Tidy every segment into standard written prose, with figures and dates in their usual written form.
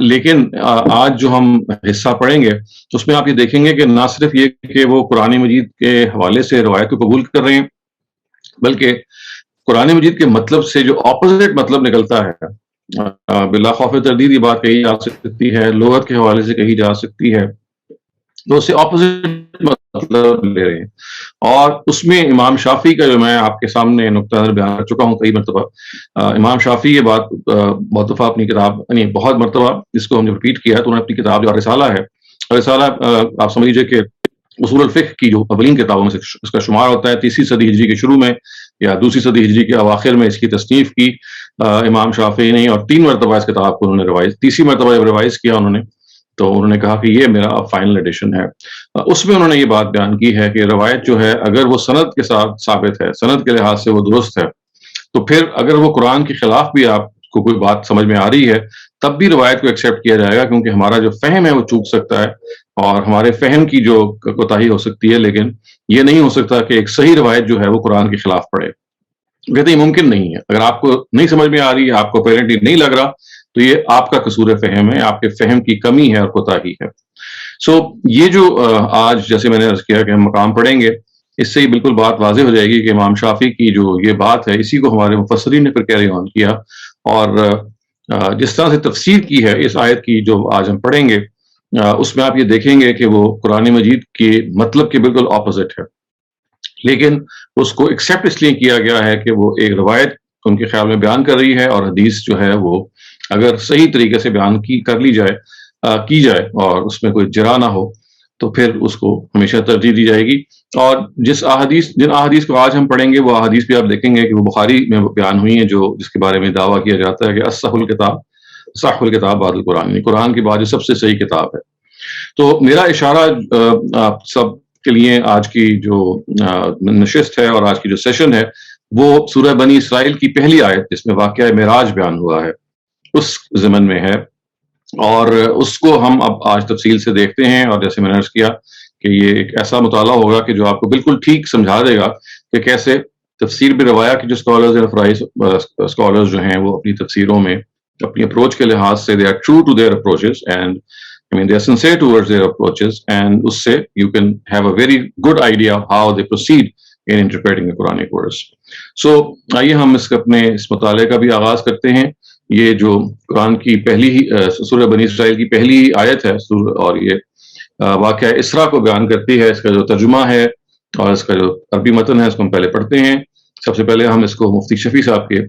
لیکن آج جو ہم حصہ پڑھیں گے تو اس میں آپ یہ دیکھیں گے کہ نہ صرف یہ کہ وہ قرآن مجید کے حوالے سے روایت کو قبول کر رہے ہیں، بلکہ قرآن مجید کے مطلب سے جو اپوزٹ مطلب نکلتا ہے، بلا خوف تردید یہ بات کہی جا سکتی ہے، لغت کے حوالے سے کہی جا سکتی ہے، تو اس سے اپوزٹ مطلب لے رہے ہیں۔ اور اس میں امام شافعی کا جو میں آپ کے سامنے نقطہ نظر بیان کر چکا ہوں کئی مرتبہ، امام شافعی یہ بات بہت دفعہ اپنی کتاب، یعنی بہت مرتبہ اس کو ہم نے ریپیٹ کیا، تو انہوں نے اپنی کتاب جو رسالہ ہے، رسالہ آپ سمجھ لیجیے کہ اصول الفقہ کی جو اولین کتابوں میں سے اس کا شمار ہوتا ہے، تیسری صدی ہجری کے شروع میں یا دوسری صدی ہجری کے اواخر میں اس کی تصنیف کی امام شافعی نے، اور 3 مرتبہ اس کتاب کو انہوں نے ریوائز، تیسری مرتبہ جب ریوائز کیا انہوں نے، تو انہوں نے کہا کہ یہ میرا فائنل ایڈیشن ہے۔ اس میں انہوں نے یہ بات بیان کی ہے کہ روایت جو ہے اگر وہ سند کے ساتھ ثابت ہے، سند کے لحاظ سے وہ درست ہے، تو پھر اگر وہ قرآن کے خلاف بھی آپ کو کوئی بات سمجھ میں آ رہی ہے، تب بھی روایت کو ایکسیپٹ کیا جائے گا، کیونکہ ہمارا جو فہم ہے وہ چوک سکتا ہے اور ہمارے فہم کی جو کوتاہی ہو سکتی ہے، لیکن یہ نہیں ہو سکتا کہ ایک صحیح روایت جو ہے وہ قرآن کے خلاف پڑے۔ کہتے ہیں یہ ممکن نہیں ہے، اگر آپ کو نہیں سمجھ میں آ رہی ہے، آپ کو اپیرنٹلی نہیں لگ رہا، تو یہ آپ کا قصور فہم ہے، آپ کے فہم کی کمی ہے اور کوتاہی ہے۔ سو یہ جو آج جیسے میں نے عرض کیا کہ ہم مقام پڑھیں گے، اس سے ہی بالکل بات واضح ہو جائے گی کہ امام شافعی کی جو یہ بات ہے، اسی کو ہمارے مفسرین نے پھر کیری آن کیا، اور جس طرح سے تفسیر کی ہے اس آیت کی جو آج ہم پڑھیں گے، اس میں آپ یہ دیکھیں گے کہ وہ قرآن مجید کے مطلب کے بالکل اپوزٹ ہے، لیکن اس کو ایکسیپٹ اس لیے کیا گیا ہے کہ وہ ایک روایت ان کے خیال میں بیان کر رہی ہے، اور حدیث جو ہے وہ اگر صحیح طریقے سے بیان کر لی جائے اور اس میں کوئی جرا نہ ہو، تو پھر اس کو ہمیشہ ترجیح دی جائے گی۔ اور جن احادیث کو آج ہم پڑھیں گے، وہ احادیث بھی آپ دیکھیں گے کہ وہ بخاری میں بیان ہوئی ہیں، جس کے بارے میں دعویٰ کیا جاتا ہے کہ اصح الکتاب بعد القرآن، قرآن کے بعد جو سب سے صحیح کتاب ہے۔ تو میرا اشارہ آپ سب کے لیے آج کی جو نشست ہے اور آج کی جو سیشن ہے، وہ سورہ بنی اسرائیل کی پہلی آیت جس میں واقعہ معراج بیان ہوا ہے، اس ضمن میں ہے، اور اس کو ہم اب آج تفصیل سے دیکھتے ہیں۔ اور جیسے میں نے عرض کیا کہ یہ ایک ایسا مطالعہ ہوگا کہ جو آپ کو بالکل ٹھیک سمجھا دے گا کہ کیسے تفسیر بالروایا کے جو اسکالرز جو ہیں، وہ اپنی تفسیروں میں اپنی اپروچ کے لحاظ سے they are true to their approaches, and I mean they are sincere towards their approaches, and اس سے you can have a very good idea of how they proceed in interpreting the Quranic words. So آئیے ہم اپنے اس مطالعے کا بھی آغاز کرتے ہیں۔ یہ جو قرآن کی پہلی ہی سورہ بنی اسرائیل کی پہلی آیت ہے، اور یہ واقعہ اسرا کو بیان کرتی ہے۔ اس کا جو ترجمہ ہے اور اس کا جو عربی متن ہے، اس کو ہم پہلے پڑھتے ہیں۔ سب سے پہلے ہم اس کو مفتی شفیع صاحب کے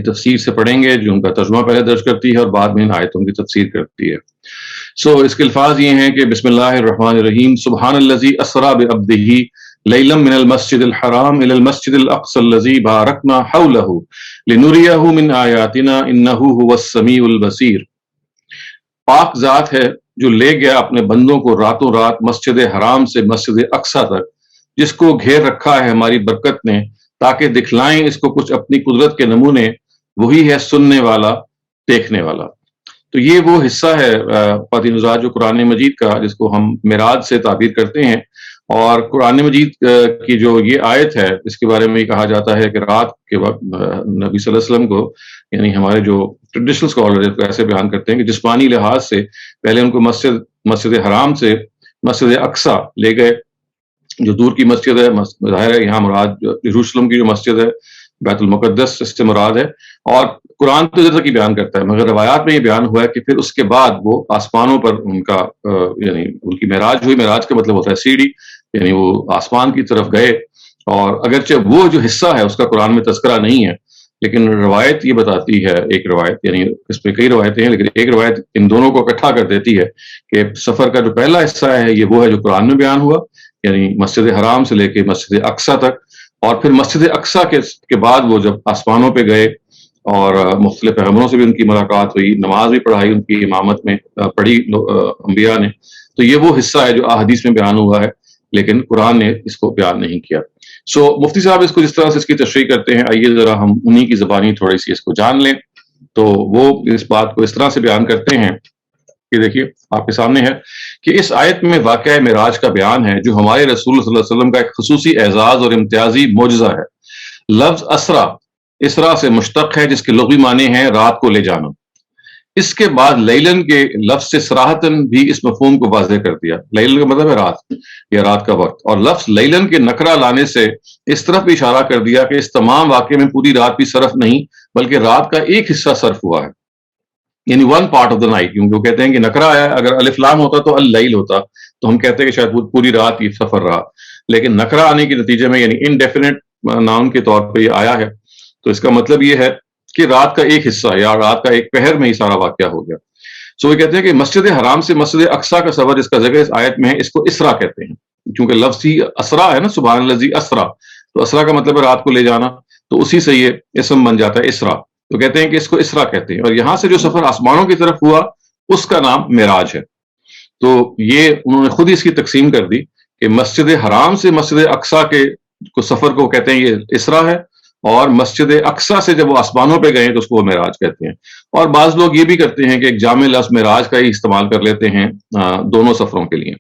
تفسیر سے پڑھیں گے، جو ان کا ترجمہ پہلے درج کرتی ہے اور بعد میں ان آیتوں کی تفسیر کرتی ہے۔ اس کے الفاظ یہ ہیں کہ بسم اللہ الرحمن الرحیم، سبحان الذی اسری بعبدہ لیلا من المسجد الحرام الى المسجد الاقصى الذی بارکنا حولہ لنریہ من آیاتنا انہ هو السمیع البصیر۔ پاک ذات ہے جو لے گیا اپنے بندوں کو راتوں رات مسجد حرام سے مسجد اقصی تک، جس کو گھیر رکھا ہے ہماری برکت نے، تاکہ دکھلائیں اس کو کچھ اپنی قدرت کے نمونے، وہی ہے سننے والا دیکھنے والا۔ تو یہ وہ حصہ ہے پاتی نژاد جو قرآن مجید کا، جس کو ہم معراج سے تعبیر کرتے ہیں۔ اور قرآن مجید کی جو یہ آیت ہے، اس کے بارے میں یہ کہا جاتا ہے کہ رات کے وقت نبی صلی اللہ علیہ وسلم کو، یعنی ہمارے جو ٹریڈیشنل اسکالر ایسے بیان کرتے ہیں کہ جسمانی لحاظ سے پہلے ان کو مسجد حرام سے مسجد اقصی لے گئے، جو دور کی مسجد ہے، ظاہر ہے یہاں مراد یروشلم کی جو مسجد ہے، بیت المقدس اس سے مراد ہے۔ اور قرآن تو ادھر تک ہی بیان کرتا ہے، مگر روایات میں یہ بیان ہوا ہے کہ پھر اس کے بعد وہ آسمانوں پر ان کا یعنی ان کی معراج ہوئی۔ معراج کا مطلب ہوتا ہے سیڑھی، یعنی وہ آسمان کی طرف گئے۔ اور اگرچہ وہ جو حصہ ہے اس کا قرآن میں تذکرہ نہیں ہے، لیکن روایت یہ بتاتی ہے، ایک روایت، یعنی اس میں کئی روایتیں ہیں لیکن ایک روایت ان دونوں کو اکٹھا کر دیتی ہے کہ سفر کا جو پہلا حصہ ہے یہ وہ ہے جو قرآن میں بیان ہوا، یعنی مسجد حرام سے لے کے مسجد اقصی تک، اور پھر مسجد اقصی کے بعد وہ جب آسمانوں پہ گئے اور مختلف پیغمبروں سے بھی ان کی ملاقات ہوئی، نماز بھی پڑھائی ان کی امامت میں پڑھی انبیاء نے، تو یہ وہ حصہ ہے جو احادیث میں بیان ہوا ہے، لیکن قرآن نے اس کو بیان نہیں کیا۔ مفتی صاحب اس کو جس طرح سے اس کی تشریح کرتے ہیں، آئیے ذرا ہم انہی کی زبانی تھوڑی سی اس کو جان لیں۔ تو وہ اس بات کو اس طرح سے بیان کرتے ہیں کہ دیکھیے آپ کے سامنے ہے کہ اس آیت میں واقعہ معراج کا بیان ہے، جو ہمارے رسول صلی اللہ علیہ وسلم کا ایک خصوصی اعزاز اور امتیازی معجزہ ہے۔ لفظ اسرا سے مشتق ہے، جس کے لغوی معنی ہیں رات کو لے جانا۔ اس کے بعد لیلن کے لفظ سے صراحتاً بھی اس مفہوم کو واضح کر دیا. لیلن کا مطلب ہے رات یا رات کا وقت، اور لفظ لیلن کے نکرہ لانے سے اس طرف بھی اشارہ کر دیا کہ اس تمام واقعے میں پوری رات بھی صرف نہیں بلکہ رات کا ایک حصہ صرف ہوا ہے، یعنی one part of the night. کیونکہ وہ کہتے ہیں کہ نکرہ آیا، اگر الف لام ہوتا تو اللیل ہوتا، تو ہم کہتے ہیں کہ شاید پوری رات یہ سفر رہا، لیکن نکرہ آنے کے نتیجے میں یعنی انڈیفینٹ ناؤن کے طور پہ یہ آیا ہے، تو اس کا مطلب یہ ہے کہ رات کا ایک حصہ یا رات کا ایک پہر میں ہی سارا واقعہ ہو گیا. سو یہ کہتے ہیں کہ مسجد حرام سے مسجد اقصیٰ کا سفر جس کا ذکر اس آیت میں ہے، اس کو اسرا کہتے ہیں، کیونکہ لفظ ہی اسرا ہے نا، سبحان الذی اسرا، تو اسرا کا مطلب ہے رات کو لے جانا، تو اسی سے یہ اسم بن جاتا ہے اسرا. تو کہتے ہیں کہ اس کو اسرا کہتے ہیں، اور یہاں سے جو سفر آسمانوں کی طرف ہوا اس کا نام معراج ہے. تو یہ انہوں نے خود ہی اس کی تقسیم کر دی کہ مسجد حرام سے مسجد اقصیٰ کے سفر کو کہتے ہیں یہ اسرا ہے، اور مسجد اقصیٰ سے جب وہ آسمانوں پہ گئے تو اس کو وہ معراج کہتے ہیں. اور بعض لوگ یہ بھی کرتے ہیں کہ ایک جامع لفظ معراج کا ہی استعمال کر لیتے ہیں دونوں سفروں کے لیے.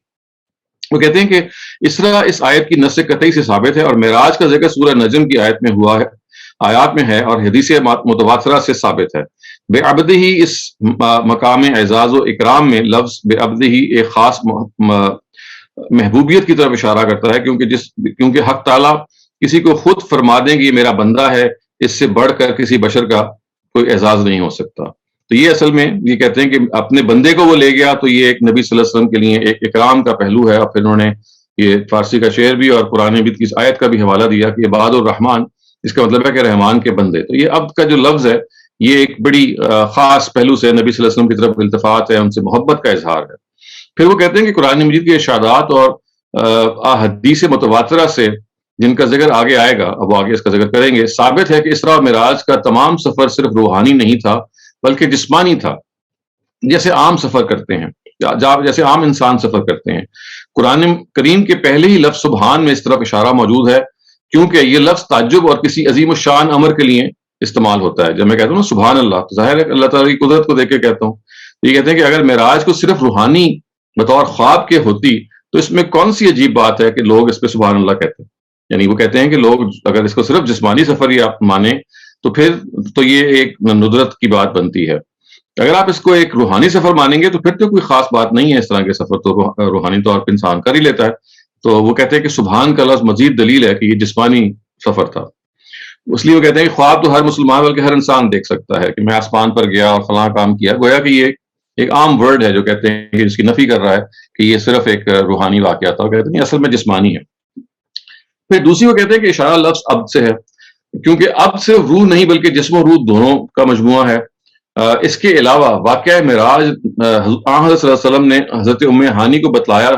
وہ کہتے ہیں کہ اسرا اس آیت کی نص قطعی سے ثابت ہے، اور معراج کا ذکر سورہ نجم کی آیت میں ہوا ہے، آیات میں ہے، اور حدیث متواترہ سے ثابت ہے. بے عبد ہی اس مقام اعزاز و اکرام میں لفظ بے عبد ہی ایک خاص محبوبیت کی طرف اشارہ کرتا ہے، کیونکہ حق تعالیٰ کسی کو خود فرما دیں کہ یہ میرا بندہ ہے، اس سے بڑھ کر کسی بشر کا کوئی اعزاز نہیں ہو سکتا. تو یہ اصل میں یہ کہتے ہیں کہ اپنے بندے کو وہ لے گیا، تو یہ ایک نبی صلی اللہ علیہ وسلم کے لیے ایک اکرام کا پہلو ہے. اور پھر انہوں نے یہ فارسی کا شعر بھی اور قرآن مجید کی اس آیت کا بھی حوالہ دیا کہ عباد الرحمن، اس کا مطلب ہے کہ رحمان کے بندے. تو یہ عبد کا جو لفظ ہے یہ ایک بڑی خاص پہلو سے نبی صلی اللہ علیہ وسلم کی طرف التفات ہے، ان سے محبت کا اظہار ہے. پھر وہ کہتے ہیں کہ قرآن مجید کے ارشادات اور حدیث متواترہ سے جن کا ذکر آگے آئے گا، اب وہ آگے اس کا ذکر کریں گے، ثابت ہے کہ اسرا و معراج کا تمام سفر صرف روحانی نہیں تھا بلکہ جسمانی تھا، جیسے عام سفر کرتے ہیں، جیسے عام انسان سفر کرتے ہیں. قرآن کریم کے پہلے ہی لفظ سبحان میں اس طرف اشارہ موجود ہے، کیونکہ یہ لفظ تعجب اور کسی عظیم الشان امر کے لیے استعمال ہوتا ہے. جب میں کہتا ہوں نا سبحان اللہ، تو ظاہر ہے کہ اللہ تعالیٰ کی قدرت کو دیکھ کے کہتا ہوں. یہ کہتے ہیں کہ اگر معراج کو صرف روحانی بطور خواب کے ہوتی تو اس میں کون سی عجیب بات ہے کہ لوگ اس پہ سبحان اللہ کہتے ہیں. یعنی وہ کہتے ہیں کہ لوگ اگر اس کو صرف جسمانی سفر ہی آپ مانیں تو پھر تو یہ ایک ندرت کی بات بنتی ہے. اگر آپ اس کو ایک روحانی سفر مانیں گے تو پھر تو کوئی خاص بات نہیں ہے، اس طرح کے سفر تو روحانی طور پر انسان کر ہی لیتا ہے. تو وہ کہتے ہیں کہ سبحان کا لفظ مزید دلیل ہے کہ یہ جسمانی سفر تھا. اس لیے وہ کہتے ہیں کہ خواب تو ہر مسلمان بلکہ ہر انسان دیکھ سکتا ہے کہ میں آسمان پر گیا اور فلاں کام کیا، گویا کہ یہ ایک عام ورڈ ہے جو کہتے ہیں کہ اس کی نفی کر رہا ہے کہ یہ صرف ایک روحانی واقعہ تھا. کہتے ہیں اصل میں جسمانی ہے. پھر دوسری وہ کہتے ہیں کہ اشارہ لفظ عبد سے ہے، کیونکہ عبد صرف روح نہیں بلکہ جسم و روح دونوں کا مجموعہ ہے. اس کے علاوہ واقعہ معراج حضرت صلی اللہ علیہ وسلم نے حضرت ام ہانی کو بتلایا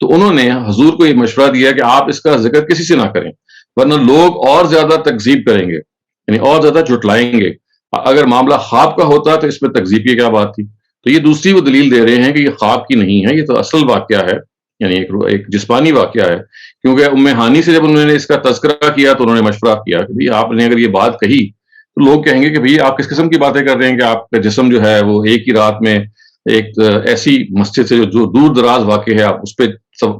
تو انہوں نے حضور کو یہ مشورہ دیا کہ آپ اس کا ذکر کسی سے نہ کریں، ورنہ لوگ اور زیادہ تکذیب کریں گے، یعنی اور زیادہ جھٹلائیں گے. اگر معاملہ خواب کا ہوتا تو اس میں تکذیب کی کیا بات تھی. تو یہ دوسری وہ دلیل دے رہے ہیں کہ یہ خواب کی نہیں ہے، یہ تو اصل واقعہ ہے، یعنی ایک جسمانی واقعہ ہے. کیونکہ ام ہانی سے جب انہوں نے اس کا تذکرہ کیا تو انہوں نے مشورہ کیا کہ بھئی آپ نے اگر یہ بات کہی تو لوگ کہیں گے کہ بھئی آپ کس قسم کی باتیں کر رہے ہیں کہ آپ کا جسم جو ہے وہ ایک ہی رات میں ایک ایسی مسجد سے جو دور دراز واقع ہے آپ اس پہ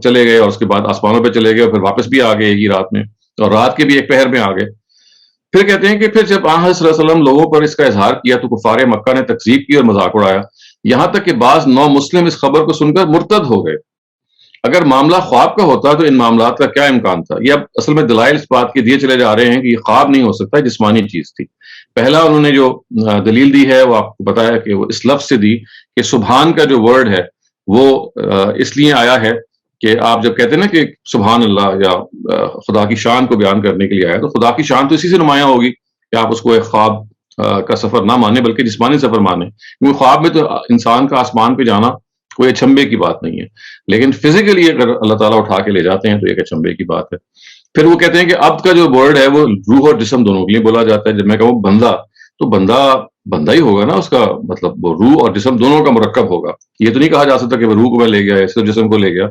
چلے گئے اور اس کے بعد آسمانوں پہ چلے گئے اور پھر واپس بھی آ گئے ایک ہی رات میں، اور رات کے بھی ایک پہر میں آ گئے. پھر کہتے ہیں کہ پھر جب حضرت صلی اللہ علیہ وسلم لوگوں پر اس کا اظہار کیا تو کفار مکہ نے تکذیب کی اور مذاق اڑایا، یہاں تک کہ بعض نو مسلم اس خبر کو سن کر مرتد ہو گئے. اگر معاملہ خواب کا ہوتا تو ان معاملات کا کیا امکان تھا. یہ اب اصل میں دلائل اس بات کے دیے چلے جا رہے ہیں کہ یہ خواب نہیں ہو سکتا، جسمانی چیز تھی. پہلا انہوں نے جو دلیل دی ہے وہ آپ کو بتایا کہ وہ اس لفظ سے دی کہ سبحان کا جو ورڈ ہے وہ اس لیے آیا ہے کہ آپ جب کہتے ہیں نا کہ سبحان اللہ یا خدا کی شان کو بیان کرنے کے لیے آیا، تو خدا کی شان تو اسی سے نمایاں ہوگی کہ آپ اس کو ایک خواب کا سفر نہ مانیں بلکہ جسمانی سفر مانیں. کیونکہ خواب میں تو انسان کا آسمان پہ جانا کوئی اچھمبے کی بات نہیں ہے، لیکن فزیکلی اگر اللہ تعالیٰ اٹھا کے لے جاتے ہیں تو ایک اچھمبے کی بات ہے. پھر وہ کہتے ہیں کہ عبد کا جو ورڈ ہے وہ روح اور جسم دونوں کے لیے بولا جاتا ہے. جب میں کہوں بندہ تو بندہ ہی ہوگا نا، اس کا مطلب وہ روح اور جسم دونوں کا مرکب ہوگا. یہ تو نہیں کہا جا سکتا کہ وہ روح کو میں لے گیا صرف جسم کو لے گیا.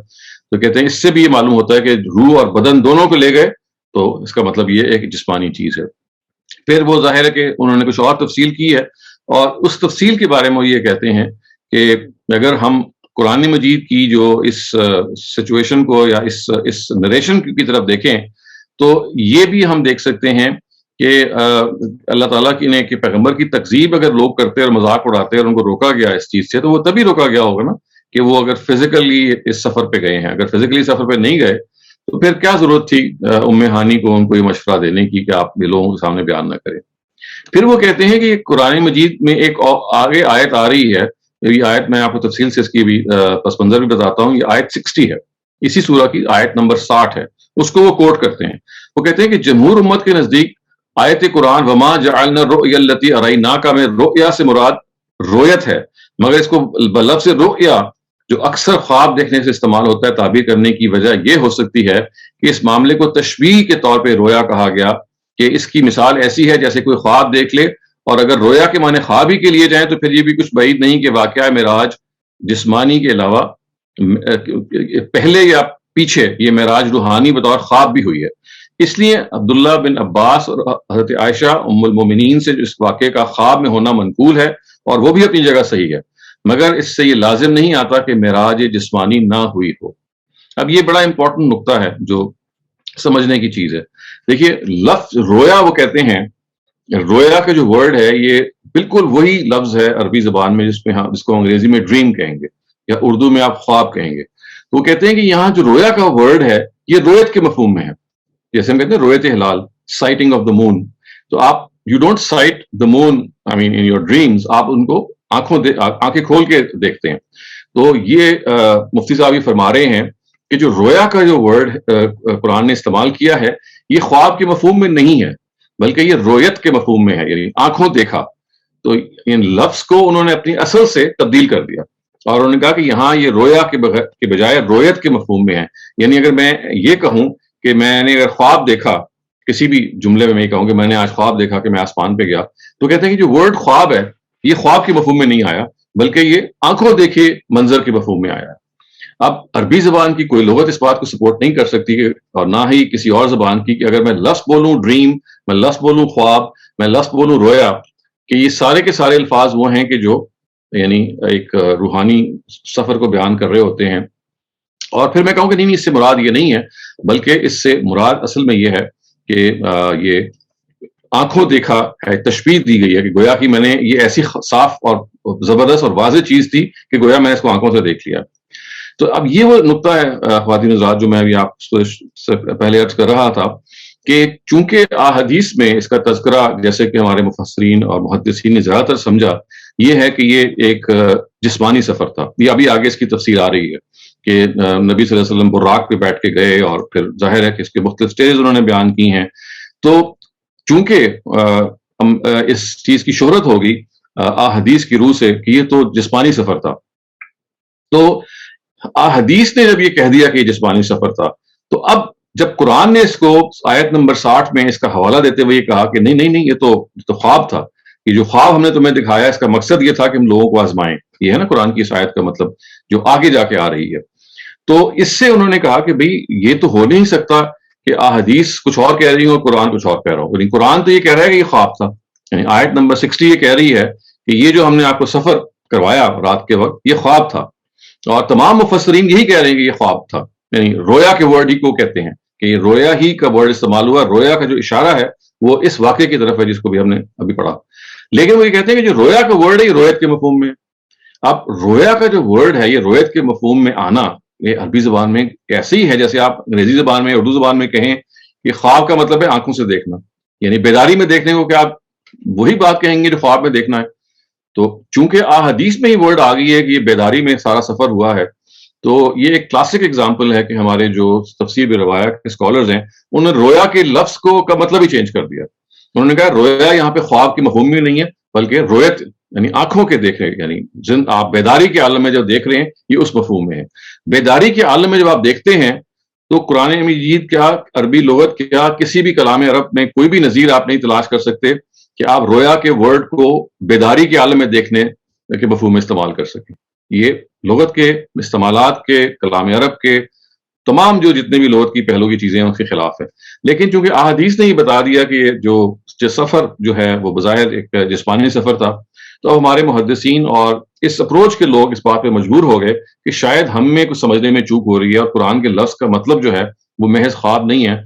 تو کہتے ہیں اس سے بھی یہ معلوم ہوتا ہے کہ روح اور بدن دونوں کو لے گئے تو اس کا مطلب یہ ایک جسمانی چیز ہے. پھر وہ ظاہر ہے کہ انہوں نے کچھ اور تفصیل کی ہے، اور اس تفصیل کے بارے میں وہ یہ کہتے ہیں کہ اگر ہم قرآن مجید کی جو اس سچویشن کو یا اس نریشن کی طرف دیکھیں تو یہ بھی ہم دیکھ سکتے ہیں کہ اللہ تعالیٰ کی نے کہ پیغمبر کی تکذیب اگر لوگ کرتے اور مذاق اڑاتے اور ان کو روکا گیا اس چیز سے، تو وہ تبھی روکا گیا ہوگا نا کہ وہ اگر فزیکلی اس سفر پہ گئے ہیں. اگر فزیکلی سفر پہ نہیں گئے تو پھر کیا ضرورت تھی ام ہانی کو ان کو یہ مشورہ دینے کی کہ آپ یہ لوگوں کے سامنے بیان نہ کریں. پھر وہ کہتے ہیں کہ قرآن مجید میں ایک آگے آیت آ رہی ہے. یہ آیت میں آپ کو تفصیل سے اس کی بھی پس منظر بھی بتاتا ہوں. یہ آیت 60 ہے، اسی سورہ کی آیت نمبر 60 ہے. اس کو وہ کوٹ کرتے ہیں. وہ کہتے ہیں کہ جمہور امت کے نزدیک آیت قرآن وما جعلنا الرؤیا التي اریناک میں رؤیا سے مراد رویت ہے، مگر اس کو بلفظ رؤیا جو اکثر خواب دیکھنے سے استعمال ہوتا ہے تعبیر کرنے کی وجہ یہ ہو سکتی ہے کہ اس معاملے کو تشبیہ کے طور پہ رویا کہا گیا کہ اس کی مثال ایسی ہے جیسے کوئی خواب دیکھ لے، اور اگر رویا کے معنی خواب ہی کے لیے جائیں تو پھر یہ بھی کچھ بعید نہیں کہ واقعہ معراج جسمانی کے علاوہ پہلے یا پیچھے یہ معراج روحانی بطور خواب بھی ہوئی ہے. اس لیے عبداللہ بن عباس اور حضرت عائشہ ام المومنین سے اس واقعے کا خواب میں ہونا منقول ہے اور وہ بھی اپنی جگہ صحیح ہے، مگر اس سے یہ لازم نہیں آتا کہ معراج جسمانی نہ ہوئی ہو. اب یہ بڑا امپورٹنٹ نقطہ ہے جو سمجھنے کی چیز ہے. دیکھیے لفظ رویا، وہ کہتے ہیں رویا کا جو ورڈ ہے یہ بالکل وہی لفظ ہے عربی زبان میں جس کو انگریزی میں ڈریم کہیں گے یا اردو میں آپ خواب کہیں گے. تو وہ کہتے ہیں کہ یہاں جو رویا کا ورڈ ہے یہ رویت کے مفہوم میں ہے. جیسے ہم کہتے ہیں رویت ہلال، سائٹنگ آف دا مون. تو آپ you don't sight the moon I mean in your dreams, آپ ان کو آنکھیں کھول کے دیکھتے ہیں. تو یہ مفتی صاحب یہ فرما رہے ہیں کہ جو رویا کا جو ورڈ قرآن نے استعمال کیا ہے یہ خواب کے مفہوم میں نہیں ہے بلکہ یہ رویت کے مفہوم میں ہے، یعنی آنکھوں دیکھا. تو ان لفظ کو انہوں نے اپنی اصل سے تبدیل کر دیا اور انہوں نے کہا کہ یہاں یہ رویا کے بجائے رویت کے مفہوم میں ہے. یعنی اگر میں یہ کہوں کہ میں نے اگر خواب دیکھا، کسی بھی جملے میں یہ کہوں کہ میں نے آج خواب دیکھا کہ میں آسمان پہ گیا، تو کہتے ہیں کہ جو ورڈ خواب ہے یہ خواب کے مفہوم میں نہیں آیا بلکہ یہ آنکھوں دیکھے منظر کے مفہوم میں آیا. اب عربی زبان کی کوئی لغت اس بات کو سپورٹ نہیں کر سکتی کہ اور نہ ہی کسی اور زبان کی کہ اگر میں لفظ بولوں ڈریم، میں لفظ بولوں خواب، میں لفظ بولوں رویا، کہ یہ سارے کے سارے الفاظ وہ ہیں کہ جو یعنی ایک روحانی سفر کو بیان کر رہے ہوتے ہیں. اور پھر میں کہوں کہ نہیں اس سے مراد یہ نہیں ہے بلکہ اس سے مراد اصل میں یہ ہے کہ یہ آنکھوں دیکھا ہے، تشبیہ دی گئی ہے کہ گویا کہ میں نے یہ ایسی صاف اور زبردست اور واضح چیز تھی کہ گویا میں نے اس کو آنکھوں سے دیکھ لیا. تو اب یہ وہ نقطہ ہے خواتین حضرات جو میں ابھی آپ سے پہلے عرض کر رہا تھا کہ چونکہ احادیث میں اس کا تذکرہ جیسے کہ ہمارے مفسرین اور محدثین نے زیادہ تر سمجھا یہ ہے کہ یہ ایک جسمانی سفر تھا. یہ ابھی آگے اس کی تفسیر آ رہی ہے کہ نبی صلی اللہ علیہ وسلم براق پہ بیٹھ کے گئے اور پھر ظاہر ہے کہ اس کے مختلف سٹیجز انہوں نے بیان کی ہیں. تو چونکہ اس چیز کی شہرت ہوگی احادیث کی روح سے کہ یہ تو جسمانی سفر تھا، تو احادیث نے جب یہ کہہ دیا کہ یہ جسمانی سفر تھا تو اب جب قرآن نے اس کو آیت نمبر 60 میں اس کا حوالہ دیتے ہوئے یہ کہا کہ نہیں یہ تو خواب تھا، یہ جو خواب ہم نے تمہیں دکھایا اس کا مقصد یہ تھا کہ ہم لوگوں کو آزمائیں. یہ ہے نا قرآن کی اس آیت کا مطلب جو آگے جا کے آ رہی ہے. تو اس سے انہوں نے کہا کہ بھئی یہ تو ہو نہیں سکتا کہ احادیث کچھ اور کہہ رہی ہوں اور قرآن کچھ اور کہہ رہا ہوں. یعنی قرآن تو یہ کہہ رہا ہے کہ یہ خواب تھا، یعنی آیت نمبر 60 یہ کہہ رہی ہے کہ یہ جو ہم نے آپ کو سفر کروایا رات کے وقت یہ خواب تھا، اور تمام مفسرین یہی کہہ رہے ہیں کہ یہ خواب تھا. یعنی رویا کے ورڈ ہی کو کہتے ہیں کہ یہ رویا ہی کا ورڈ استعمال ہوا. رویا کا جو اشارہ ہے وہ اس واقعے کی طرف ہے جس کو بھی ہم نے ابھی پڑھا. لیکن وہ یہ کہتے ہیں کہ جو رویا کا ورڈ ہے یہ رویت کے مفہوم میں. اب رویا کا جو ورڈ ہے یہ رویت کے مفہوم میں آنا یہ عربی زبان میں ایسے ہی ہے جیسے آپ انگریزی زبان میں اردو زبان میں کہیں کہ خواب کا مطلب ہے آنکھوں سے دیکھنا، یعنی بیداری میں دیکھنے کو کہ آپ وہی بات کہیں گے جو خواب میں دیکھنا ہے. تو چونکہ احادیث میں ہی ورڈ آ گئی ہے کہ یہ بیداری میں سارا سفر ہوا ہے، تو یہ ایک کلاسک اگزامپل ہے کہ ہمارے جو تفسیر بروایا کے اسکالرز ہیں انہوں نے رویا کے لفظ کو کا مطلب ہی چینج کر دیا. انہوں نے کہا رویا یہاں پہ خواب کے مفہوم میں نہیں ہے بلکہ رویت یعنی آنکھوں کے دیکھ رہے، یعنی آپ بیداری کے عالم میں جب دیکھ رہے ہیں یہ اس مفہوم میں ہے. بیداری کے عالم میں جب آپ دیکھتے ہیں تو قرآن مجید کیا عربی لغت کیا کسی بھی کلام عرب میں کوئی بھی نظیر آپ نہیں تلاش کر سکتے کہ آپ رویا کے ورڈ کو بیداری کے عالم میں دیکھنے کے مفہوم میں استعمال کر سکیں. یہ لغت کے استعمالات کے کلام عرب کے تمام جو جتنے بھی لغت کی پہلو کی چیزیں ہیں اس کے خلاف ہے. لیکن چونکہ احادیث نے یہ بتا دیا کہ جو سفر جو ہے وہ بظاہر ایک جسمانی سفر تھا، تو اب ہمارے محدثین اور اس اپروچ کے لوگ اس بات پہ مجبور ہو گئے کہ شاید ہم میں کچھ سمجھنے میں چوک ہو رہی ہے اور قرآن کے لفظ کا مطلب جو ہے وہ محض خواب نہیں ہے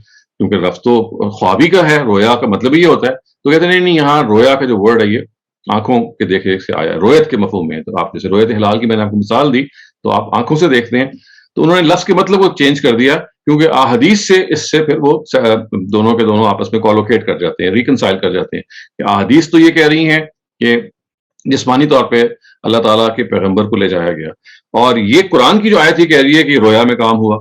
کیونکہ رفع تو خوابی کا ہے، رویا کا مطلب یہ ہوتا ہے. تو کہتے ہیں نہیں نہیں، یہاں رویا کا جو ورڈ ہے یہ آنکھوں کے دیکھنے سے آیا ہے، رویت کے مفہوم میں. تو آپ جیسے رویت ہلال کی میں نے آپ کو مثال دی، تو آپ آنکھوں سے دیکھتے ہیں. تو انہوں نے لفظ کے مطلب کو چینج کر دیا، کیونکہ احادیث سے اس سے پھر وہ دونوں کے دونوں آپس میں کولوکیٹ کر جاتے ہیں، ریکنسائل کر جاتے ہیں. کہ احادیث تو یہ کہہ رہی ہیں کہ جسمانی طور پہ اللہ تعالیٰ کے پیغمبر کو لے جایا گیا، اور یہ قرآن کی جو آیت یہ کہہ رہی ہے کہ رویا میں کام ہوا،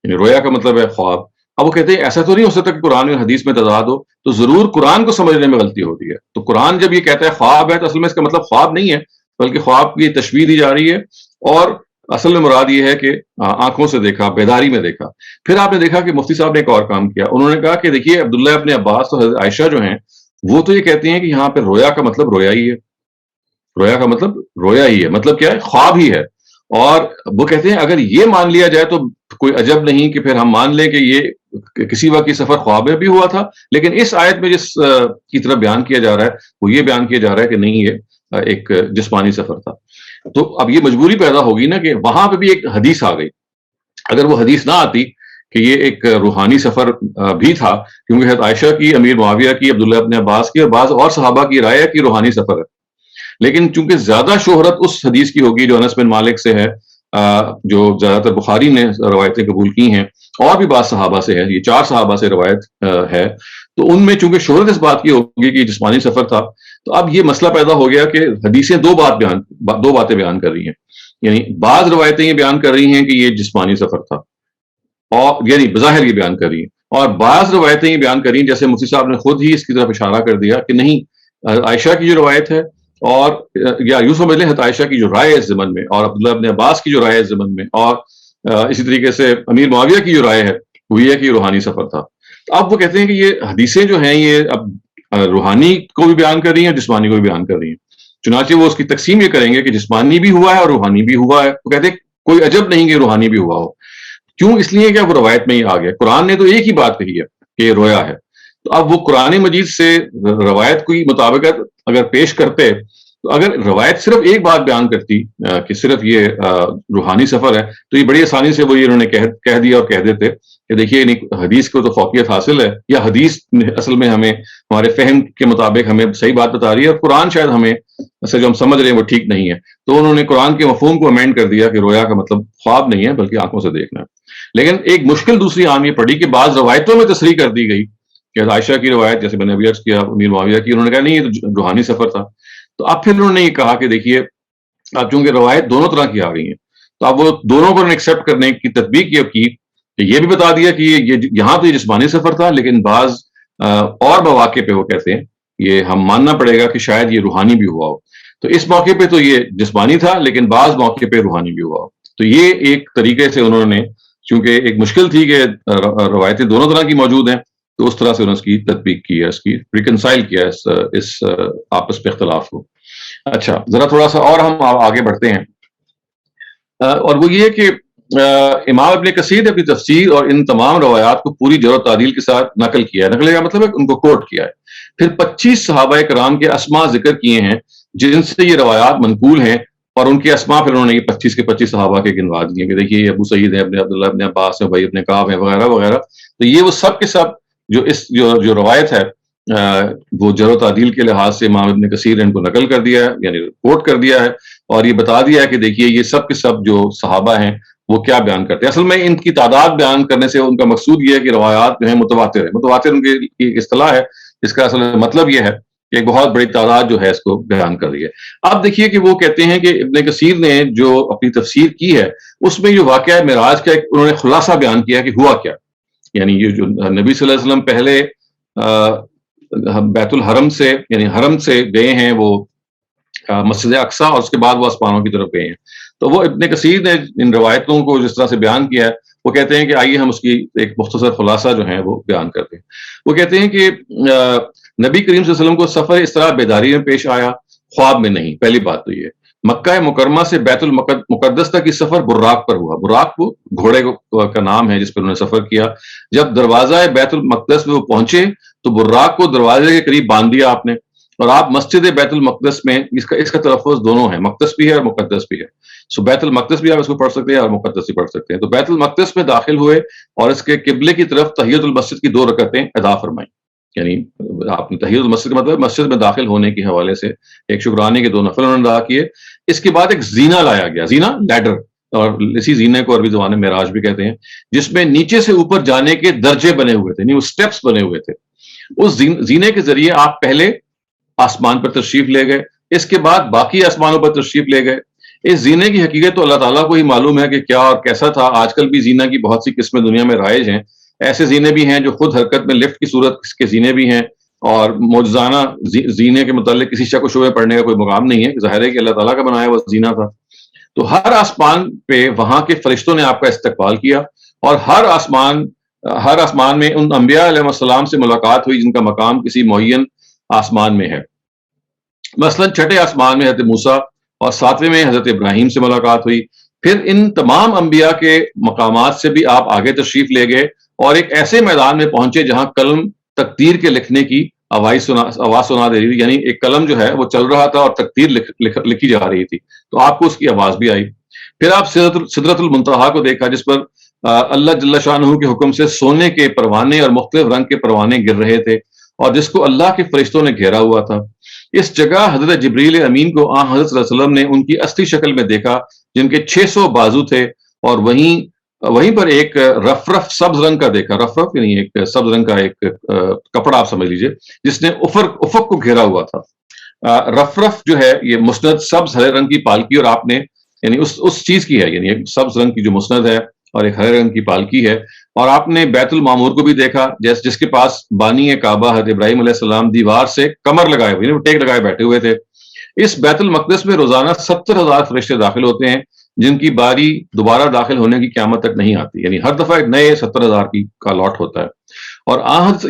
یعنی رویا کا مطلب ہے خواب. اب وہ کہتے ہیں ایسا تو نہیں ہو سکتا کہ قرآن اور حدیث میں تضاد ہو، تو ضرور قرآن کو سمجھنے میں غلطی ہوتی ہے. تو قرآن جب یہ کہتا ہے خواب ہے، تو اصل میں اس کا مطلب خواب نہیں ہے، بلکہ خواب کی تشبیہ دی جا رہی ہے، اور اصل میں مراد یہ ہے کہ آنکھوں سے دیکھا، بیداری میں دیکھا. پھر آپ نے دیکھا کہ مفتی صاحب نے ایک اور کام کیا. انہوں نے کہا کہ دیکھیے عبداللہ ابن عباس اور حضرت عائشہ جو ہیں وہ تو یہ کہتے ہیں کہ یہاں پہ رویا کا مطلب رویا ہی ہے، رویا کا مطلب رویا ہی ہے، مطلب کیا ہے؟ خواب ہی ہے. اور وہ کہتے ہیں اگر یہ مان لیا جائے تو کوئی عجب نہیں کہ پھر ہم مان لیں کہ یہ کسی وقت کی سفر خواب میں بھی ہوا تھا، لیکن اس آیت میں جس کی طرف بیان کیا جا رہا ہے وہ یہ بیان کیا جا رہا ہے کہ نہیں، یہ ایک جسمانی سفر تھا. تو اب یہ مجبوری پیدا ہوگی نا کہ وہاں پہ بھی ایک حدیث آ گئی. اگر وہ حدیث نہ آتی کہ یہ ایک روحانی سفر بھی تھا، کیونکہ حضرت عائشہ کی، امیر معاویہ کی، عبداللہ ابن عباس کی اور بعض اور صحابہ کی رائے ہے کہ روحانی سفر ہے. لیکن چونکہ زیادہ شہرت اس حدیث کی ہوگی جو انس بن مالک سے ہے، جو زیادہ تر بخاری نے روایتیں قبول کی ہیں، اور بھی بعض صحابہ سے ہے، یہ 4 صحابہ سے روایت ہے، تو ان میں چونکہ شہرت اس بات کی ہوگی کہ جسمانی سفر تھا، تو اب یہ مسئلہ پیدا ہو گیا کہ حدیثیں دو باتیں بیان کر رہی ہیں. یعنی بعض روایتیں یہ بیان کر رہی ہیں کہ یہ جسمانی سفر تھا، اور یعنی بظاہر یہ بیان کر رہی ہیں، اور بعض روایتیں یہ بیان کر رہی ہیں، جیسے مفتی صاحب نے خود ہی اس کی طرف اشارہ کر دیا کہ نہیں، عائشہ کی جو روایت ہے، اور یا یوں سمجھ لیں حضرت عائشہ کی جو رائے ہے اس ضمن میں، اور عبداللہ ابن عباس کی جو رائے ہے اس ضمن میں، اور اسی طریقے سے امیر معاویہ کی جو رائے ہے وہ یہ ہے کہ یہ روحانی سفر تھا. تو اب وہ کہتے ہیں کہ یہ حدیثیں جو ہیں یہ اب روحانی کو بھی بیان کر رہی ہیں، جسمانی کو بھی بیان کر رہی ہیں. چنانچہ وہ اس کی تقسیم یہ کریں گے کہ جسمانی بھی ہوا ہے اور روحانی بھی ہوا ہے. وہ کہتے ہیں کوئی عجب نہیں کہ روحانی بھی ہوا ہو. کیوں؟ اس لیے کہ وہ روایت میں ہی آ گیا. قرآن نے تو ایک ہی بات کہی ہے کہ یہ رویا ہے. تو اب وہ قرآن مجید سے روایت کی مطابقت اگر پیش کرتے، تو اگر روایت صرف ایک بات بیان کرتی کہ صرف یہ روحانی سفر ہے، تو یہ بڑی آسانی سے وہ یہ انہوں نے کہہ دیا اور کہہ دیتے کہ دیکھیے حدیث کو تو فوقیت حاصل ہے، یا حدیث اصل میں ہمیں ہمارے فہم کے مطابق ہمیں صحیح بات بتا رہی ہے، اور قرآن شاید ہمیں ایسا جو ہم سمجھ رہے ہیں وہ ٹھیک نہیں ہے. تو انہوں نے قرآن کے مفہوم کو امینڈ کر دیا کہ رویا کا مطلب خواب نہیں ہے بلکہ آنکھوں سے دیکھنا ہے. لیکن ایک مشکل دوسری عام یہ پڑی کہ بعض روایتوں میں تصریح کر دی گئی کہ عائشہ کی روایت، جیسے میں نے ابھی عرض کیا امیر معاویہ کی، انہوں نے کہا نہیں یہ تو روحانی سفر تھا. تو اب پھر انہوں نے یہ کہا کہ دیکھیے اب چونکہ روایت دونوں طرح کی آ گئی ہیں، تو اب وہ دونوں کو ایکسیپٹ کرنے کی تطبیق یہ کی کہ یہ بھی بتا دیا کہ یہاں تو یہ جسمانی سفر تھا، لیکن بعض اور مواقع پہ وہ کہتے ہیں یہ ہم ماننا پڑے گا کہ شاید یہ روحانی بھی ہوا ہو. تو اس موقع پہ تو یہ جسمانی تھا، لیکن بعض موقع پہ روحانی بھی ہوا ہو. تو یہ ایک طریقے سے انہوں نے، چونکہ ایک مشکل تھی کہ روایتیں دونوں طرح کی موجود ہیں، تو اس طرح سے انہوں نے اس کی تطبیق کی ہے، اس کی ریکنسائل کیا ہے اس آپس پہ اختلاف کو. اچھا، ذرا تھوڑا سا اور ہم آگے بڑھتے ہیں، اور وہ یہ کہ امام ابن کثیر نے اپنی تفسیر اور ان تمام روایات کو پوری جرح و تعدیل کے ساتھ نقل کیا ہے. نقل کا مطلب ہے ان کو کوٹ کیا ہے. پھر 25 صحابہ کرام کے اسماء ذکر کیے ہیں جن سے یہ روایات منقول ہیں، اور ان کے اسماء پھر انہوں نے یہ 25 کے 25 صحابہ کے گنوا دیے کہ دیکھیے ابو سعید ہیں، ابن عبداللہ ابن عباس ہیں، بھائی ابن کعب ہیں، وغیرہ وغیرہ. تو یہ وہ سب کے سب جو روایت ہے وہ جرح و تعدیل کے لحاظ سے امام ابن کثیر نے ان کو نقل کر دیا ہے، یعنی کوٹ کر دیا ہے، اور یہ بتا دیا ہے کہ دیکھیے یہ سب کے سب جو صحابہ ہیں وہ کیا بیان کرتے ہیں. اصل میں ان کی تعداد بیان کرنے سے ان کا مقصود یہ ہے کہ روایات جو ہیں متواتر ہے. متواتر ان کی اصطلاح ہے، اس کا اصل مطلب یہ ہے کہ ایک بہت بڑی تعداد جو ہے اس کو بیان کر رہی ہے. اب دیکھیے کہ وہ کہتے ہیں کہ ابن کثیر نے جو اپنی تفسیر کی ہے اس میں جو واقعہ معراج کا انہوں نے خلاصہ بیان کیا کہ ہوا کیا. یعنی یہ جو نبی صلی اللہ علیہ وسلم پہلے بیت الحرم سے، یعنی حرم سے گئے ہیں وہ مسجد اقصیٰ، اور اس کے بعد وہ آسمانوں کی طرف گئے ہیں. تو وہ ابن کثیر نے ان روایتوں کو جس طرح سے بیان کیا ہے، وہ کہتے ہیں کہ آئیے ہم اس کی ایک مختصر خلاصہ جو ہے وہ بیان کرتے ہیں. وہ کہتے ہیں کہ نبی کریم صلی اللہ علیہ وسلم کو سفر اس طرح بیداری میں پیش آیا، خواب میں نہیں. پہلی بات تو یہ مکہ مکرمہ سے بیت المقدس تک یہ سفر براق پر ہوا. براق وہ گھوڑے کا نام ہے جس پر انہوں نے سفر کیا. جب دروازہ بیت المقدس میں وہ پہنچے تو براق کو دروازے کے قریب باندھ دیا آپ نے، اور آپ مسجد بیت المقدس میں اس کا تلفظ دونوں ہے، مقدس بھی ہے اور مقدس بھی ہے. سو بیت المقدس بھی آپ اس کو پڑھ سکتے ہیں اور مقدس بھی پڑھ سکتے ہیں. تو بیت المقدس میں داخل ہوئے اور اس کے قبلے کی طرف تحیت المسجد کی 2 رکعتیں ادا فرمائیں. یعنی آپ نے تحیت المسجد کا مطلب مسجد میں داخل ہونے کے حوالے سے ایک شکرانے کے 2 نفل انہوں نے ادا کیے. اس کے بعد ایک زینہ لایا گیا، زینہ لیڈر، اور اسی زینے کو عربی زبان میں معراج بھی کہتے ہیں، جس میں نیچے سے اوپر جانے کے درجے بنے ہوئے تھے، یعنی وہ سٹیپس بنے ہوئے تھے. اس زینے کے ذریعے آپ پہلے آسمان پر تشریف لے گئے، اس کے بعد باقی آسمانوں پر تشریف لے گئے. اس زینے کی حقیقت تو اللہ تعالیٰ کو ہی معلوم ہے کہ کیا اور کیسا تھا. آج کل بھی زینا کی بہت سی قسمیں دنیا میں رائج ہیں. ایسے زینے بھی ہیں جو خود حرکت میں لفٹ کی صورت کے زینے بھی ہیں، اور معجزانہ زینے کے متعلق کسی شک و شبہ پڑھنے کا کوئی مقام نہیں ہے. ظاہر ہے کہ اللہ تعالیٰ کا بنایا وہ زینا تھا. تو ہر آسمان پہ وہاں کے فرشتوں نے آپ کا استقبال کیا، اور ہر آسمان میں ان انبیاء علیہ السلام سے ملاقات ہوئی جن کا مقام کسی معین آسمان میں ہے. مثلا 6 آسمان میں حضرت موسیٰ اور 7ویں میں حضرت ابراہیم سے ملاقات ہوئی. پھر ان تمام انبیاء کے مقامات سے بھی آپ آگے تشریف لے گئے اور ایک ایسے میدان میں پہنچے جہاں قلم تقدیر کے لکھنے کی آواز سنا دے رہی تھی. یعنی ایک قلم جو ہے وہ چل رہا تھا اور تقدیر لکھی جا رہی تھی، تو آپ کو اس کی آواز بھی آئی. پھر آپ سدرۃ المنتہا کو دیکھا، جس پر اللہ جل شانہ کے حکم سے سونے کے پروانے اور مختلف رنگ کے پروانے گر رہے تھے، اور جس کو اللہ کے فرشتوں نے گھیرا ہوا تھا. اس جگہ حضرت جبریل امین کو حضرت صلی اللہ علیہ وسلم نے ان کی اصلی شکل میں دیکھا، جن کے 600 بازو تھے، اور وہیں پر ایک رف سبز رنگ کا دیکھا. رف یعنی ایک سبز رنگ کا ایک کپڑا آپ سمجھ لیجئے، جس نے افق کو گھیرا ہوا تھا. رف جو ہے یہ مسند سبز ہرے رنگ کی پالکی، اور آپ نے یعنی اس چیز کی ہے، یعنی ایک سبز رنگ کی جو مسند ہے اور ایک ہرے رنگ کی پالکی ہے. اور آپ نے بیت المعمور کو بھی دیکھا، جس کے پاس بانی کعبہ حضرت ابراہیم علیہ السلام دیوار سے کمر لگائے ہوئے، ٹیک لگائے بیٹھے ہوئے تھے. اس بیت المقدس میں روزانہ 70,000 فرشتے داخل ہوتے ہیں، جن کی باری دوبارہ داخل ہونے کی قیامت تک نہیں آتی. یعنی ہر دفعہ ایک نئے 70,000 کا لاٹ ہوتا ہے. اور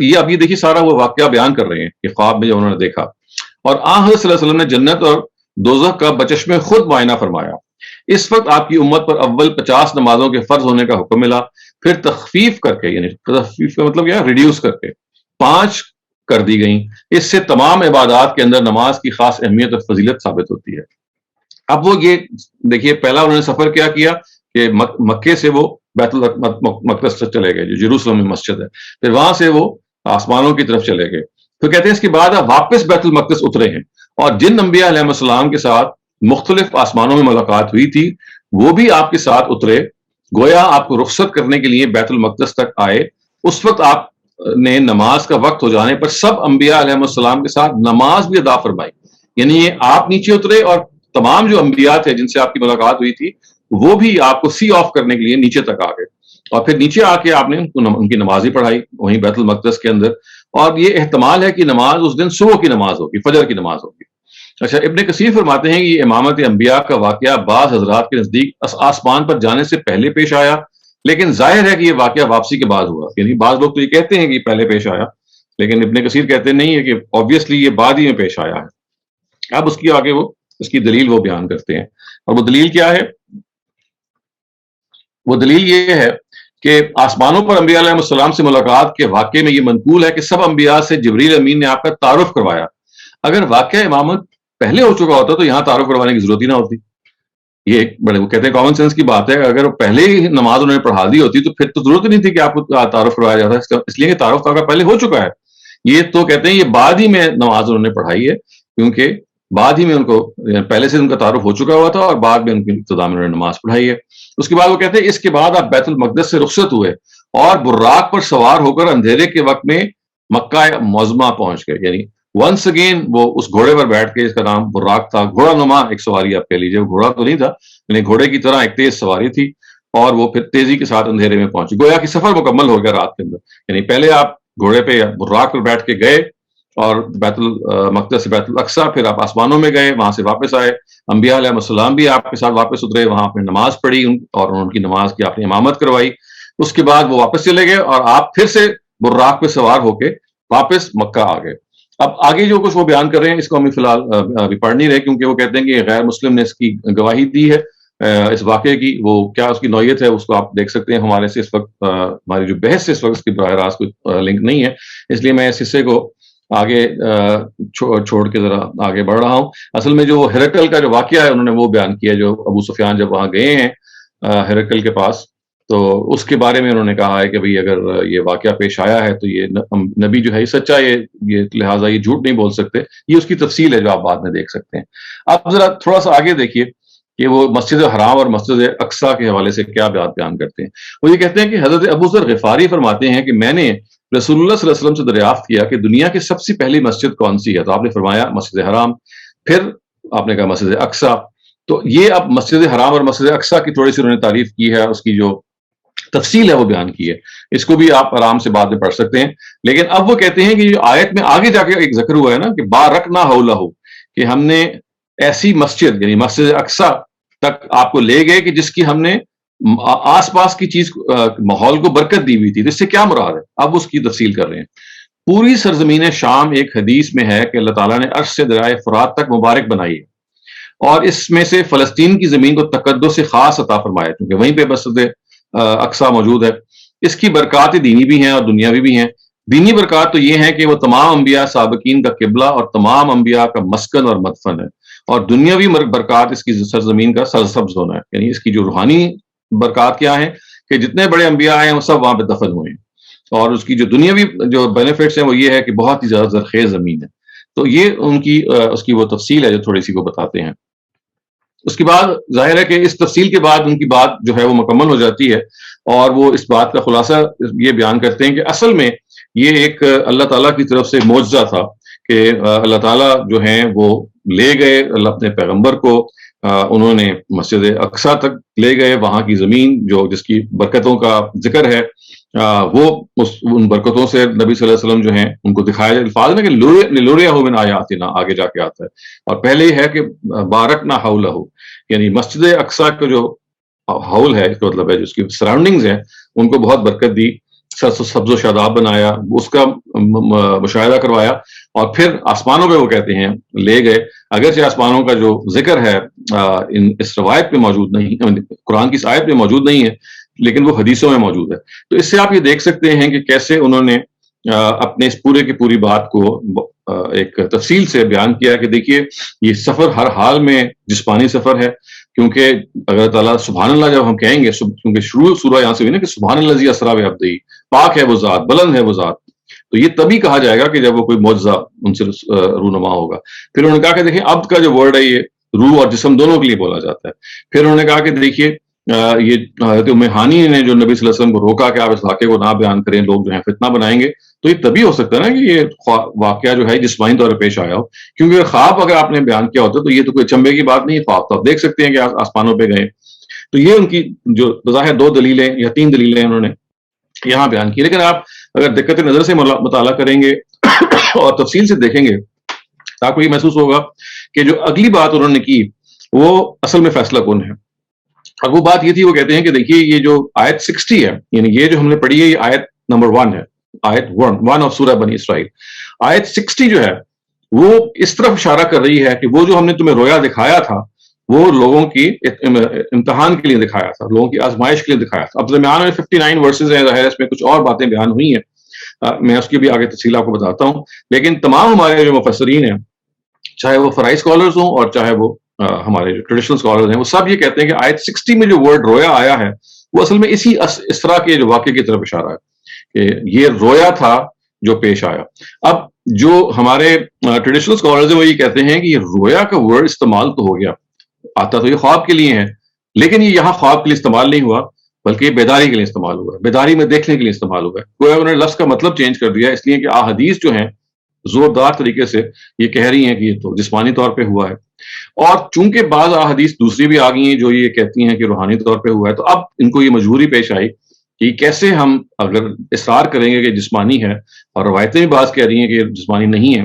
یہ اب یہ دیکھیے سارا وہ واقعہ بیان کر رہے ہیں کہ خواب میں جو انہوں نے دیکھا. اور حضرت صلی اللہ علیہ وسلم نے جنت اور دوزخ کا بچشمے خود معائنہ فرمایا. اس وقت آپ کی امت پر اول 50 نمازوں کے فرض ہونے کا حکم ملا، پھر تخفیف کر کے، یعنی تخفیف کا مطلب کیا، ریڈیوس کر کے 5 کر دی گئیں. اس سے تمام عبادات کے اندر نماز کی خاص اہمیت اور فضیلت ثابت ہوتی ہے. اب وہ یہ دیکھیے، پہلا انہوں نے سفر کیا کہ مکے سے وہ بیت المقدس سے چلے گئے جو یروشلم میں مسجد ہے، پھر وہاں سے وہ آسمانوں کی طرف چلے گئے. پھر کہتے ہیں اس کے بعد آپ واپس بیت المقدس اترے ہیں، اور جن انبیاء علیہ السلام کے ساتھ مختلف آسمانوں میں ملاقات ہوئی تھی وہ بھی آپ کے ساتھ اترے، گویا آپ کو رخصت کرنے کے لیے بیت المقدس تک آئے. اس وقت آپ نے نماز کا وقت ہو جانے پر سب انبیاء علیہ السلام کے ساتھ نماز بھی ادا فرمائی. یعنی یہ آپ نیچے اترے اور تمام جو انبیاء تھے جن سے آپ کی ملاقات ہوئی تھی وہ بھی آپ کو سی آف کرنے کے لیے نیچے تک آ گئے، اور پھر نیچے آ کے آپ نے ان کی نماز ہی پڑھائی وہیں بیت المقدس کے اندر. اور یہ احتمال ہے کہ نماز اس دن صبح کی نماز ہوگی، فجر کی نماز ہوگی. اچھا، ابن کثیر فرماتے ہیں کہ یہ امامت انبیاء کا واقعہ بعض حضرات کے نزدیک آسمان پر جانے سے پہلے پیش آیا، لیکن ظاہر ہے کہ یہ واقعہ واپسی کے بعد ہوا. یعنی بعض لوگ تو یہ کہتے ہیں کہ یہ پہلے پیش آیا، لیکن ابن کثیر کہتے نہیں ہے کہ آبویسلی یہ بعد ہی میں پیش آیا ہے. اب اس کی آگے اس کی دلیل وہ بیان کرتے ہیں، اور وہ دلیل کیا ہے؟ وہ دلیل یہ ہے کہ آسمانوں پر انبیاء علیہ السلام سے ملاقات کے واقعے میں یہ منقول ہے کہ سب انبیاء سے جبریل امین نے آپ کا تعارف کروایا. اگر واقعہ امامت پہلے ہو چکا ہوتا تو یہاں تعارف کروانے کی ضرورت ہی نہ ہوتی. یہ ایک بڑے وہ کہتے ہیں کامن سینس کی بات ہے. اگر پہلے ہی نماز انہوں نے پڑھا دی ہوتی تو پھر تو ضرورت نہیں تھی کہ آپ کو تعارف کروایا جاتا، اس لیے کہ تعارف تو آپ کا پہلے ہو چکا ہے. یہ تو کہتے ہیں یہ بعد ہی میں نماز انہوں نے پڑھائی ہے، کیونکہ بعد ہی میں ان کو پہلے سے ان کا تعارف ہو چکا ہوا تھا اور بعد میں ان کی ابتدا میں انہوں نے نماز پڑھائی ہے. اس کے بعد وہ کہتے ہیں اس کے بعد آپ بیت المقدس سے رخصت ہوئے اور براق پر سوار ہو کر اندھیرے کے وقت میں مکہ معظمہ پہنچ گئے. یعنی ونس اگین وہ اس گھوڑے پر بیٹھ کے، اس کا نام براق تھا، گھوڑا نما ایک سواری آپ کہہ لیجیے، گھوڑا تو نہیں تھا یعنی گھوڑے کی طرح ایک تیز سواری تھی، اور وہ پھر تیزی کے ساتھ اندھیرے میں پہنچے. گویا کہ سفر مکمل ہو گیا رات کے اندر. یعنی پہلے آپ گھوڑے پہ براق پر بیٹھ کے گئے اور بیت المقدس سے بیت الاقصیٰ، پھر آپ آسمانوں میں گئے، وہاں سے واپس آئے. انبیاء علیہ السلام بھی آپ کے ساتھ واپس اترے، وہاں آپ نے نماز پڑھی اور ان کی نماز کی آپ نے امامت کروائی. اس کے بعد وہ واپس چلے گئے اور آپ پھر سے براق پہ سوار ہو کے واپس مکہ آ گئے. اب آگے جو کچھ وہ بیان کر رہے ہیں اس کو ہم فی الحال ابھی پڑھ نہیں رہے، کیونکہ وہ کہتے ہیں کہ غیر مسلم نے اس کی گواہی دی ہے اس واقعے کی. وہ کیا اس کی نوعیت ہے اس کو آپ دیکھ سکتے ہیں. ہمارے سے اس وقت ہماری جو بحث ہے اس وقت اس کی براہ راست کوئی لنک نہیں ہے، اس لیے میں اس حصے کو آگے چھوڑ کے ذرا آگے بڑھ رہا ہوں. اصل میں جو ہرقل کا جو واقعہ ہے انہوں نے وہ بیان کیا, جو ابو سفیان جب وہاں گئے ہیں ہرقل کے پاس, تو اس کے بارے میں انہوں نے کہا ہے کہ بھئی اگر یہ واقعہ پیش آیا ہے تو یہ نبی جو ہے یہ سچا, یہ لہٰذا یہ جھوٹ نہیں بول سکتے. یہ اس کی تفصیل ہے جو آپ بعد میں دیکھ سکتے ہیں. آپ ذرا تھوڑا سا آگے دیکھیے کہ وہ مسجد حرام اور مسجد اقصیٰ کے حوالے سے کیا بات بیان کرتے ہیں. وہ یہ کہتے ہیں کہ حضرت ابو ذر غفاری فرماتے ہیں کہ میں نے رسول اللہ صلی اللہ علیہ وسلم سے دریافت کیا کہ دنیا کی سب سے پہلی مسجد کون سی ہے, تو آپ نے فرمایا مسجد حرام, پھر آپ نے کہا مسجد اقصیٰ. تو یہ اب مسجد حرام اور مسجد اقصیٰ کی تھوڑی سی انہوں نے تعریف کی ہے, اس کی جو تفصیل ہے وہ بیان کی ہے. اس کو بھی آپ آرام سے بعد میں پڑھ سکتے ہیں. لیکن اب وہ کہتے ہیں کہ جو آیت میں آگے جا کے ایک ذکر ہوا ہے نا کہ بارکنا حولہ, کہ ہم نے ایسی مسجد یعنی مسجد اقصیٰ تک آپ کو لے گئے کہ جس کی ہم نے آس پاس کی چیز ماحول کو برکت دی ہوئی تھی. اس سے کیا مراد ہے, اب اس کی تفصیل کر رہے ہیں. پوری سرزمین شام ایک حدیث میں ہے کہ اللہ تعالیٰ نے عرش سے دریائے فرات تک مبارک بنائی ہے, اور اس میں سے فلسطین کی زمین کو تقدس سے خاص عطا فرمایا کیونکہ وہیں پہ مسجد اقصیٰ موجود ہے. اس کی برکات دینی بھی ہیں اور دنیاوی بھی ہیں. دینی برکات تو یہ ہے کہ وہ تمام انبیاء سابقین کا قبلہ اور تمام انبیاء کا مسکن اور مدفن ہے, اور دنیاوی برکات اس کی سرزمین کا سرسبز ہونا ہے. یعنی اس کی جو روحانی برکات کیا ہے کہ جتنے بڑے انبیاء ہیں وہ سب وہاں پہ دفن ہوئے ہیں, اور اس کی جو دنیاوی جو بینیفٹس ہیں وہ یہ ہے کہ بہت ہی زیادہ زرخیز زمین ہے. تو یہ ان کی اس کی وہ تفصیل ہے جو تھوڑی سی وہ بتاتے ہیں. اس کے بعد ظاہر ہے کہ اس تفصیل کے بعد ان کی بات جو ہے وہ مکمل ہو جاتی ہے, اور وہ اس بات کا خلاصہ یہ بیان کرتے ہیں کہ اصل میں یہ ایک اللہ تعالیٰ کی طرف سے معجزہ تھا کہ اللہ تعالیٰ جو ہیں وہ لے گئے اللہ اپنے پیغمبر کو, انہوں نے مسجد اقصیٰ تک لے گئے. وہاں کی زمین جو جس کی برکتوں کا ذکر ہے وہ ان برکتوں سے نبی صلی اللہ علیہ وسلم جو ہیں ان کو دکھایا جائے. الفاظ میں کہ لوریا ہو من آیاتنا آگے جا کے آتا ہے, اور پہلے یہ ہے کہ بارکنا حولہ, یعنی مسجد اقصیٰ کا جو حول ہے اس کا مطلب ہے جو اس کی سراؤنڈنگز ہیں ان کو بہت برکت دی, سبز و شاداب بنایا, اس کا مشاہدہ کروایا, اور پھر آسمانوں پہ وہ کہتے ہیں لے گئے. اگرچہ آسمانوں کا جو ذکر ہے اس روایت پہ موجود نہیں, قرآن کی اس آیت پہ موجود نہیں ہے, لیکن وہ حدیثوں میں موجود ہے. تو اس سے آپ یہ دیکھ سکتے ہیں کہ کیسے انہوں نے اپنے اس پورے کی پوری بات کو ایک تفصیل سے بیان کیا کہ دیکھیے یہ سفر ہر حال میں جسمانی سفر ہے, کیونکہ اگر تعالیٰ سبحان اللہ جب ہم کہیں گے, کیونکہ شروع سورہ یہاں سے ہوئی نا کہ سبحان الذی اسریٰ بعبدہ, پاک ہے وہ ذات, بلند ہے وہ ذات, تو یہ تبھی کہا جائے گا کہ جب وہ کوئی معجزہ ان سے رونما ہوگا. پھر انہوں نے کہا کہ دیکھیں عبد کا جو ورڈ ہے یہ روح اور جسم دونوں کے لیے بولا جاتا ہے. پھر انہوں نے کہا کہ دیکھیے یہ حضرت ام ہانی نے جو نبی صلی اللہ علیہ وسلم کو روکا کہ آپ اس واقعے کو نہ بیان کریں, لوگ جو ہیں فتنہ بنائیں گے, تو یہ تبھی ہو سکتا ہے نا کہ یہ واقعہ جو ہے جسمانی طور پر پیش آیا ہو, کیونکہ خواب اگر آپ نے بیان کیا ہوتا تو یہ تو کوئی چمبے کی بات نہیں ہے. خواب تو آپ دیکھ سکتے ہیں کہ آسمانوں پہ گئے. تو یہ ان کی جو بظاہر 2 دلیلیں یا 3 دلیلیں انہوں نے یہاں بیان کی. لیکن آپ اگر دقت نظر سے مطالعہ کریں گے اور تفصیل سے دیکھیں گے تو آپ کو یہ محسوس ہوگا کہ جو اگلی بات انہوں نے کی وہ اصل میں فیصلہ کن ہے. اور وہ بات یہ تھی, وہ کہتے ہیں کہ دیکھیے یہ جو آیت 60 ہے, یعنی یہ جو ہم نے پڑھی ہے یہ آیت نمبر 1 ہے, آیت 1 آف سورہ بنی اسرائیل. آیت 60 جو ہے وہ اس طرف اشارہ کر رہی ہے کہ وہ جو ہم نے تمہیں رویا دکھایا تھا وہ لوگوں کی امتحان کے لیے دکھایا تھا, لوگوں کی آزمائش کے لیے دکھایا تھا. اب درمیان میں 59 ورسز ہیں, ظاہر ہے اس میں کچھ اور باتیں بیان ہوئی ہیں, میں اس کی بھی آگے تفصیل آپ کو بتاتا ہوں. لیکن تمام ہمارے جو مفسرین ہیں, چاہے وہ فرائی اسکالرز ہوں اور چاہے وہ ہمارے جو ٹریڈیشنل اسکالرز ہیں, وہ سب یہ کہتے ہیں کہ آیت 60 میں جو ورڈ رویا آیا ہے وہ اصل میں اسی اسرا کے جو واقعے کی طرف اشارہ ہے کہ یہ رویا تھا جو پیش آیا. اب جو ہمارے ٹریڈیشنل اسکالرز ہیں وہ یہ کہتے ہیں کہ یہ رویا کا ورڈ استعمال تو ہو گیا, آتا تو یہ خواب کے لیے ہے, لیکن یہ یہاں خواب کے لیے استعمال نہیں ہوا بلکہ یہ بیداری کے لیے استعمال ہوا ہے, بیداری میں دیکھنے کے لیے استعمال ہوا ہے. گویا انہوں نے لفظ کا مطلب چینج کر دیا, اس لیے کہ احادیث جو ہیں زوردار طریقے سے یہ کہہ رہی ہیں کہ یہ تو جسمانی طور پہ ہوا ہے, اور چونکہ بعض احادیث دوسری بھی آ گئی ہیں جو یہ کہتی ہیں کہ روحانی طور پہ ہوا ہے, تو اب ان کو یہ مجبوری پیش آئی کہ کیسے ہم اگر اصرار کریں گے کہ جسمانی ہے اور روایتیں بھی بعض کہہ رہی ہیں کہ جسمانی نہیں ہے,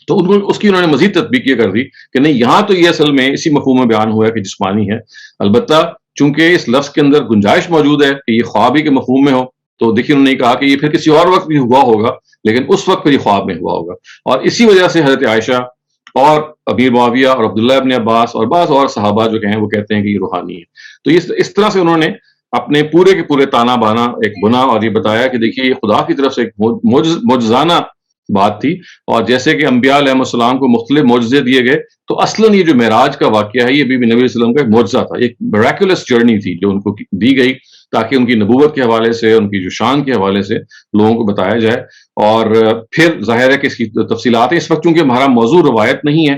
تو ان کو اس کی انہوں نے مزید تطبیق یہ کر دی کہ نہیں یہاں تو یہ اصل میں اسی مفہوم میں بیان ہوا ہے کہ جسمانی ہے. البتہ چونکہ اس لفظ کے اندر گنجائش موجود ہے کہ یہ خوابی کے مفہوم میں ہو, تو دیکھیے انہوں نے کہا کہ یہ پھر کسی اور وقت بھی ہوا ہوگا, لیکن اس وقت پھر یہ خواب میں ہوا ہوگا. اور اسی وجہ سے حضرت عائشہ اور امیر معاویہ اور عبداللہ ابن عباس اور بعض اور صحابہ جو ہیں وہ کہتے ہیں کہ یہ روحانی ہے. تو اس طرح سے انہوں نے اپنے پورے کے پورے تانا بانا ایک بنا اور یہ بتایا کہ دیکھیے یہ خدا کی طرف سے ایک معجزانہ بات تھی. اور جیسے کہ انبیاء علیہ السلام کو مختلف معجزے دیے گئے, تو اصلاً یہ جو معراج کا واقعہ ہے یہ بھی نبی علیہ السلام کا ایک معجزہ تھا, ایک میراکولس جرنی تھی جو ان کو دی گئی تاکہ ان کی نبوت کے حوالے سے, ان کی جو شان کے حوالے سے لوگوں کو بتایا جائے. اور پھر ظاہر ہے کہ اس کی تفصیلات ہیں. اس وقت چونکہ ہمارا موضوع روایت نہیں ہے,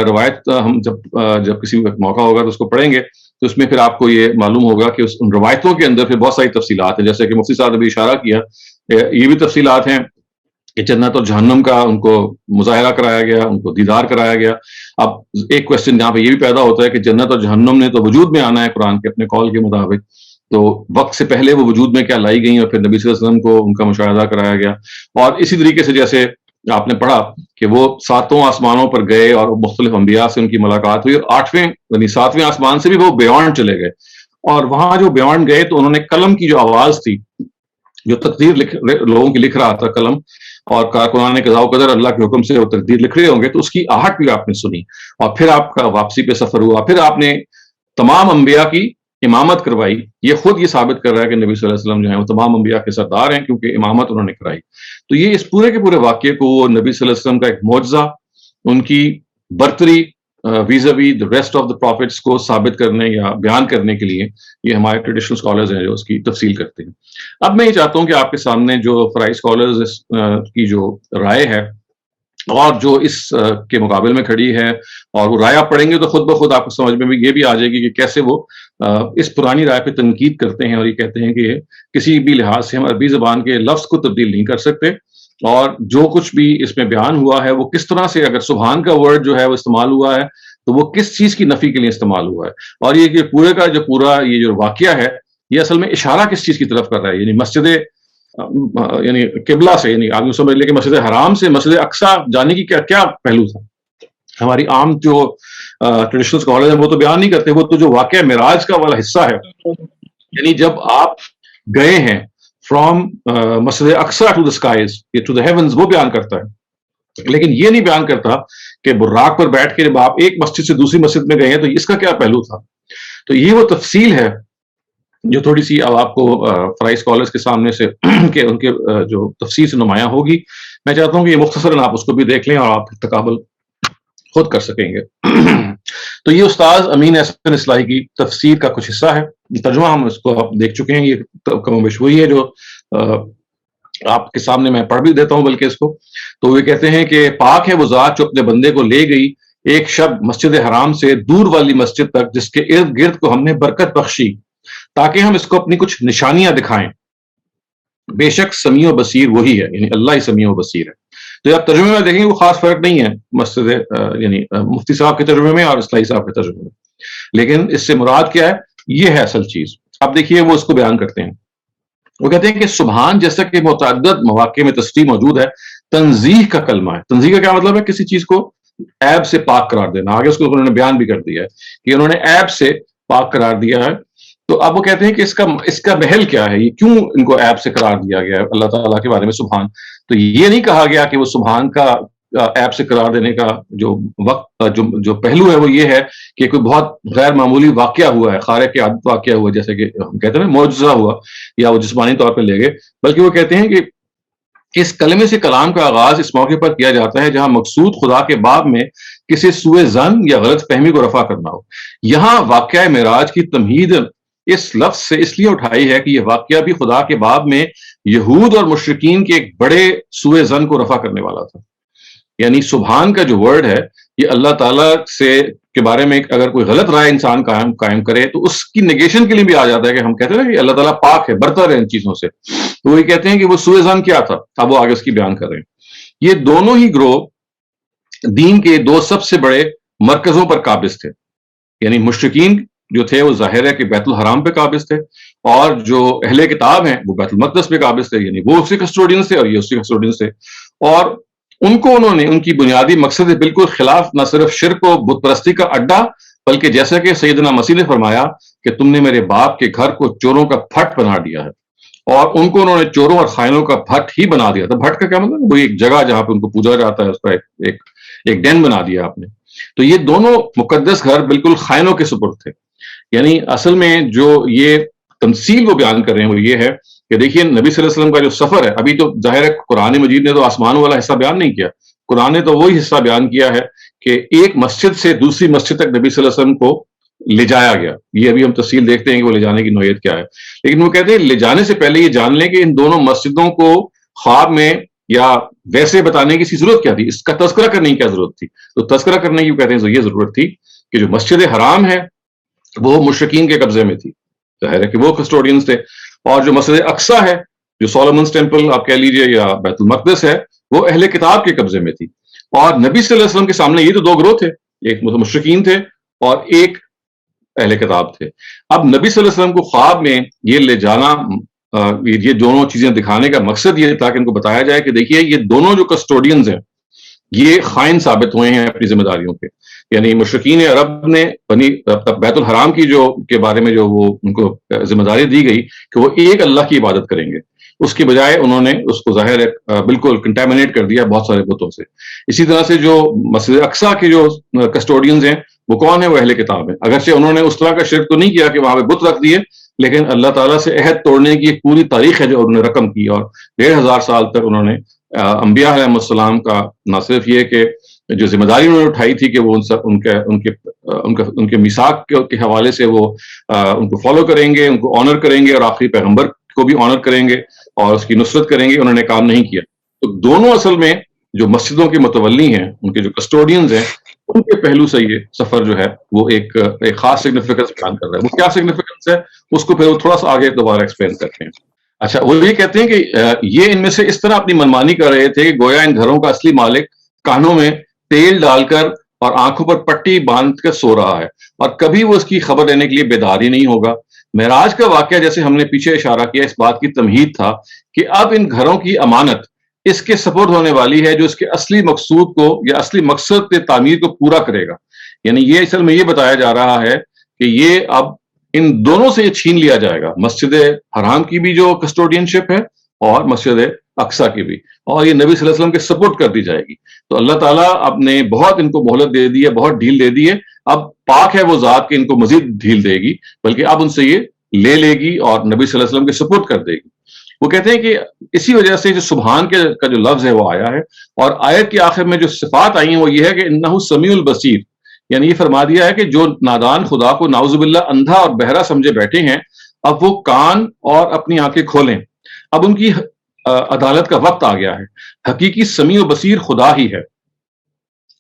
روایت ہم جب کسی وقت موقع ہوگا تو اس کو پڑھیں گے, تو اس میں پھر آپ کو یہ معلوم ہوگا کہ ان روایتوں کے اندر پھر بہت ساری تفصیلات ہیں, جیسے کہ مفتی صاحب نے بھی اشارہ کیا, یہ بھی تفصیلات ہیں کہ جنت اور جہنم کا ان کو مظاہرہ کرایا گیا, ان کو دیدار کرایا گیا. اب ایک کوشچن جہاں پہ یہ بھی پیدا ہوتا ہے کہ جنت اور جہنم نے تو وجود میں آنا ہے قرآن کے اپنے قول کے مطابق, تو وقت سے پہلے وہ وجود میں کیا لائی گئی اور پھر نبی صلی اللہ علیہ وسلم کو ان کا مشاہدہ کرایا گیا. اور اسی طریقے سے جیسے آپ نے پڑھا کہ وہ 7 آسمانوں پر گئے اور مختلف انبیاء سے ان کی ملاقات ہوئی, اور 8ویں یعنی 7ویں آسمان سے بھی وہ بیونڈ چلے گئے, اور وہاں جو بیونڈ گئے تو انہوں نے قلم کی جو آواز تھی, جو تقدیر لوگوں کی لکھ رہا تھا قلم, اور کارکنان نے قضاء و قدر اللہ کے حکم سے وہ تقدیر لکھ رہے ہوں گے, تو اس کی آہٹ بھی آپ نے سنی, اور پھر آپ کا واپسی پہ سفر ہوا, پھر آپ نے تمام انبیاء کی امامت کروائی. یہ خود یہ ثابت کر رہا ہے کہ نبی صلی اللہ علیہ وسلم جو ہیں وہ تمام انبیاء کے سردار ہیں, کیونکہ امامت انہوں نے کرائی. تو یہ اس پورے کے پورے واقعے کو وہ نبی صلی اللہ علیہ وسلم کا ایک معجزہ, ان کی برتری vis a vis the rest of the prophets کو ثابت کرنے یا بیان کرنے کے لیے یہ ہمارے ٹریڈیشنل اسکالرز ہیں جو اس کی تفصیل کرتے ہیں. اب میں یہ چاہتا ہوں کہ آپ کے سامنے جو فرائی اسکالرز کی جو رائے ہے اور جو اس کے مقابل میں کھڑی ہے, اور وہ رائے آپ پڑھیں گے تو خود بخود آپ کو سمجھ میں بھی یہ بھی آ جائے گی کہ کیسے وہ اس پرانی رائے پہ تنقید کرتے ہیں, اور یہ کہتے ہیں کہ کسی بھی لحاظ سے ہم عربی زبان کے لفظ کو تبدیل نہیں کر سکتے, اور جو کچھ بھی اس میں بیان ہوا ہے وہ کس طرح سے, اگر سبحان کا ورڈ جو ہے وہ استعمال ہوا ہے تو وہ کس چیز کی نفی کے لیے استعمال ہوا ہے, اور یہ کہ پورے کا جو پورا یہ جو واقعہ ہے یہ اصل میں اشارہ کس چیز کی طرف کر رہا ہے, یعنی مسجد یعنی قبلہ سے, یعنی آپ سمجھ لیں کہ مسجد حرام سے مسجد اقصیٰ جانے کی کیا پہلو تھا. ہماری عام جو ٹریڈیشنل اسکالر ہیں وہ تو بیان نہیں کرتے, وہ تو جو واقعہ معراج کا والا حصہ ہے, یعنی جب آپ گئے ہیں from Masjid Aqsa to the skies to the heavens, وہ بیان کرتا ہے. لیکن یہ نہیں بیان کرتا کہ براق پر بیٹھ کے جب آپ ایک مسجد سے دوسری مسجد میں گئے ہیں تو اس کا کیا پہلو تھا. تو یہ وہ تفصیل ہے جو تھوڑی سی اب آپ کو فرائی اسکالرز کے سامنے سے کہ ان کے جو تفصیل سے نمایاں ہوگی. میں چاہتا ہوں کہ یہ مختصراً آپ اس کو بھی دیکھ لیں اور آپ تقابل خود کر سکیں گے. تو یہ استاذ امین احسن اصلاحی کی تفسیر کا کچھ حصہ ہے, ترجمہ ہم اس کو آپ دیکھ چکے ہیں, یہ کم و بیش وہی ہے جو آپ کے سامنے میں پڑھ بھی دیتا ہوں بلکہ اس کو. تو وہ کہتے ہیں کہ پاک ہے وہ ذات جو اپنے بندے کو لے گئی ایک شب مسجد حرام سے دور والی مسجد تک, جس کے ارد گرد کو ہم نے برکت بخشی تاکہ ہم اس کو اپنی کچھ نشانیاں دکھائیں. بے شک سمیع و بصیر وہی ہے, یعنی اللہ ہی سمیع و بصیر ہے. تو آپ ترجمے میں دیکھیں گے وہ خاص فرق نہیں ہے مسجد یعنی مفتی صاحب کے ترجمے میں اور اصلاحی صاحب کے ترجمے میں, لیکن اس سے مراد کیا ہے, یہ ہے اصل چیز. اب دیکھیے وہ اس کو بیان کرتے ہیں. وہ کہتے ہیں کہ سبحان جیسا کہ متعدد مواقع میں تصریح موجود ہے, تنزیح کا کلمہ ہے. تنزیح کا کیا مطلب ہے؟ کسی چیز کو عیب سے پاک قرار دینا. آگے اس کو انہوں نے بیان بھی کر دیا ہے کہ انہوں نے عیب سے پاک قرار دیا ہے. تو اب وہ کہتے ہیں کہ اس کا محل کیا ہے, یہ کیوں ان کو عیب سے قرار دیا گیا ہے اللہ تعالیٰ کے بارے میں سبحان. تو یہ نہیں کہا گیا کہ وہ سبحان کا عیب سے قرار دینے کا جو وقت جو پہلو ہے وہ یہ ہے کہ کوئی بہت غیر معمولی واقعہ ہوا ہے, خارق عادت واقعہ ہوا, جیسے کہ ہم کہتے ہیں معجزہ ہوا یا وہ جسمانی طور پہ لے گئے, بلکہ وہ کہتے ہیں کہ اس کلمے سے کلام کا آغاز اس موقع پر کیا جاتا ہے جہاں مقصود خدا کے باب میں کسی سوء ظن یا غلط فہمی کو رفع کرنا ہو. یہاں واقعہ معراج کی تمہید اس لفظ سے اس لیے اٹھائی ہے کہ یہ واقعہ بھی خدا کے باب میں یہود اور مشرکین کے ایک بڑے سوء ظن کو رفع کرنے والا تھا. یعنی سبحان کا جو ورڈ ہے یہ اللہ تعالیٰ سے کے بارے میں اگر کوئی غلط رائے انسان قائم کرے تو اس کی نیگیشن کے لیے بھی آ جاتا ہے کہ ہم کہتے ہیں نا کہ اللہ تعالیٰ پاک ہے, برتر ہے ان چیزوں سے. تو وہ کہتے ہیں کہ وہ سوء ظن کیا تھا, اب وہ آگے اس کی بیان کر رہے ہیں. یہ دونوں ہی گروہ دین کے 2 سب سے بڑے مرکزوں پر قابض تھے. یعنی مشرکین جو تھے وہ ظاہر ہے کہ بیت الحرام پہ قابض تھے, اور جو اہل کتاب ہیں وہ بیت المقدس پہ قابض تھے, یعنی وہ اس کے کسٹوڈینس تھے اور یہ اس کے کسٹوڈینس تھے. اور ان کو انہوں نے ان کی بنیادی مقصد بالکل خلاف نہ صرف شرک و بت پرستی کا اڈا, بلکہ جیسا کہ سیدنا مسیح نے فرمایا کہ تم نے میرے باپ کے گھر کو چوروں کا پھٹ بنا دیا ہے, اور ان کو انہوں نے چوروں اور خائنوں کا پھٹ ہی بنا دیا تھا. پھٹ کا کیا مطلب؟ وہ ایک جگہ جہاں پہ ان کو پوجا جاتا ہے, اس کا ایک ڈین بنا دیا آپ نے. تو یہ دونوں مقدس گھر بالکل خائنوں کے سپرد تھے. یعنی اصل میں جو یہ تمثیل وہ بیان کر رہے ہیں وہ یہ ہے کہ دیکھیے نبی صلی اللہ علیہ وسلم کا جو سفر ہے، ابھی تو ظاہر ہے قرآن مجید نے تو آسمان والا حصہ بیان نہیں کیا، قرآن نے تو وہی حصہ بیان کیا ہے کہ ایک مسجد سے دوسری مسجد تک نبی صلی اللہ علیہ وسلم کو لے جایا گیا. یہ ابھی ہم تفصیل دیکھتے ہیں کہ وہ لے جانے کی نوعیت کیا ہے، لیکن وہ کہتے ہیں لے جانے سے پہلے یہ جان لیں کہ ان دونوں مسجدوں کو خواب میں یا ویسے بتانے کی ضرورت کیا تھی، اس کا تذکرہ کرنے کی کیا ضرورت تھی. تو تذکرہ کرنے کی کہتے ہیں یہ ضرورت تھی کہ جو مسجد حرام ہے وہ مشرکین کے قبضے میں تھی، ظاہر ہے کہ وہ کسٹوڈینز تھے، اور جو مسجد اقصیٰ ہے، جو سولومنز ٹیمپل آپ کہہ لیجئے یا بیت المقدس ہے، وہ اہل کتاب کے قبضے میں تھی. اور نبی صلی اللہ علیہ وسلم کے سامنے یہ تو دو گروہ تھے، ایک مشرکین تھے اور ایک اہل کتاب تھے. اب نبی صلی اللہ علیہ وسلم کو خواب میں یہ لے جانا، یہ دونوں چیزیں دکھانے کا مقصد یہ تھا کہ ان کو بتایا جائے کہ دیکھیے یہ دونوں جو کسٹوڈینز ہیں یہ خائن ثابت ہوئے ہیں اپنی ذمہ داریوں کے. یعنی مشرکین عرب نے بیت الحرام کی جو کے بارے میں جو وہ ان کو ذمہ داری دی گئی کہ وہ ایک اللہ کی عبادت کریں گے، اس کی بجائے انہوں نے اس کو ظاہر ہے بالکل کنٹامنیٹ کر دیا بہت سارے بتوں سے. اسی طرح سے جو مسجد اقصیٰ کے جو کسٹوڈینز ہیں وہ کون ہیں؟ وہ اہل کتاب ہیں. اگرچہ انہوں نے اس طرح کا شرک تو نہیں کیا کہ وہاں پہ بت رکھ دیے، لیکن اللہ تعالیٰ سے عہد توڑنے کی ایک پوری تاریخ ہے جو انہوں نے رقم کی، اور 1500 سال تک انہوں نے انبیاء علیہ السلام کا نہ صرف یہ کہ جو ذمہ داری انہوں نے اٹھائی تھی کہ وہ ان کے میثاق کے حوالے سے وہ ان کو فالو کریں گے، ان کو آنر کریں گے، اور آخری پیغمبر کو بھی آنر کریں گے اور اس کی نصرت کریں گے، انہوں نے کام نہیں کیا. تو دونوں اصل میں جو مسجدوں کے متولی ہیں، ان کے جو کسٹوڈینز ہیں، ان کے پہلو سے یہ سفر جو ہے وہ ایک خاص سگنیفیکنس بیان کر رہا ہے. وہ کیا سگنیفیکنس ہے اس کو پھر تھوڑا سا آگے دوبارہ ایکسپلین کرتے ہیں. اچھا، وہ یہ کہتے ہیں کہ یہ ان میں سے اس طرح اپنی منمانی کر رہے تھے کہ گویا ان گھروں کا اصلی مالک کانوں میں تیل ڈال کر اور آنکھوں پر پٹی باندھ کر سو رہا ہے، اور کبھی وہ اس کی خبر لینے کے لیے بیدار ہی نہیں ہوگا. معراج کا واقعہ، جیسے ہم نے پیچھے اشارہ کیا، اس بات کی تمہید تھا کہ اب ان گھروں کی امانت اس کے سپرد ہونے والی ہے جو اس کے اصلی مقصود کو یا اصلی مقصد کے تعمیر کو پورا کرے گا. یعنی یہ اصل میں یہ بتایا جا رہا ہے کہ یہ اب ان دونوں سے یہ چھین لیا جائے گا، مسجد حرام کی بھی جو کسٹوڈین شپ ہے اور مسجد اقصیٰ کی بھی، اور یہ نبی صلی اللہ علیہ وسلم کے سپورٹ کر دی جائے گی. تو اللہ تعالیٰ اب نے بہت ان کو مہلت دے دی ہے، بہت ڈھیل دے دی ہے. اب پاک ہے وہ ذات کہ ان کو مزید ڈھیل دے گی، بلکہ اب ان سے یہ لے گی اور نبی صلی اللہ علیہ وسلم کے سپورٹ کر دے گی. وہ کہتے ہیں کہ اسی وجہ سے جو سبحان کا جو لفظ ہے وہ آیا ہے، اور آیت کے آخر میں جو صفات آئی ہیں وہ یہ ہے کہ انہ سمیع البصیر. یعنی یہ فرما دیا ہے کہ جو نادان خدا کو نعوذ باللہ اندھا اور بہرا سمجھے بیٹھے ہیں، اب وہ کان اور اپنی آنکھیں کھولیں. اب ان کی عدالت کا وقت آ گیا ہے. حقیقی سمیع و بصیر خدا ہی ہے،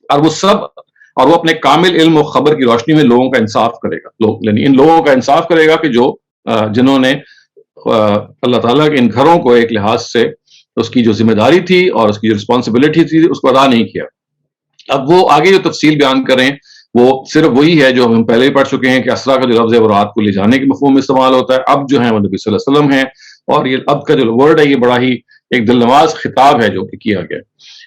اور وہ اپنے کامل علم و خبر کی روشنی میں لوگوں کا انصاف کرے گا. یعنی ان لوگوں کا انصاف کرے گا کہ جنہوں نے اللہ تعالیٰ کے ان گھروں کو ایک لحاظ سے اس کی جو ذمہ داری تھی اور اس کی جو رسپانسبلٹی تھی اس کو ادا نہیں کیا. اب وہ آگے جو تفصیل بیان کریں وہ صرف وہی ہے جو ہم پہلے ہی پڑھ چکے ہیں کہ اسرا کا جو لفظ ہے وہ رات کو لے جانے کے مفہوم میں استعمال ہوتا ہے. اب جو ہے وہ نبی صلی اللہ علیہ وسلم ہیں، اور یہ اب کا جو ورڈ ہے یہ بڑا ہی ایک دل نواز خطاب ہے جو کہ کیا گیا.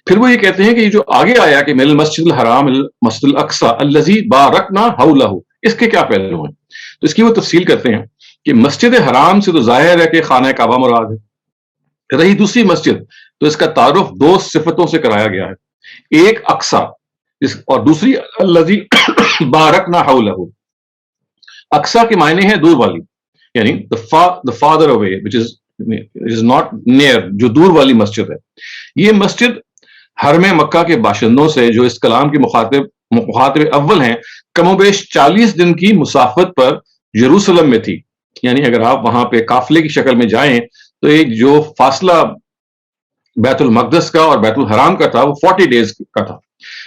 پھر وہ یہ کہتے ہیں کہ یہ جو آگے آیا کہ من المسجد الحرام المسجد الاقصی الذی بارکنا حولہ، اس کے کیا پہلو ہیں؟ تو اس کی وہ تفصیل کرتے ہیں کہ مسجد حرام سے تو ظاہر ہے کہ خانہ کعبہ مراد ہے. رہی دوسری مسجد تو اس کا تعارف دو صفتوں سے کرایا گیا ہے، ایک اقصی اور دوسری الذی بارکنا حولہ. اقصی کے معنی ہے دور والی، یعنی the farther away which is not near، جو دور والی مسجد ہے. یہ مسجد حرم مکہ کے باشندوں سے جو اس کلام کے مخاطب اول ہیں کم و بیش 40 دن کی مسافت پر یروشلم میں تھی. یعنی اگر آپ وہاں پہ قافلے کی شکل میں جائیں تو ایک جو فاصلہ بیت المقدس کا اور بیت الحرام کا تھا وہ 40 ڈیز کا تھا.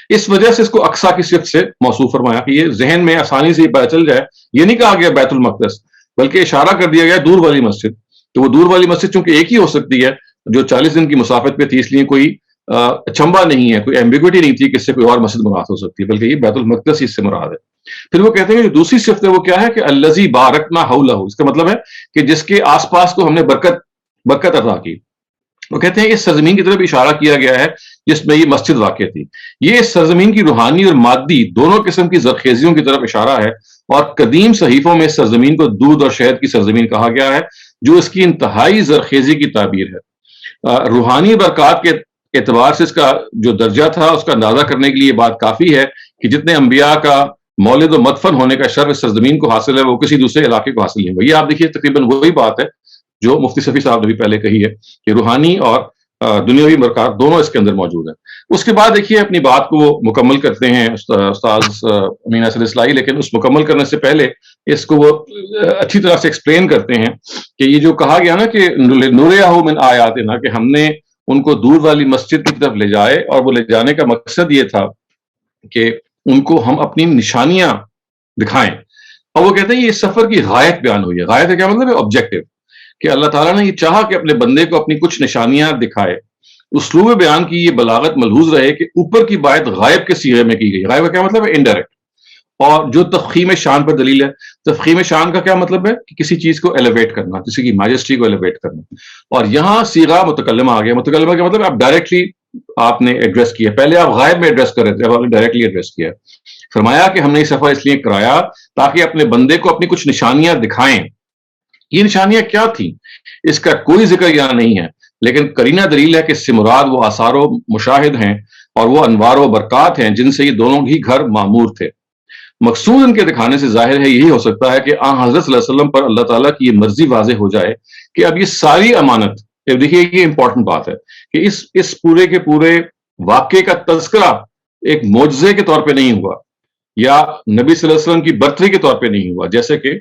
اس وجہ سے اس کو اقصیٰ کی صفت سے موصوف فرمایا کہ یہ ذہن میں آسانی سے یہ پتہ چل جائے. یہ نہیں کہا گیا بیت المقدس، بلکہ اشارہ کر دیا گیا دور والی مسجد. تو وہ دور والی مسجد چونکہ ایک ہی ہو سکتی ہے جو 40 دن کی مسافت پہ تھی، اس لیے کوئی اچنبھا نہیں ہے، کوئی ایمبیگوٹی نہیں تھی کہ اس سے کوئی اور مسجد مراد ہو سکتی ہے، بلکہ یہ بیت المقدس ہی اس سے مراد ہے. پھر وہ کہتے ہیں کہ جو دوسری صفت ہے وہ کیا ہے کہ الذی بارکنا حولہ. اس کا مطلب ہے کہ جس کے آس پاس کو ہم نے برکت عطا کی. وہ کہتے ہیں اس سرزمین کی طرف اشارہ کیا گیا ہے جس میں یہ مسجد واقع تھی. یہ اس سرزمین کی روحانی اور مادی دونوں قسم کی زرخیزیوں کی طرف اشارہ ہے، اور قدیم صحیفوں میں اس سرزمین کو دودھ اور شہد کی سرزمین کہا گیا ہے جو اس کی انتہائی زرخیزی کی تعبیر ہے. روحانی برکات کے اعتبار سے اس کا جو درجہ تھا اس کا اندازہ کرنے کے لیے یہ بات کافی ہے کہ جتنے انبیاء کا مولد و مدفن ہونے کا شرف اس سرزمین کو حاصل ہے وہ کسی دوسرے علاقے کو حاصل نہیں ہوا. یہ آپ دیکھیے تقریباً وہی بات ہے جو مفتی شفیع صاحب نے بھی پہلے کہی ہے کہ روحانی اور دنیاوی برکات دونوں اس کے اندر موجود ہیں. اس کے بعد دیکھیے اپنی بات کو وہ مکمل کرتے ہیں استاذ امین ناصر اصلاحی، لیکن اس مکمل کرنے سے پہلے اس کو وہ اچھی طرح سے ایکسپلین کرتے ہیں کہ یہ جو کہا گیا نا کہ نُرِیَہُ مِنْ آیاتنا، کہ ہم نے ان کو دور والی مسجد کی طرف لے جائے، اور وہ لے جانے کا مقصد یہ تھا کہ ان کو ہم اپنی نشانیاں دکھائیں. اور وہ کہتے ہیں یہ اس سفر کی غایت بیان ہوئی ہے. غایت کا کیا مطلب ہے؟ آبجیکٹو، کہ اللہ تعالیٰ نے یہ چاہا کہ اپنے بندے کو اپنی کچھ نشانیاں دکھائے. اسلوب بیان کی یہ بلاغت ملحوظ رہے کہ اوپر کی بات غائب کے صیغے میں کی گئی. غائب کا کیا مطلب ہے؟ انڈائریکٹ. اور جو تفخیم شان پر دلیل ہے. تفخیم شان کا کیا مطلب ہے؟ کہ کسی چیز کو ایلیویٹ کرنا، کسی کی میجسٹی کو ایلیویٹ کرنا. اور یہاں صیغہ متکلمہ آ گیا. متکلمہ کا مطلب آپ ڈائریکٹلی آپ نے ایڈریس کیا. پہلے آپ غائب میں ایڈریس کر رہے تھے، اب آپ نے ڈائریکٹلی ایڈریس کیا. فرمایا کہ ہم نے یہ سفر اس لیے کرایا تاکہ اپنے بندے کو اپنی کچھ نشانیاں دکھائیں. یہ نشانیاں کیا تھیں اس کا کوئی ذکر یہاں نہیں ہے، لیکن قرینہ دلیل ہے کہ اس سے مراد وہ آثار و مشاہد ہیں اور وہ انوار و برکات ہیں جن سے یہ دونوں ہی گھر معمور تھے. مقصود ان کے دکھانے سے ظاہر ہے یہی ہو سکتا ہے کہ آن حضرت صلی اللہ علیہ وسلم پر اللہ تعالیٰ کی یہ مرضی واضح ہو جائے کہ اب یہ ساری امانت، دیکھیے یہ امپورٹنٹ بات ہے کہ اس پورے کے پورے واقعے کا تذکرہ ایک معجزے کے طور پہ نہیں ہوا یا نبی صلی اللہ علیہ وسلم کی برتری کے طور پہ نہیں ہوا جیسے کہ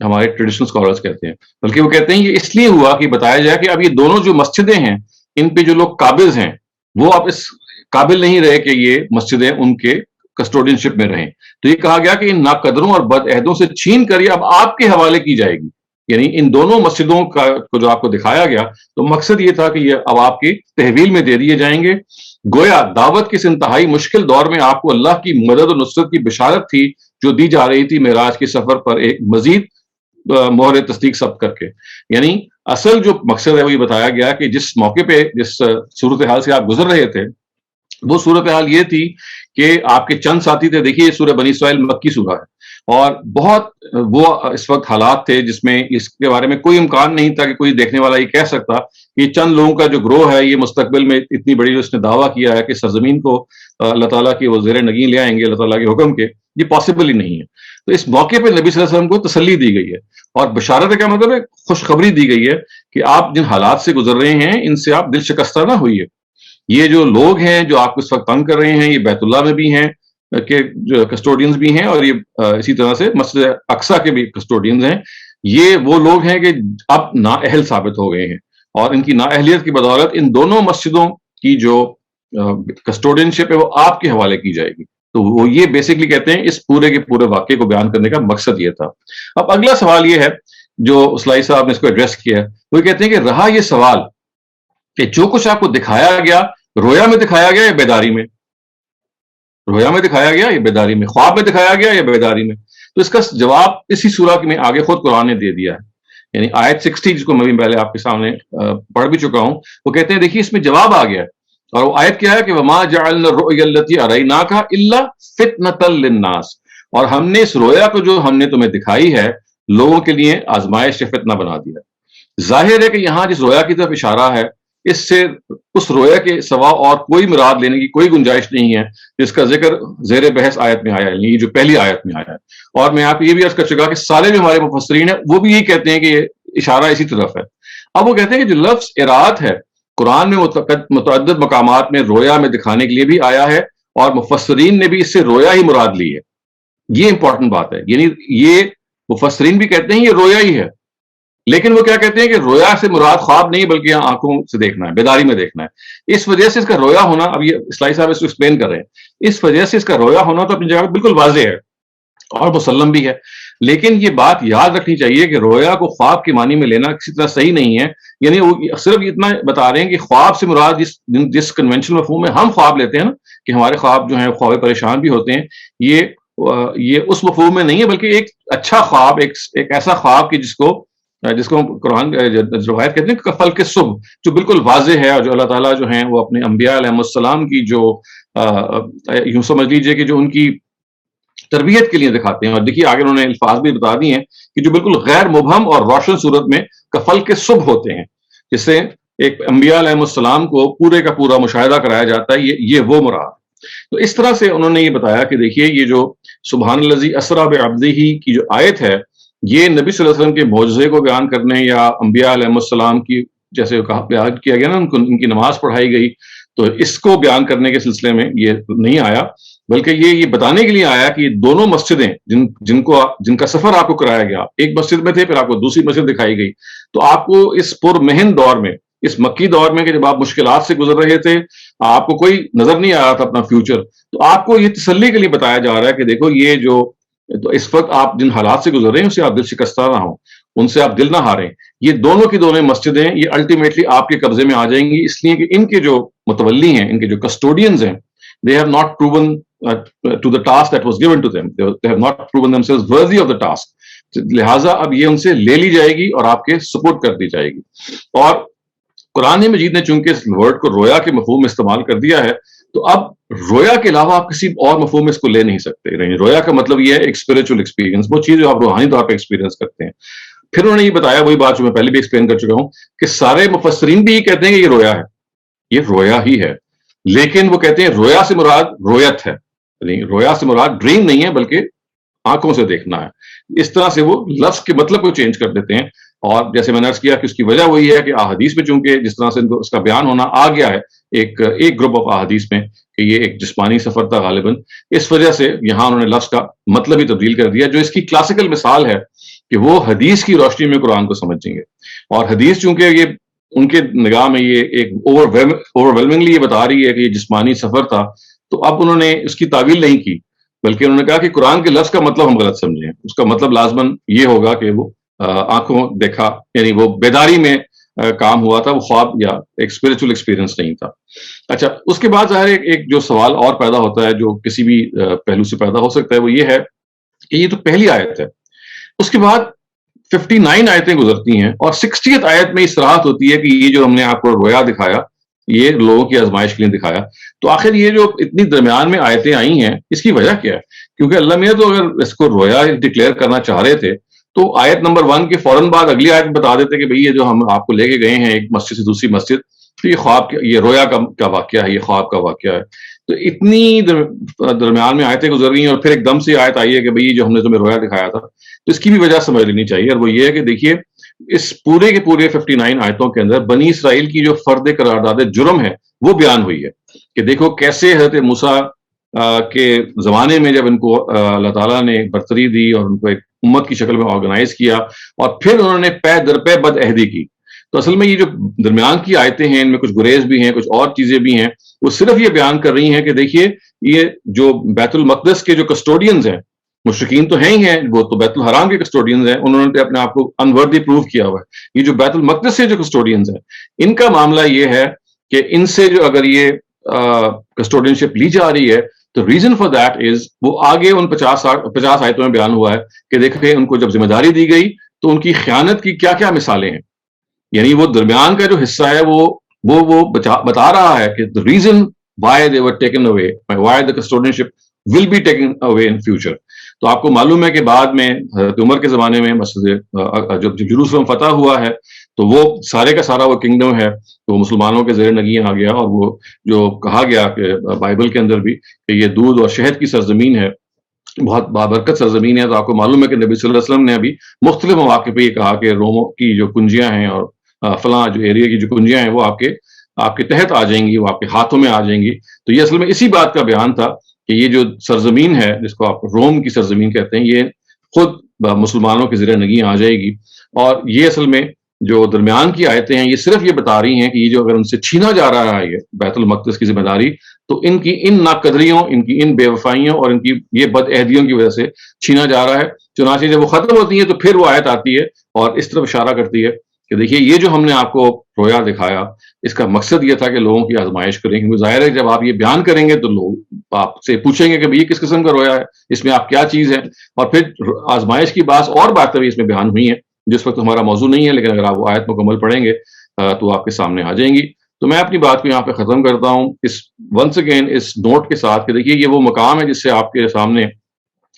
ہمارے ٹریڈیشنل اسکالرز کہتے ہیں، بلکہ وہ کہتے ہیں یہ اس لیے ہوا کہ بتایا جائے کہ اب یہ دونوں جو مسجدیں ہیں ان پہ جو لوگ قابض ہیں وہ اب اس قابل نہیں رہے کہ یہ مسجدیں ان کے کسٹوڈین شپ میں رہیں. تو یہ کہا گیا کہ ان ناقدروں اور بد عہدوں سے چھین کر یہ اب آپ کے حوالے کی جائے گی. یعنی ان دونوں مسجدوں کو جو آپ کو دکھایا گیا تو مقصد یہ تھا کہ یہ اب آپ کی تحویل میں دے دیے جائیں گے. گویا دعوت کے اس انتہائی مشکل دور میں آپ کو اللہ کی مدد و نصرت کی بشارت تھی جو دی جا رہی تھی معراج کے سفر پر ایک مزید مہر تصدیق ثبت کر کے. یعنی اصل جو مقصد ہے وہ یہ بتایا گیا کہ جس موقع پہ جس صورتحال سے آپ گزر رہے تھے وہ صورتحال یہ تھی کہ آپ کے چند ساتھی تھے. دیکھیے سورہ بنی اسرائیل مکی سورہ ہے اور بہت وہ اس وقت حالات تھے جس میں اس کے بارے میں کوئی امکان نہیں تھا کہ کوئی دیکھنے والا یہ کہہ سکتا کہ یہ چند لوگوں کا جو گروہ ہے یہ مستقبل میں اتنی بڑی جو اس نے دعویٰ کیا ہے کہ سرزمین کو اللہ تعالیٰ کی وہ زیر نگین لے آئیں گے اللہ تعالیٰ کے حکم کے، یہ پاسبل ہی نہیں ہے. تو اس موقع پہ نبی صلی اللہ علیہ وسلم کو تسلی دی گئی ہے اور بشارت کا مطلب ہے خوشخبری دی گئی ہے کہ آپ جن حالات سے گزر رہے ہیں ان سے آپ دل شکستہ نہ ہوئیے. یہ جو لوگ ہیں جو آپ کو اس وقت تنگ کر رہے ہیں یہ بیت اللہ میں بھی ہیں کہ جو کسٹوڈینز بھی ہیں اور یہ اسی طرح سے مسجد اقصیٰ کے بھی کسٹوڈینز ہیں. یہ وہ لوگ ہیں کہ اب نااہل ثابت ہو گئے ہیں اور ان کی نااہلیت کی بدولت ان دونوں مسجدوں کی جو کسٹوڈین شپ ہے وہ آپ کے حوالے کی جائے گی. تو وہ یہ بیسکلی کہتے ہیں اس پورے کے پورے واقعے کو بیان کرنے کا مقصد یہ تھا. اب اگلا سوال یہ ہے جو اصلاحی صاحب نے اس کو ایڈریس کیا ہے، وہ کہتے ہیں کہ رہا یہ سوال کہ جو کچھ آپ کو دکھایا گیا رویا میں دکھایا گیا یا بیداری میں، رویا میں دکھایا گیا یا بیداری میں، خواب میں دکھایا گیا یا بیداری میں. تو اس کا جواب اسی سورہ میں آگے خود قرآن نے دے دیا ہے. یعنی آیت 60 جس کو میں بھی پہلے آپ کے سامنے پڑھ بھی چکا ہوں، وہ کہتے ہیں دیکھیے اس میں جواب آ گیا ہے اور وہ آیت کیا ہے کہ وَمَا جَعَلْنَا الرُّؤْيَا الَّتِي أَرَيْنَاكَ إِلَّا فِتْنَةً لِلنَّاسِ، اور ہم نے اس رویا کو جو ہم نے تمہیں دکھائی ہے لوگوں کے لیے آزمائش فتنہ بنا دیا. ظاہر ہے کہ یہاں جس رویا کی طرف اشارہ ہے اس سے اس رویا کے سوا اور کوئی مراد لینے کی کوئی گنجائش نہیں ہے جس کا ذکر زیر بحث آیت میں آیا ہے، یہ جو پہلی آیت میں آیا ہے. اور میں آپ یہ بھی عرض کر چکا کہ سارے جو ہمارے مفسرین ہیں وہ بھی یہی کہتے ہیں کہ یہ اشارہ اسی طرف ہے. اب وہ کہتے ہیں کہ جو لفظ اراد ہے قرآن میں متعدد مقامات میں رویا میں دکھانے کے لیے بھی آیا ہے اور مفسرین نے بھی اس سے رویا ہی مراد لی ہے. یہ امپورٹنٹ بات ہے. یعنی یہ مفسرین بھی کہتے ہیں یہ رویا ہی ہے، لیکن وہ کیا کہتے ہیں کہ رویا سے مراد خواب نہیں بلکہ یہاں آنکھوں سے دیکھنا ہے، بیداری میں دیکھنا ہے. اس وجہ سے اس کا رویا ہونا، اب یہ اصلاحی صاحب اس کو ایکسپلین کر رہے ہیں، اس وجہ سے اس کا رویا ہونا تو اپنی جگہ بالکل واضح ہے اور مسلم بھی ہے. لیکن یہ بات یاد رکھنی چاہیے کہ رویا کو خواب کے معنی میں لینا کسی طرح صحیح نہیں ہے. یعنی وہ صرف اتنا بتا رہے ہیں کہ خواب سے مراد جس کنونشنل مفہوم میں ہم خواب لیتے ہیں نا کہ ہمارے خواب جو ہیں خواب پریشان بھی ہوتے ہیں، یہ اس مفہوم میں نہیں ہے، بلکہ ایک اچھا خواب، ایک ایسا خواب کہ جس کو قرآن روایت کہتے ہیں کفل کے صبح، جو بالکل واضح ہے اور جو اللہ تعالیٰ جو ہیں وہ اپنے انبیاء علیہ السلام کی جو یوں سمجھ لیجیے کہ جو ان کی تربیت کے لیے دکھاتے ہیں. اور دیکھیے آگے انہوں نے الفاظ بھی بتا دی ہیں کہ جو بالکل غیر مبہم اور روشن صورت میں کفل کے صبح ہوتے ہیں، جس سے ایک انبیاء علیہ السلام کو پورے کا پورا مشاہدہ کرایا جاتا ہے. یہ وہ مراد. تو اس طرح سے انہوں نے یہ بتایا کہ دیکھیے یہ جو سبحان الذی اسریٰ بعبدہ کی جو آیت ہے یہ نبی صلی اللہ علیہ وسلم کے معجزے کو بیان کرنے یا انبیاء علیہ السلام کی جیسے بیان کیا گیا نا ان کی نماز پڑھائی گئی، تو اس کو بیان کرنے کے سلسلے میں یہ نہیں آیا، بلکہ یہ بتانے کے لیے آیا کہ یہ دونوں مسجدیں جن کا سفر آپ کو کرایا گیا، ایک مسجد میں تھے پھر آپ کو دوسری مسجد دکھائی گئی، تو آپ کو اس پرمہن دور میں، اس مکی دور میں کہ جب آپ مشکلات سے گزر رہے تھے، آپ کو کوئی نظر نہیں آ رہا تھا اپنا فیوچر، تو آپ کو یہ تسلی کے لیے بتایا جا رہا ہے کہ دیکھو یہ جو تو اس وقت آپ جن حالات سے گزر رہے ہیں اسے آپ دل شکستہ نہ ہوں، ان سے آپ دل نہ ہاریں، یہ دونوں کی دونوں مسجدیں یہ الٹیمیٹلی آپ کے قبضے میں آ جائیں گی، اس لیے کہ ان کے جو متولی ہیں، ان کے جو کسٹوڈینز ہیں، they have not proven to the task that was given to them. They have not proven themselves worthy of the task. لہٰذا اب یہ ان سے لے لی جائے گی اور آپ کے سپورٹ کر دی جائے گی۔ اور قرآن مجید نے چونکہ اس ورڈ کو رویا کے مفہوم میں استعمال کر دیا ہے، تو اب رویا کے علاوہ آپ کسی اور مفہوم میں اس کو لے نہیں سکتے۔ رویا کا مطلب یہ ہے ایک اسپرچل ایکسپیرینس، وہ چیز جو آپ روحانی طور پہ ایکسپیرینس کرتے ہیں۔ پھر انہوں نے یہ بتایا، وہی بات جو میں پہلے بھی ایکسپلین کر چکا ہوں، کہ سارے مفسرین بھی یہ کہتے ہیں کہ یہ رویا ہے، یہ رویا ہی ہے، لیکن وہ کہتے ہیں رویا سے مراد رویت ہے، رویا سے مراد ڈریم نہیں ہے بلکہ آنکھوں سے دیکھنا ہے۔ اس طرح سے وہ لفظ کے مطلب کو چینج کر دیتے ہیں، اور جیسے میں نے عرض کیا کہ اس کی وجہ وہی ہے کہ احادیث میں چونکہ جس طرح سے اس کا بیان ہونا آ گیا ہے ایک گروپ آف احادیث میں کہ یہ ایک جسمانی سفر تھا غالباً، اس وجہ سے یہاں انہوں نے لفظ کا مطلب ہی تبدیل کر دیا، جو اس کی کلاسیکل مثال ہے کہ وہ حدیث کی روشنی میں قرآن کو سمجھیں گے، اور حدیث چونکہ یہ ان کے نگاہ میں یہ ایک اوور یہ بتا رہی ہے کہ یہ جسمانی سفر تھا، تو اب انہوں نے اس کی تعویل نہیں کی، بلکہ انہوں نے کہا کہ قرآن کے لفظ کا مطلب ہم غلط سمجھیں، اس کا مطلب لازماً یہ ہوگا کہ وہ آنکھوں دیکھا، یعنی وہ بیداری میں کام ہوا تھا، وہ خواب یا ایک اسپرچل ایکسپیرینس نہیں تھا۔ اچھا، اس کے بعد ظاہر ایک جو سوال اور پیدا ہوتا ہے جو کسی بھی پہلو سے پیدا ہو سکتا ہے، وہ یہ ہے کہ یہ تو پہلی آیت ہے، اس کے بعد 59 آیتیں گزرتی ہیں اور 60th آیت میں اس صراحت ہوتی ہے کہ یہ جو ہم نے آپ کو رویا دکھایا، یہ لوگوں کی آزمائش کے لیے دکھایا، تو آخر یہ جو اتنی درمیان میں آیتیں آئی ہیں اس کی وجہ کیا ہے؟ کیونکہ اللہ میاں تو اگر اس کو رویا ڈکلیئر کرنا چاہ رہے تھے تو آیت نمبر 1 کے فوراً بعد اگلی آیت بتا دیتے کہ بھئی یہ جو ہم آپ کو لے کے گئے ہیں ایک مسجد سے دوسری مسجد، تو یہ خواب، یہ رویا کا کیا واقعہ ہے، یہ خواب کا واقعہ ہے۔ تو اتنی درمیان میں آیتیں گزر رہی ہیں اور پھر ایک دم سے آیت آئی ہے کہ بھئی جو ہم نے تمہیں رویا دکھایا تھا، تو اس کی بھی وجہ سمجھ لینی چاہیے، اور وہ یہ ہے کہ دیکھیے اس پورے کے پورے 59 آیتوں کے اندر بنی اسرائیل کی جو فرد قرارداد جرم ہے وہ بیان ہوئی ہے، کہ دیکھو کیسے حضرت موسیٰ کے زمانے میں جب ان کو اللہ تعالیٰ نے برتری دی اور ان کو ایک امت کی شکل میں آرگنائز کیا، اور پھر انہوں نے پے در پے بد عہدی کی۔ تو اصل میں یہ جو درمیان کی آیتیں ہیں ان میں کچھ گریز بھی ہیں، کچھ اور چیزیں بھی ہیں، وہ صرف یہ بیان کر رہی ہیں کہ دیکھیے یہ جو بیت المقدس کے جو کسٹوڈینز ہیں، مشرکین تو ہیں ہی ہیں، وہ تو بیت الحرام کے کسٹوڈینز ہیں، انہوں نے اپنے آپ کو انوردی پروف کیا ہوا ہے۔ یہ جو بیت المقدس سے جو کسٹوڈینز ہیں، ان کا معاملہ یہ ہے کہ ان سے جو اگر یہ کسٹوڈینشپ لی جا رہی ہے تو ریزن فار دیٹ از وہ آگے ان 50 آیتوں میں بیان ہوا ہے کہ دیکھیں ان کو جب ذمہ داری دی گئی تو ان کی خیانت کی کیا کیا مثالیں ہیں، یعنی وہ درمیان کا جو حصہ ہے وہ بتا رہا ہے کہ the reason why they were taken away, why the custodianship will be taken away in future۔ تو آپ کو معلوم ہے کہ بعد میں حضرت عمر کے زمانے میں جب جیروسلم فتح ہوا ہے تو وہ سارے کا سارا وہ کنگڈم ہے تو وہ مسلمانوں کے زیر نگین آ گیا، اور وہ جو کہا گیا کہ بائبل کے اندر بھی کہ یہ دودھ اور شہد کی سرزمین ہے، بہت بابرکت سرزمین ہے، تو آپ کو معلوم ہے کہ نبی صلی اللہ علیہ وسلم نے ابھی مختلف مواقع پہ یہ کہا کہ روموں کی جو کنجیاں ہیں اور فلاں جو ایریا کی جو کنجیاں ہیں وہ آپ کے تحت آ جائیں گی، وہ آپ کے ہاتھوں میں آ جائیں گی۔ تو یہ اصل میں اسی بات کا بیان تھا کہ یہ جو سرزمین ہے جس کو آپ روم کی سرزمین کہتے ہیں، یہ خود مسلمانوں کے زیر نگین آ جائے گی، اور یہ اصل میں جو درمیان کی آیتیں ہیں یہ صرف یہ بتا رہی ہیں کہ یہ جو اگر ان سے چھینا جا رہا ہے یہ بیت المقدس کی ذمہ داری، تو ان کی ان ناقدریوں، ان کی ان بے وفائیوں اور ان کی یہ بد عہدیوں کی وجہ سے چھینا جا رہا ہے۔ چنانچہ جب وہ ختم ہوتی ہیں تو پھر وہ آیت آتی ہے اور اس طرف اشارہ کرتی ہے کہ دیکھیے یہ جو ہم نے آپ کو رویا دکھایا اس کا مقصد یہ تھا کہ لوگوں کی آزمائش کریں، کیونکہ ظاہر ہے جب آپ یہ بیان کریں گے تو لوگ آپ سے پوچھیں گے کہ یہ کس قسم کا رویا ہے، اس میں آپ کیا چیز ہے، اور پھر آزمائش کی بعض اور باتیں بھی اس میں بیان ہوئی ہیں جس وقت ہمارا موضوع نہیں ہے، لیکن اگر آپ وہ آیت مکمل پڑھیں گے تو آپ کے سامنے آ جائیں گی۔ تو میں اپنی بات کو یہاں پہ ختم کرتا ہوں اس ونس اگین اس نوٹ کے ساتھ کہ دیکھیے یہ وہ مقام ہے جس سے آپ کے سامنے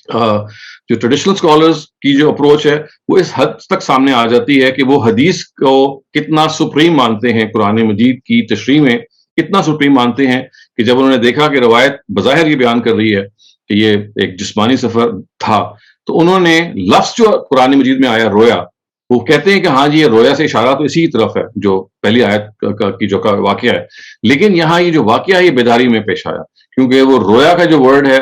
جو ٹریڈیشنل اسکالرز کی جو اپروچ ہے وہ اس حد تک سامنے آ جاتی ہے کہ وہ حدیث کو کتنا سپریم مانتے ہیں، قرآن مجید کی تشریح میں کتنا سپریم مانتے ہیں، کہ جب انہوں نے دیکھا کہ روایت بظاہر یہ بیان کر رہی ہے کہ یہ ایک جسمانی سفر تھا تو انہوں نے لفظ جو قرآن مجید میں آیا رویا، وہ کہتے ہیں کہ ہاں جی یہ رویا سے اشارہ تو اسی طرف ہے جو پہلی آیت کی جو واقعہ ہے، لیکن یہاں یہ جو واقعہ ہے یہ بیداری میں پیش آیا، کیونکہ وہ رویا کا جو ورڈ ہے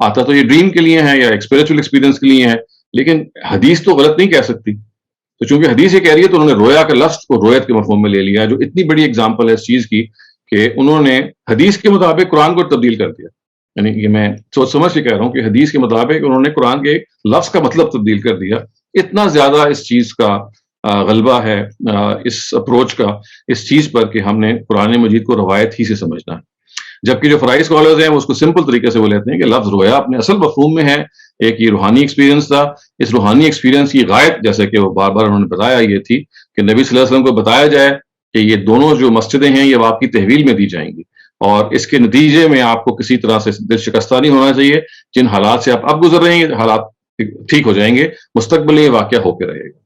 آتا تو یہ ڈریم کے لیے ہے یا اسپرچل ایکسپیرینس کے لیے ہے، لیکن حدیث تو غلط نہیں کہہ سکتی، تو چونکہ حدیث یہ کہہ رہی ہے تو انہوں نے رویا کا لفظ کو رویت کے مفہوم میں لے لیا، جو اتنی بڑی اگزامپل ہے اس چیز کی کہ انہوں نے حدیث کے مطابق قرآن کو تبدیل کر دیا. یعنی یہ میں سوچ سمجھ کے کہہ رہا ہوں کہ حدیث کے مطابق انہوں نے قرآن کے لفظ کا مطلب تبدیل کر دیا. اتنا زیادہ اس چیز کا غلبہ ہے اس اپروچ کا اس چیز پر کہ ہم نے قرآن مجید کو روایت ہی سے سمجھنا ہے، جبکہ جو فرائی اسکالرز ہیں وہ اس کو سمپل طریقے سے وہ لیتے ہیں کہ لفظ رویا اپنے اصل مفہوم میں ہے ایک یہ روحانی ایکسپیرینس تھا. اس روحانی ایکسپیرینس کی غایت جیسے کہ وہ بار بار انہوں نے بتایا یہ تھی کہ نبی صلی اللہ علیہ وسلم کو بتایا جائے کہ یہ دونوں جو مسجدیں ہیں یہ آپ کی تحویل میں دی جائیں گی، اور اس کے نتیجے میں آپ کو کسی طرح سے دل شکستہ نہیں ہونا چاہیے. جن حالات سے آپ اب گزر رہے ہیں حالات ٹھیک ہو جائیں گے، مستقبل میں یہ واقعہ ہو کے رہے گا.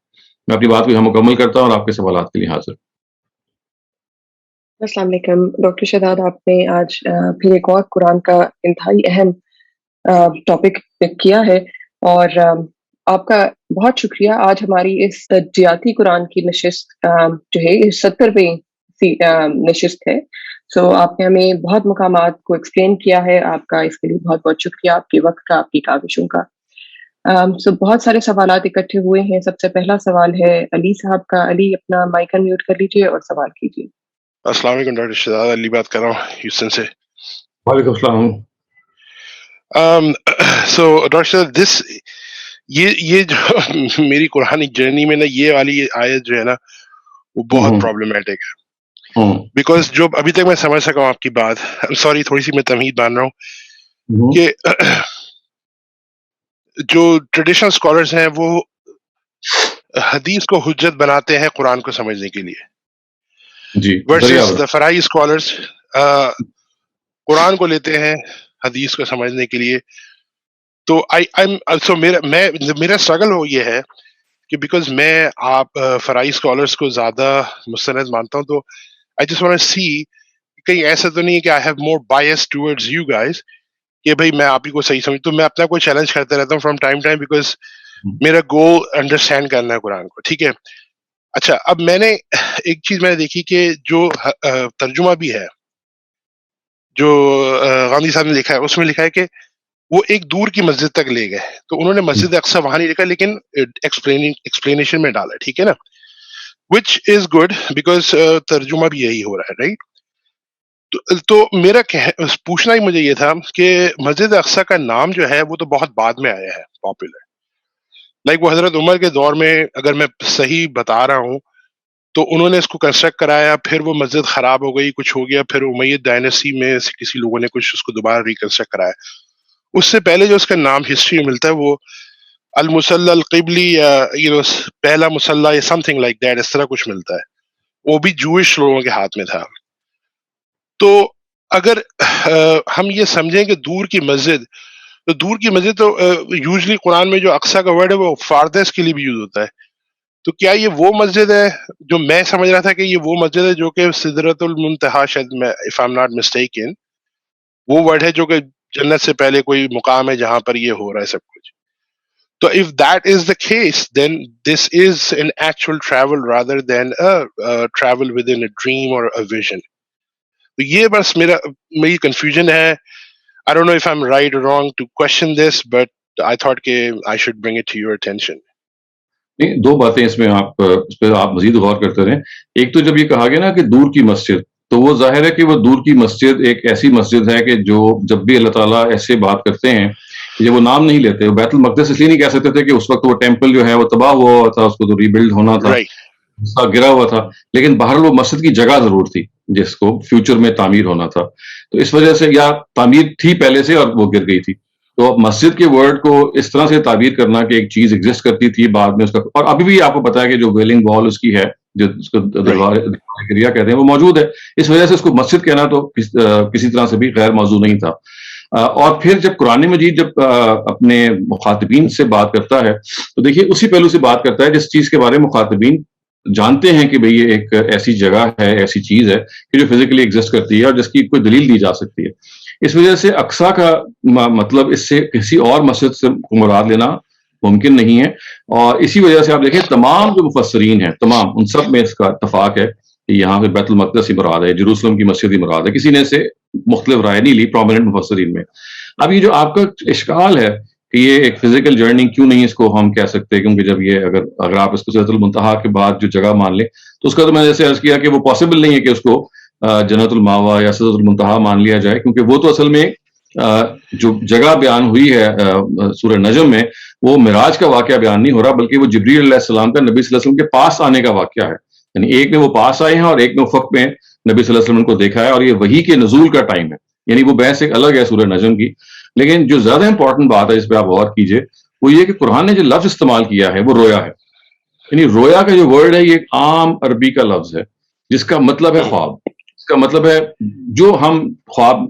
میں اپنی بات کو یہاں مکمل کرتا ہوں اور آپ کے سوالات کے لیے حاضر. السلام علیکم ڈاکٹر شہزاد، آپ نے آج پھر ایک اور قرآن کا انتہائی اہم ٹاپک پک کیا ہے، اور آپ کا بہت شکریہ. آج ہماری اس تجزیاتی قرآن کی نشست جو ہے 70ویں نشست ہے. سو آپ نے ہمیں بہت مقامات کو ایکسپلین کیا ہے، آپ کا اس کے لیے بہت بہت شکریہ، آپ کے وقت کا، آپ کی کاوشوں کا. سو بہت سارے سوالات اکٹھے ہوئے ہیں. سب سے پہلا سوال ہے علی صاحب کا. علی اپنا مائک انمیوٹ کر لیجیے اور سوال کیجیے. السلام علیکم ڈاکٹر شہزاد، علی بات کر رہا ہوں ہیوسٹن سے. وعلیکم السلام. سو ڈاکٹر شہزاد یہ جو میری قرآن جرنی میں نا یہ والی آیت جو ہے نا وہ بہت پرابلمٹک ہے، بیکاز جو ابھی تک میں سمجھ سکا ہوں آپ کی بات، سوری تھوڑی سی میں تمہید مان رہا ہوں کہ جو ٹریڈیشنل اسکالرس ہیں وہ حدیث کو حجت بناتے ہیں قرآن کو سمجھنے کے لیے، ورسز دا فرائی اسکالرس قرآن کو لیتے ہیں حدیث کو سمجھنے کے لیے. تو میرا اسٹرگل ہو یہ ہے کہ بیکاز میں آپ فرائی اسکالرس کو زیادہ مستند مانتا ہوں، تو آئی جسٹ وانٹ ٹو سی کہیں ایسا تو نہیں ہے کہ I have more bias towards you guys کہ بھائی میں آپ ہی کو صحیح سمجھ. تو میں اپنا کوئی چیلنج کرتا رہتا ہوں فرام ٹائم ٹائم، بیکاز میرا گول انڈرسٹینڈ کرنا ہے قرآن کو. ٹھیک ہے، اچھا اب میں نے ایک چیز میں نے دیکھی کہ جو ترجمہ بھی ہے جو غامدی صاحب نے لکھا ہے، اس میں لکھا ہے کہ وہ ایک دور کی مسجد تک لے گئے، تو انہوں نے مسجد اقصیٰ وہاں نہیں لکھا لیکن ایکسپلینیشن میں ڈالا. ٹھیک ہے نا، وچ از گڈ بیکاز ترجمہ بھی یہی ہو رہا ہے، رائٹ. تو میرا پوچھنا ہی مجھے یہ تھا کہ مسجد اقصیٰ کا نام جو ہے وہ تو بہت بعد میں آیا ہے پاپولر، لائک وہ حضرت عمر کے دور میں اگر میں صحیح بتا رہا ہوں تو انہوں نے اس کو کنسٹرکٹ کرایا، پھر وہ مسجد خراب ہو گئی، کچھ ہو گیا، پھر امید ڈائنیسٹی میں کسی لوگوں نے کچھ اس کو دوبارہ ریکنسٹرکٹ کرایا. اس سے پہلے جو اس کا نام ہسٹری میں ملتا ہے وہ المصلی القبلی یا پہلا مسلح یا سم تھنگ لائک دیٹ، اس طرح کچھ ملتا ہے، وہ بھی جوئش لوگوں کے ہاتھ میں تھا. تو اگر ہم یہ سمجھیں کہ دور کی مسجد، تو دور کی مسجد تو یوزلی قرآن میں جو اقصیٰ کا ورڈ ہے وہ فاردیسٹ کے لیے بھی یوز ہوتا ہے. تو کیا یہ وہ مسجد ہے جو میں سمجھ رہا تھا کہ یہ وہ مسجد ہے جو کہ سدرۃ المنتہا، شاید میں if I'm not mistaken وہ ورڈ ہے جو کہ جنت سے پہلے کوئی مقام ہے جہاں پر یہ ہو رہا ہے سب کچھ. تو if that is the case then this is an actual travel rather than a travel within a dream or a vision. تو یہ بس میری کنفیوژن ہے. I don't know if I'm right or wrong to question this, but I thought کہ I should bring it to your attention. نہیں، دو باتیں اس میں اس پہ آپ مزید غور کرتے رہیں. ایک تو جب یہ کہا گیا نا کہ دور کی مسجد، تو وہ ظاہر ہے کہ وہ دور کی مسجد ایک ایسی مسجد ہے کہ جو جب بھی اللہ تعالیٰ ایسے بات کرتے ہیں یہ وہ نام نہیں لیتے. وہ بیت المقدس اس لیے نہیں کہہ سکتے تھے کہ اس وقت وہ ٹیمپل جو ہے وہ تباہ ہوا تھا، اس کو تو ری بلڈ ہونا تھا، گرا ہوا تھا، لیکن باہر وہ مسجد کی جگہ ضرور تھی جس کو فیوچر میں تعمیر ہونا تھا. تو اس وجہ سے یا تعمیر تھی پہلے سے اور وہ گر گئی تھی. تو مسجد کے ورڈ کو اس طرح سے تعبیر کرنا کہ ایک چیز ایگزسٹ کرتی تھی بعد میں اس کا، اور ابھی بھی آپ کو پتا ہے کہ جو ویلنگ وال اس کی ہے جو اس کو دریا کہتے ہیں وہ موجود ہے، اس وجہ سے اس کو مسجد کہنا تو کسی طرح سے بھی غیر موضوع نہیں تھا. اور پھر جب قرآن مجید جب اپنے مخاطبین سے بات کرتا ہے تو دیکھیے اسی پہلو سے بات کرتا ہے جس چیز کے بارے میں مخاطبین جانتے ہیں کہ بھئی یہ ایک ایسی جگہ ہے، ایسی چیز ہے کہ جو فزیکلی ایگزسٹ کرتی ہے اور جس کی کوئی دلیل دی جا سکتی ہے. اس وجہ سے اقصیٰ کا مطلب اس سے کسی اور مسجد سے مراد لینا ممکن نہیں ہے. اور اسی وجہ سے آپ دیکھیں تمام جو مفسرین ہیں تمام ان سب میں اس کا اتفاق ہے کہ یہاں پہ بیت المقدس ہی مراد ہے, جروسلم کی مسجد ہی مراد ہے. کسی نے سے مختلف رائے نہیں لی پرومیننٹ مفسرین میں. اب یہ جو آپ کا اشکال ہے کہ یہ ایک فزیکل جرنی کیوں نہیں اس کو ہم کہہ سکتے, کیونکہ جب یہ اگر آپ اس کو سدرۃ المنتہا کے بعد جو جگہ مان لیں تو اس کا تو میں جیسے عرض کیا کہ وہ پاسبل نہیں ہے کہ اس کو جنت الماوا یا سدرۃ المنتہا مان لیا جائے, کیونکہ وہ تو اصل میں جو جگہ بیان ہوئی ہے سورہ نجم میں وہ معراج کا واقعہ بیان نہیں ہو رہا, بلکہ وہ جبریل علیہ السلام کا نبی صلی اللہ علیہ وسلم کے پاس آنے کا واقعہ ہے. یعنی ایک میں وہ پاس آئے ہیں اور ایک میں افق میں نبی صلی اللہ علیہ وسلم کو دیکھا ہے, اور یہ وحی کے نزول کا ٹائم ہے. یعنی وہ بحث ایک الگ ہے سورہ نجم کی. لیکن جو زیادہ امپورٹنٹ بات ہے اس پہ آپ غور کیجئے وہ یہ کہ قرآن نے جو لفظ استعمال کیا ہے وہ رویا ہے. یعنی رویا کا جو ورڈ ہے یہ ایک عام عربی کا لفظ ہے جس کا مطلب ہے خواب. اس کا مطلب ہے جو ہم خواب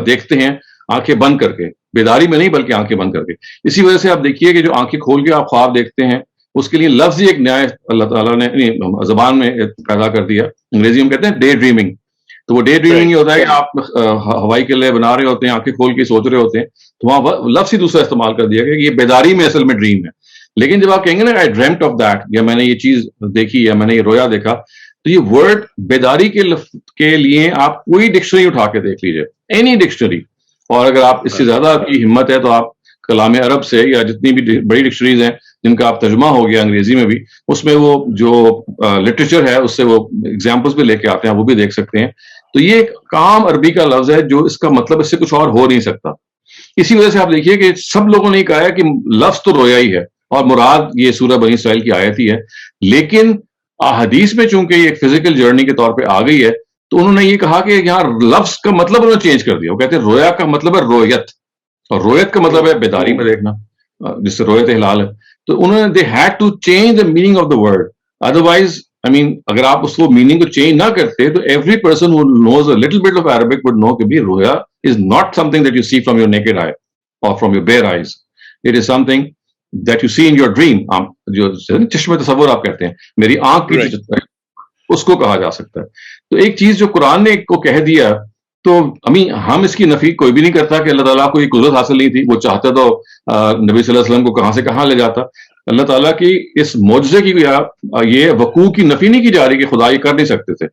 دیکھتے ہیں آنکھیں بند کر کے, بیداری میں نہیں بلکہ آنکھیں بند کر کے. اسی وجہ سے آپ دیکھیے کہ جو آنکھیں کھول کے آپ خواب دیکھتے ہیں اس کے لیے لفظ ہی ایک نیا اللہ تعالیٰ نے زبان میں پیدا کر دیا. انگریزی میں کہتے ہیں ڈے ڈریمنگ. تو وہ ڈے ڈریمنگ یہ ہوتا ہے کہ آپ ہوائی قلعے بنا رہے ہوتے ہیں, آنکھیں کھول کے سوچ رہے ہوتے ہیں, تو وہاں لفظ ہی دوسرا استعمال کر دیا گیا کہ یہ بیداری میں اصل میں ڈریم ہے. لیکن جب آپ کہیں گے نا آئی ڈریمٹ آف دیٹ, یا میں نے یہ چیز دیکھی یا میں نے یہ رویا دیکھا, تو یہ ورڈ بیداری کے لیے آپ کوئی ڈکشنری اٹھا کے دیکھ لیجیے, اینی ڈکشنری. اور اگر آپ اس سے زیادہ آپ کی ہمت ہے تو آپ کلام عرب سے یا جتنی بھی بڑی ڈکشنریز ہیں جن کا آپ ترجمہ ہو گیا انگریزی میں بھی, اس میں وہ جو لٹریچر ہے اس سے وہ ایگزامپلس بھی لے کے آتے ہیں, وہ بھی دیکھ سکتے ہیں. تو یہ ایک عام عربی کا لفظ ہے جو اس کا مطلب اس سے کچھ اور ہو نہیں سکتا. اسی وجہ سے آپ دیکھیے کہ سب لوگوں نے کہا ہے کہ لفظ تو رویا ہی ہے اور مراد یہ سورہ بنی اسرائیل کی آیت ہی ہے, لیکن احادیث میں چونکہ یہ ایک فزیکل جرنی کے طور پہ آ گئی ہے تو انہوں نے یہ کہا کہ یہاں لفظ کا مطلب انہوں نے چینج کر دیا. وہ کہتے ہیں رویا کا مطلب ہے رویت, اور رویت کا مطلب ہے بیداری میں دیکھنا, جس سے رویت ہلال ہے. تو انہوں نے they had to change the meaning of the word. Otherwise, I mean, اگر آپ اس کو میننگ کو چینج نہ کرتے تو every person who knows a little bit of Arabic would know کہ بھی رویا is not something that you see from your naked eye or from your bare eyes. It is something that you see in your dream. جو چشم تصور آپ کہتے ہیں, میری آنکھ کی اس کو کہا جا سکتا ہے. تو ایک چیز جو قرآن نے کو کہہ دیا تو ہم اس کی نفی کوئی بھی نہیں کرتا کہ اللہ تعالیٰ کو یہ قدرت حاصل نہیں تھی, وہ چاہتا تو نبی صلی اللہ علیہ وسلم کو کہاں سے کہاں لے جاتا. اللہ تعالیٰ کی اس معجزے کی یہ وقوع کی نفی نہیں کی جا رہی کہ خدا یہ کر نہیں سکتے تھے.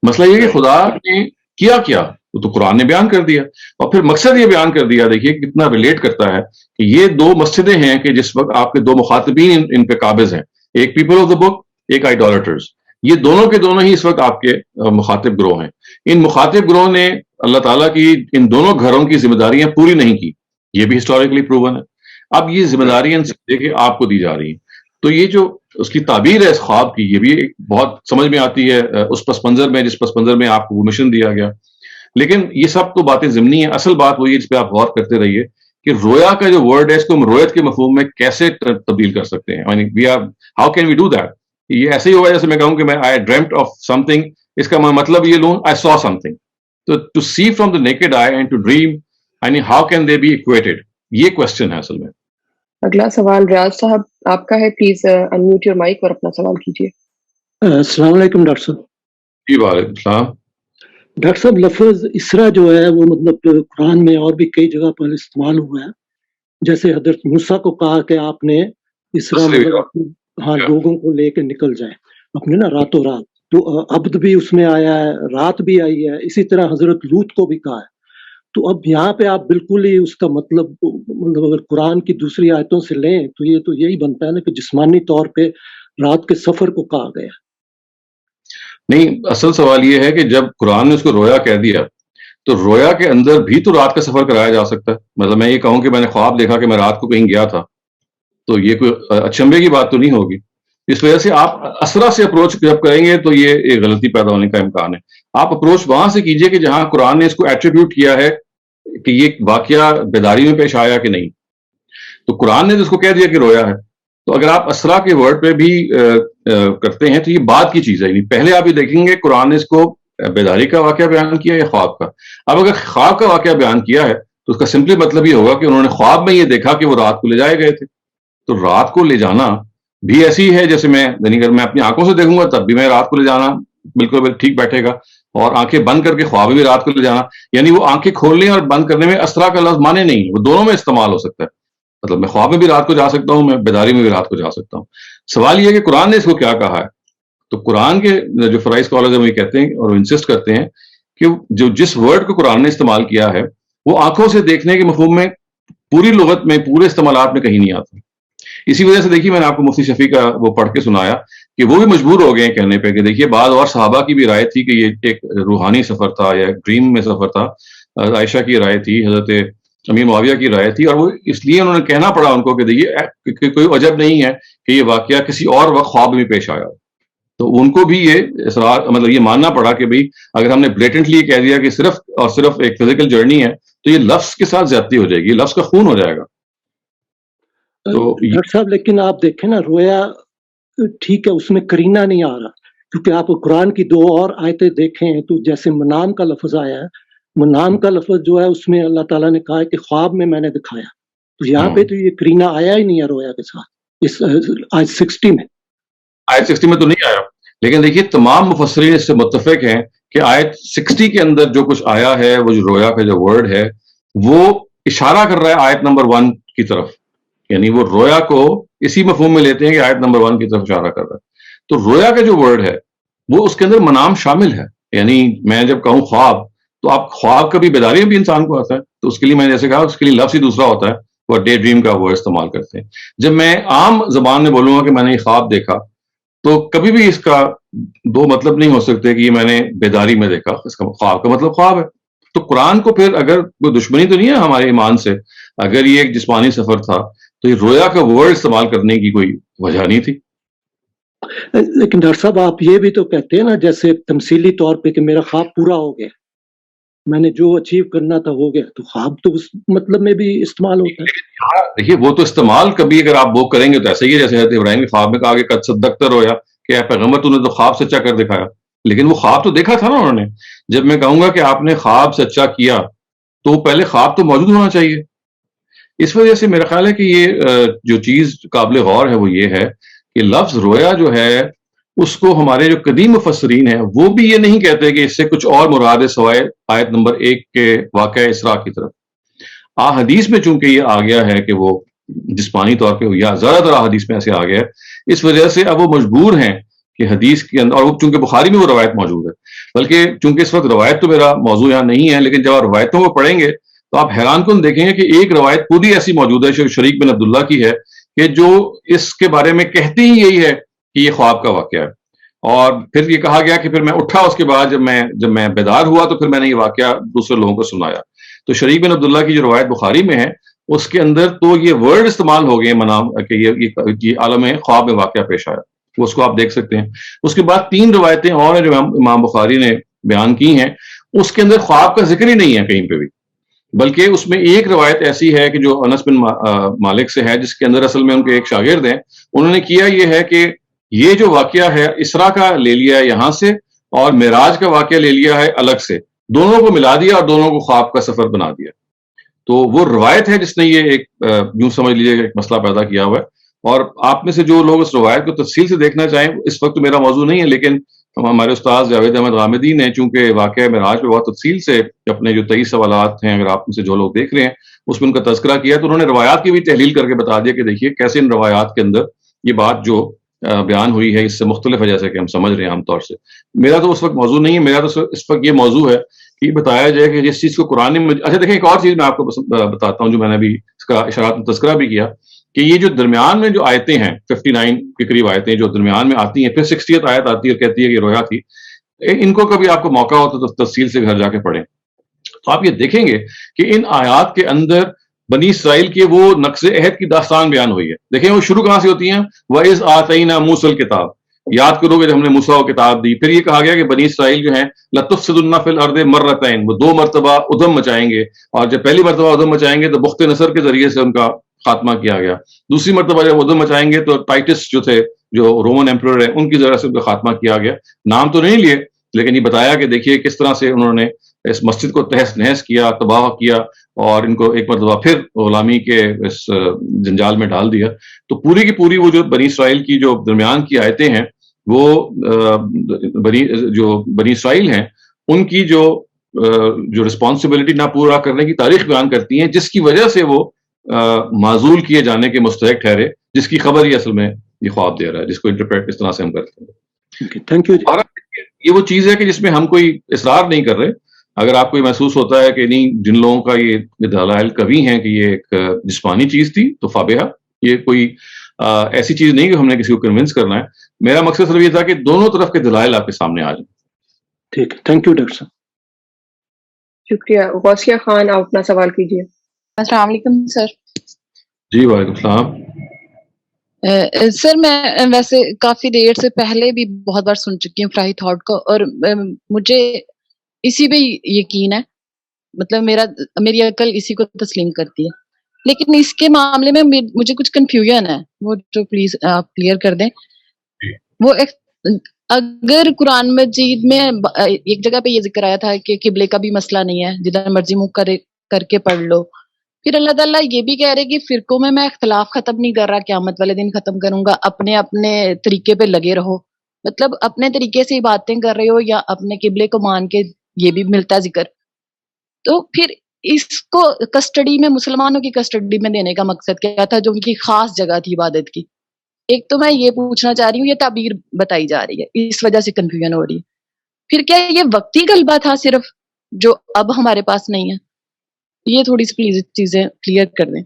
مسئلہ یہ کہ خدا نے کیا وہ تو قرآن نے بیان کر دیا, اور پھر مقصد یہ بیان کر دیا. دیکھیے کتنا ریلیٹ کرتا ہے کہ یہ دو مسجدیں ہیں کہ جس وقت آپ کے دو مخاطبین ان پہ قابض ہیں, ایک پیپل آف دا بک, ایک آئیڈالٹرز. یہ دونوں کے دونوں ہی اس وقت آپ کے مخاطب گروہ ہیں. ان مخاطب گروہ نے اللہ تعالیٰ کی ان دونوں گھروں کی ذمہ داریاں پوری نہیں کی, یہ بھی ہسٹوریکلی پروون ہے. اب یہ ذمہ داریاں کہ آپ کو دی جا رہی ہیں. تو یہ جو اس کی تعبیر ہے اس خواب کی, یہ بھی بہت سمجھ میں آتی ہے اس پس منظر میں جس پس منظر میں آپ کو وہ مشن دیا گیا. لیکن یہ سب تو باتیں ضمنی ہیں. اصل بات وہی ہے جس پہ آپ غور کرتے رہیے کہ رویا کا جو ورڈ ہے اس کو ہم رویت کے مفہوم میں کیسے تبدیل کر سکتے ہیں. How can we do that? یہ ایسے ہی ہوگا جیسے میں کہوں کہ میں آئی ڈریمٹ آف سم تھنگ, اس کا میں مطلب یہ لوں آئی سو سم تھنگ. تو to see from the naked eye and to dream, یعنی how can they be equated, یہ کوشچن ہے اصل میں. اگلا سوال ریاض صاحب آپ کا ہے, پلیز انمیوٹ یور مائک اور اپنا سوال کیجیے. السلام علیکم ڈاکٹر صاحب. جی وعلیکم السلام. ڈاکٹر صاحب لفظ اسرا جو ہے وہ مطلب قرآن میں اور بھی کئی جگہ پر استعمال ہوا ہے, جیسے حضرت موسیٰ کو کہا کہ آپ نے اسرا لوگوں کو لے کے نکل جائیں اپنے نا راتوں رات. تو عبد بھی اس میں آیا ہے, رات بھی آئی ہے. اسی طرح حضرت لوط کو بھی کہا ہے. تو اب یہاں پہ آپ بالکل ہی اس کا مطلب اگر قرآن کی دوسری آیتوں سے لیں تو یہ تو یہی بنتا ہے نا کہ جسمانی طور پہ رات کے سفر کو کہا گیا. نہیں, اصل سوال یہ ہے کہ جب قرآن نے اس کو رویا کہہ دیا تو رویا کے اندر بھی تو رات کا سفر کرایا جا سکتا ہے. مطلب میں یہ کہوں کہ میں نے خواب دیکھا کہ میں رات کو کہیں گیا تھا, تو یہ کوئی اچنبے کی بات تو نہیں ہوگی. اس وجہ سے آپ اسرا سے اپروچ جب کریں گے تو یہ ایک غلطی پیدا ہونے کا امکان ہے. آپ اپروچ وہاں سے کیجئے کہ جہاں قرآن نے اس کو ایٹریبیوٹ کیا ہے کہ یہ واقعہ بیداری میں پیش آیا کہ نہیں. تو قرآن نے اس کو کہہ دیا کہ رویا ہے, تو اگر آپ اسرا کے ورڈ پہ بھی کرتے ہیں تو یہ بعد کی چیز ہے. پہلے آپ یہ دیکھیں گے قرآن نے اس کو بیداری کا واقعہ بیان کیا یا خواب کا. اب اگر خواب کا واقعہ بیان کیا ہے تو اس کا سمپلی مطلب یہ ہوگا کہ انہوں نے خواب میں یہ دیکھا کہ وہ رات کو لے جائے گئے تھے. تو رات کو لے جانا بھی ایسی ہے جیسے میں اگر میں اپنی آنکھوں سے دیکھوں گا تب بھی میں رات کو لے جانا بالکل ٹھیک بیٹھے گا, اور آنکھیں بند کر کے خواب بھی رات کو لے جانا, یعنی وہ آنکھیں کھولنے اور بند کرنے میں اسرا کا لفظ مانے نہیں, وہ دونوں میں استعمال ہو سکتا ہے. مطلب میں خواب میں بھی رات کو جا سکتا ہوں، میں بیداری میں بھی رات کو جا سکتا ہوں. سوال یہ ہے کہ قرآن نے اس کو کیا کہا ہے. تو قرآن کے جو فرعی اسکالرز ہیں وہ یہ کہتے ہیں اور انسسٹ کرتے ہیں کہ جو جس ورڈ کو قرآن نے استعمال کیا ہے وہ آنکھوں سے دیکھنے کے مفہوم میں پوری لغت میں پورے استعمالات میں کہیں نہیں آتا. اسی وجہ سے دیکھیے میں نے آپ کو مفتی شفیع کا وہ پڑھ کے سنایا کہ وہ بھی مجبور ہو گئے ہیں کہنے پہ کہ دیکھیے بعض اور صحابہ کی بھی رائے تھی کہ یہ ایک روحانی سفر تھا یا ڈریم میں سفر تھا. عائشہ کی رائے تھی، حضرت امیر معاویہ کی رائے تھی، اور وہ اس لیے انہوں نے کہنا پڑا ان کو کہ دیکھیے کہ کوئی عجب نہیں ہے کہ یہ واقعہ کسی اور وقت خواب میں پیش آیا. تو ان کو بھی یہ اصرار مطلب یہ ماننا پڑا کہ بھئی اگر ہم نے بلیٹنٹلی کہہ دیا کہ صرف اور صرف ایک فزیکل جرنی ہے تو یہ لفظ کے ساتھ زیادتی ہو جائے گی، لفظ کا خون ہو جائے گا. تو ڈاکٹر صاحب لیکن آپ دیکھیں نا، رویا ٹھیک ہے اس میں کرینہ نہیں آ رہا، کیونکہ آپ قرآن کی 2 اور آیتیں دیکھیں تو جیسے منام کا لفظ آیا ہے، منام کا لفظ جو ہے اس میں اللہ تعالیٰ نے کہا ہے کہ خواب میں میں نے دکھایا، تو یہاں پہ تو یہ کرینہ آیا ہی نہیں ہے رویا کے ساتھ اس آیت 60 میں. آیت 60 میں تو نہیں آیا، لیکن دیکھیے تمام مفسرین اس سے متفق ہیں کہ آیت 60 کے اندر جو کچھ آیا ہے، وہ جو رویا کا جو ورڈ ہے وہ اشارہ کر رہا ہے آیت نمبر 1 کی طرف، یعنی وہ رویا کو اسی مفہوم میں لیتے ہیں کہ آیت نمبر 1 کی طرف اشارہ کر رہا ہے. تو رویا کا جو ورڈ ہے وہ اس کے اندر منام شامل ہے. یعنی میں جب کہوں خواب تو آپ خواب کبھی بیداری میں بھی انسان کو آتا ہے، تو اس کے لیے میں جیسے کہا اس کے لیے لفظ ہی دوسرا ہوتا ہے، وہ ڈے ڈریم کا ورڈ استعمال کرتے ہیں. جب میں عام زبان میں بولوں گا کہ میں نے یہ خواب دیکھا تو کبھی بھی اس کا 2 مطلب نہیں ہو سکتے کہ یہ میں نے بیداری میں دیکھا، اس کا خواب کا مطلب خواب ہے. تو قرآن کو پھر اگر کوئی دشمنی تو نہیں ہے ہمارے ایمان سے، اگر یہ ایک جسمانی سفر تھا تو یہ رویا کا ورڈ استعمال کرنے کی کوئی وجہ نہیں تھی. لیکن ڈاکٹر صاحب آپ یہ بھی تو کہتے ہیں نا جیسے تمثیلی طور پہ کہ میرا خواب پورا ہو گیا، میں نے جو اچیو کرنا تھا ہو گیا، تو خواب تو اس مطلب میں بھی استعمال ہوتا ہے. دیکھیے وہ تو استعمال کبھی اگر آپ وہ کریں گے تو ایسا ہی ہے جیسے حضرت ابراہیم کے خواب میں کہا کہ قد صدقت رویا کہ اے پیغمبر تو نے تو خواب سچا کر دکھایا، لیکن وہ خواب تو دیکھا تھا نا انہوں نے. جب میں کہوں گا کہ آپ نے خواب سچا کیا تو پہلے خواب تو موجود ہونا چاہیے. اس وجہ سے میرا خیال ہے کہ یہ جو چیز قابل غور ہے وہ یہ ہے کہ لفظ رویا جو ہے اس کو ہمارے جو قدیم مفسرین ہیں وہ بھی یہ نہیں کہتے کہ اس سے کچھ اور مراد ہے سوائے آیت نمبر 1 کے واقعہ اسراء کی طرف. حدیث میں چونکہ یہ آ گیا ہے کہ وہ جسمانی طور پہ یا زیادہ تر حدیث میں ایسے آ گیا ہے، اس وجہ سے اب وہ مجبور ہیں کہ حدیث کے اندر، اور چونکہ بخاری میں وہ روایت موجود ہے، بلکہ چونکہ اس وقت روایت تو میرا موضوع یہاں نہیں ہے، لیکن جب آپ روایتوں کو پڑھیں گے تو آپ حیران کن دیکھیں گے کہ ایک روایت پوری ایسی موجود ہے جو شریک بن عبداللہ کی ہے کہ جو اس کے بارے میں کہتی ہی یہی ہے کہ یہ خواب کا واقعہ ہے. اور پھر یہ کہا گیا کہ پھر میں اٹھا اس کے بعد جب میں بیدار ہوا تو پھر میں نے یہ واقعہ دوسرے لوگوں کو سنایا. تو شریک بن عبداللہ کی جو روایت بخاری میں ہے اس کے اندر تو یہ ورڈ استعمال ہو گئے منام کہ یہ عالم خواب میں واقعہ پیش آیا، وہ اس کو آپ دیکھ سکتے ہیں. اس کے بعد 3 روایتیں اور ہیں جو امام بخاری نے بیان کی ہیں، اس کے اندر خواب کا ذکر ہی نہیں ہے کہیں پہ بھی، بلکہ اس میں ایک روایت ایسی ہے کہ جو انس بن مالک سے ہے، جس کے اندر اصل میں ان کے ایک شاگرد ہیں، انہوں نے کیا یہ ہے کہ یہ جو واقعہ ہے اسراء کا لے لیا ہے یہاں سے اور معراج کا واقعہ لے لیا ہے الگ سے، دونوں کو ملا دیا اور دونوں کو خواب کا سفر بنا دیا. تو وہ روایت ہے جس نے یہ ایک یوں سمجھ لیجیے ایک مسئلہ پیدا کیا ہوا ہے. اور آپ میں سے جو لوگ اس روایت کو تفصیل سے دیکھنا چاہیں، اس وقت میرا موضوع نہیں ہے، لیکن ہمارے استاد جاوید احمد غامدی نے چونکہ واقعہ معراج پہ بہت تفصیل سے اپنے جو 23 سوالات ہیں، اگر آپ میں سے جو لوگ دیکھ رہے ہیں اس میں ان کا تذکرہ کیا، تو انہوں نے روایات کی بھی تحلیل کر کے بتا دیا کہ دیکھیے کیسے ان روایات کے اندر یہ بات جو بیان ہوئی ہے اس سے مختلف ہے جیسے کہ ہم سمجھ رہے ہیں عام طور سے. میرا تو اس وقت موضوع نہیں ہے، میرا تو اس وقت یہ موضوع ہے کہ یہ بتایا جائے کہ جس چیز کو قرآن نے اچھا دیکھیں ایک اور چیز میں آپ کو بتاتا ہوں جو میں نے ابھی اس کا اشارات میں تذکرہ بھی کیا کہ یہ جو درمیان میں جو آیتیں ہیں 59 کے قریب آیتیں جو درمیان میں آتی ہیں، پھر 60th آیت آتی ہے اور کہتی ہے کہ رویا تھی، ان کو کبھی آپ کو موقع ہو تو تفصیل سے گھر جا کے پڑھیں تو آپ یہ دیکھیں گے کہ ان آیات کے اندر بنی اسرائیل کے وہ نقض عہد کی داستان بیان ہوئی ہے. دیکھیں وہ شروع کہاں سے ہوتی ہیں، وَإِذْ آتَيْنَا مُوسَى الْكِتَابَ، یاد کرو گے جب ہم نے موسیٰ کو کتاب دی. پھر یہ کہا گیا کہ بنی اسرائیل جو ہیں لَتُفْسِدُنَّ فِي الْأَرْضِ مَرَّتَيْنِ، وہ 2 مرتبہ ادھم مچائیں گے، اور جب پہلی مرتبہ ادھم مچائیں گے تو بخت نصر کے ذریعے سے ان کا خاتمہ کیا گیا. دوسری مرتبہ جب ادھم مچائیں گے تو ٹائٹس جو تھے جو رومن ایمپرر ہے ان کی ذریعے سے ان کا خاتمہ کیا گیا. نام تو نہیں لیے لیکن یہ بتایا کہ دیکھیے کس طرح سے انہوں نے اس مسجد کو تہس نہس کیا، تباہ کیا، اور ان کو ایک مرتبہ پھر غلامی کے اس جنجال میں ڈال دیا. تو پوری کی پوری وہ جو بنی اسرائیل کی جو درمیان کی آیتیں ہیں وہ بنی اسرائیل ہیں ان کی جو رسپانسبلٹی نہ پورا کرنے کی تاریخ بیان کرتی ہیں، جس کی وجہ سے وہ معزول کیے جانے کے مستحق ٹھہرے، جس کی خبر ہی اصل میں یہ خواب دے رہا ہے، جس کو انٹرپریٹ اس طرح سے ہم کرتے ہیں. Thank you. اور یہ وہ چیز ہے کہ جس میں ہم کوئی اصرار نہیں کر رہے. اگر آپ کو یہ محسوس ہوتا ہے کہ نہیں جن لوگوں کا یہ دلائل قوی ہیں کہ یہ ایک جسمانی چیز تھی تو فابہہ، یہ کوئی ایسی چیز نہیں کہ ہم نے کسی کو کنونس کرنا ہے. میرا مقصد صرف یہ تھا کہ دونوں طرف کے دلائل آپ کے سامنے آ جائیں. ٹھیک ہے، تھینک یو ڈاکٹر صاحب. شکریہ. غوثیہ خان آپ اپنا سوال کیجیے. السلام علیکم سر. جی وعلیکم السلام. سر میں ویسے کافی دیر سے پہلے بھی بہت بار سن چکی ہوں فراہی تھاٹ کو، اور مجھے اسی پہ یقین ہے، مطلب میری عقل اسی کو تسلیم کرتی ہے. لیکن اس کے معاملے میں مجھے کچھ کنفیوژن ہے، وہ جو پلیز آپ کلیئر کر دیں. وہ اگر قرآن مجید میں ایک جگہ پہ یہ ذکر آیا تھا کہ قبلے کا بھی مسئلہ نہیں ہے، جدھر مرضی منہ کر کے پڑھ لو، پھر اللہ تعالیٰ یہ بھی کہہ رہے کہ فرقوں میں اختلاف ختم نہیں کر رہا، قیامت والے دن ختم کروں گا، اپنے اپنے طریقے پہ لگے رہو. مطلب اپنے طریقے سے ہی باتیں کر رہے ہو یا اپنے قبلے کو مان کے، یہ بھی ملتا ہے ذکر. تو پھر اس کو کسٹڈی میں، مسلمانوں کی کسٹڈی میں دینے کا مقصد کیا تھا، جو ان کی خاص جگہ تھی عبادت کی؟ ایک تو میں یہ پوچھنا چاہ رہی ہوں، یہ تعبیر بتائی جا رہی ہے، اس وجہ سے کنفیوژن ہو رہی ہے. پھر کیا یہ وقتی غلبہ تھا صرف، جو اب ہمارے پاس نہیں ہے؟ یہ تھوڑی سی پلیز چیزیں کلیئر کر دیں.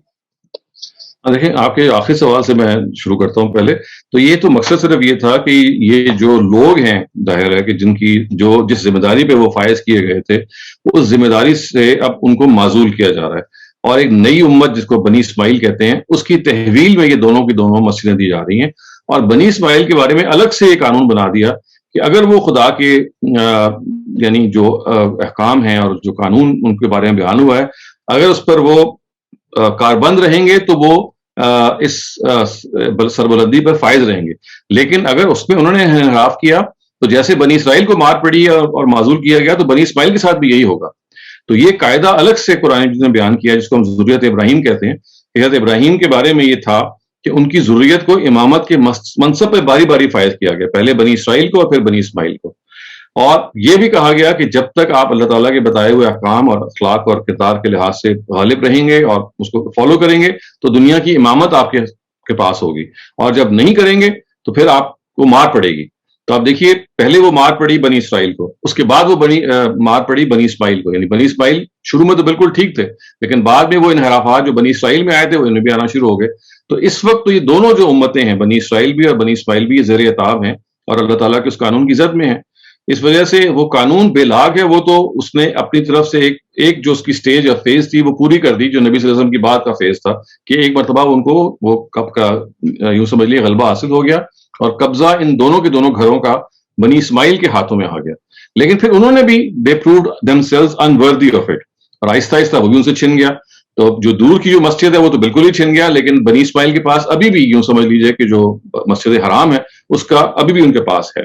دیکھیں آپ کے آخری سوال سے میں شروع کرتا ہوں پہلے. تو یہ تو مقصد صرف یہ تھا کہ یہ جو لوگ ہیں، ظاہر ہے کہ جس ذمہ داری پہ وہ فائز کیے گئے تھے، اس ذمہ داری سے اب ان کو معزول کیا جا رہا ہے، اور ایک نئی امت جس کو بنی اسماعیل کہتے ہیں، اس کی تحویل میں یہ دونوں کی دونوں مسئلیں دی جا رہی ہیں. اور بنی اسماعیل کے بارے میں الگ سے یہ قانون بنا دیا کہ اگر وہ خدا کے یعنی جو احکام ہیں اور جو قانون ان کے بارے میں بیان ہوا ہے، اگر اس پر وہ کاربند رہیں گے تو وہ اس سربلندی پر فائز رہیں گے. لیکن اگر اس میں انہوں نے انحراف کیا تو جیسے بنی اسرائیل کو مار پڑی اور معزول کیا گیا، تو بنی اسماعیل کے ساتھ بھی یہی ہوگا. تو یہ قاعدہ الگ سے قرآن نے بیان کیا، جس کو ہم ذریت ابراہیم کہتے ہیں. حضرت ابراہیم کے بارے میں یہ تھا کہ ان کی ذریت کو امامت کے منصب پہ باری باری فائز کیا گیا، پہلے بنی اسرائیل کو اور پھر بنی اسماعیل کو. اور یہ بھی کہا گیا کہ جب تک آپ اللہ تعالیٰ کے بتائے ہوئے احکام اور اخلاق اور کردار کے لحاظ سے غالب رہیں گے اور اس کو فالو کریں گے تو دنیا کی امامت آپ کے پاس ہوگی، اور جب نہیں کریں گے تو پھر آپ کو مار پڑے گی. تو آپ دیکھیے، پہلے وہ مار پڑی بنی اسرائیل کو، اس کے بعد وہ مار پڑی بنی اسماعیل کو. یعنی بنی اسماعیل شروع میں تو بالکل ٹھیک تھے، لیکن بعد میں وہ انحرافات جو بنی اسرائیل میں آئے تھے وہ انہیں بھی آنا شروع ہو گئے. تو اس وقت تو یہ دونوں جو امتیں ہیں، بنی اسرائیل بھی اور بنی اسماعیل بھی، یہ زیر عتاب ہیں اور اللہ تعالیٰ کے اس قانون کی زد میں ہیں. اس وجہ سے وہ قانون بے لاگ ہے. وہ تو اس نے اپنی طرف سے ایک جو اس کی سٹیج اور فیز تھی وہ پوری کر دی، جو نبی صلی اللہ علیہ وسلم کی بات کا فیز تھا، کہ ایک مرتبہ ان کو وہ کب کا یوں سمجھ لیے غلبہ حاصل ہو گیا اور قبضہ ان دونوں کے دونوں گھروں کا بنی اسماعیل کے ہاتھوں میں آ گیا. لیکن پھر انہوں نے بھی they proved themselves unworthy of it، اور آہستہ آہستہ وہ بھی ان سے چھن گیا. تو جو دور کی جو مسجد ہے وہ تو بالکل ہی چھن گیا، لیکن بنی اسماعیل کے پاس ابھی بھی یوں سمجھ لیجئے کہ جو مسجد حرام ہے اس کا ابھی بھی ان کے پاس ہے.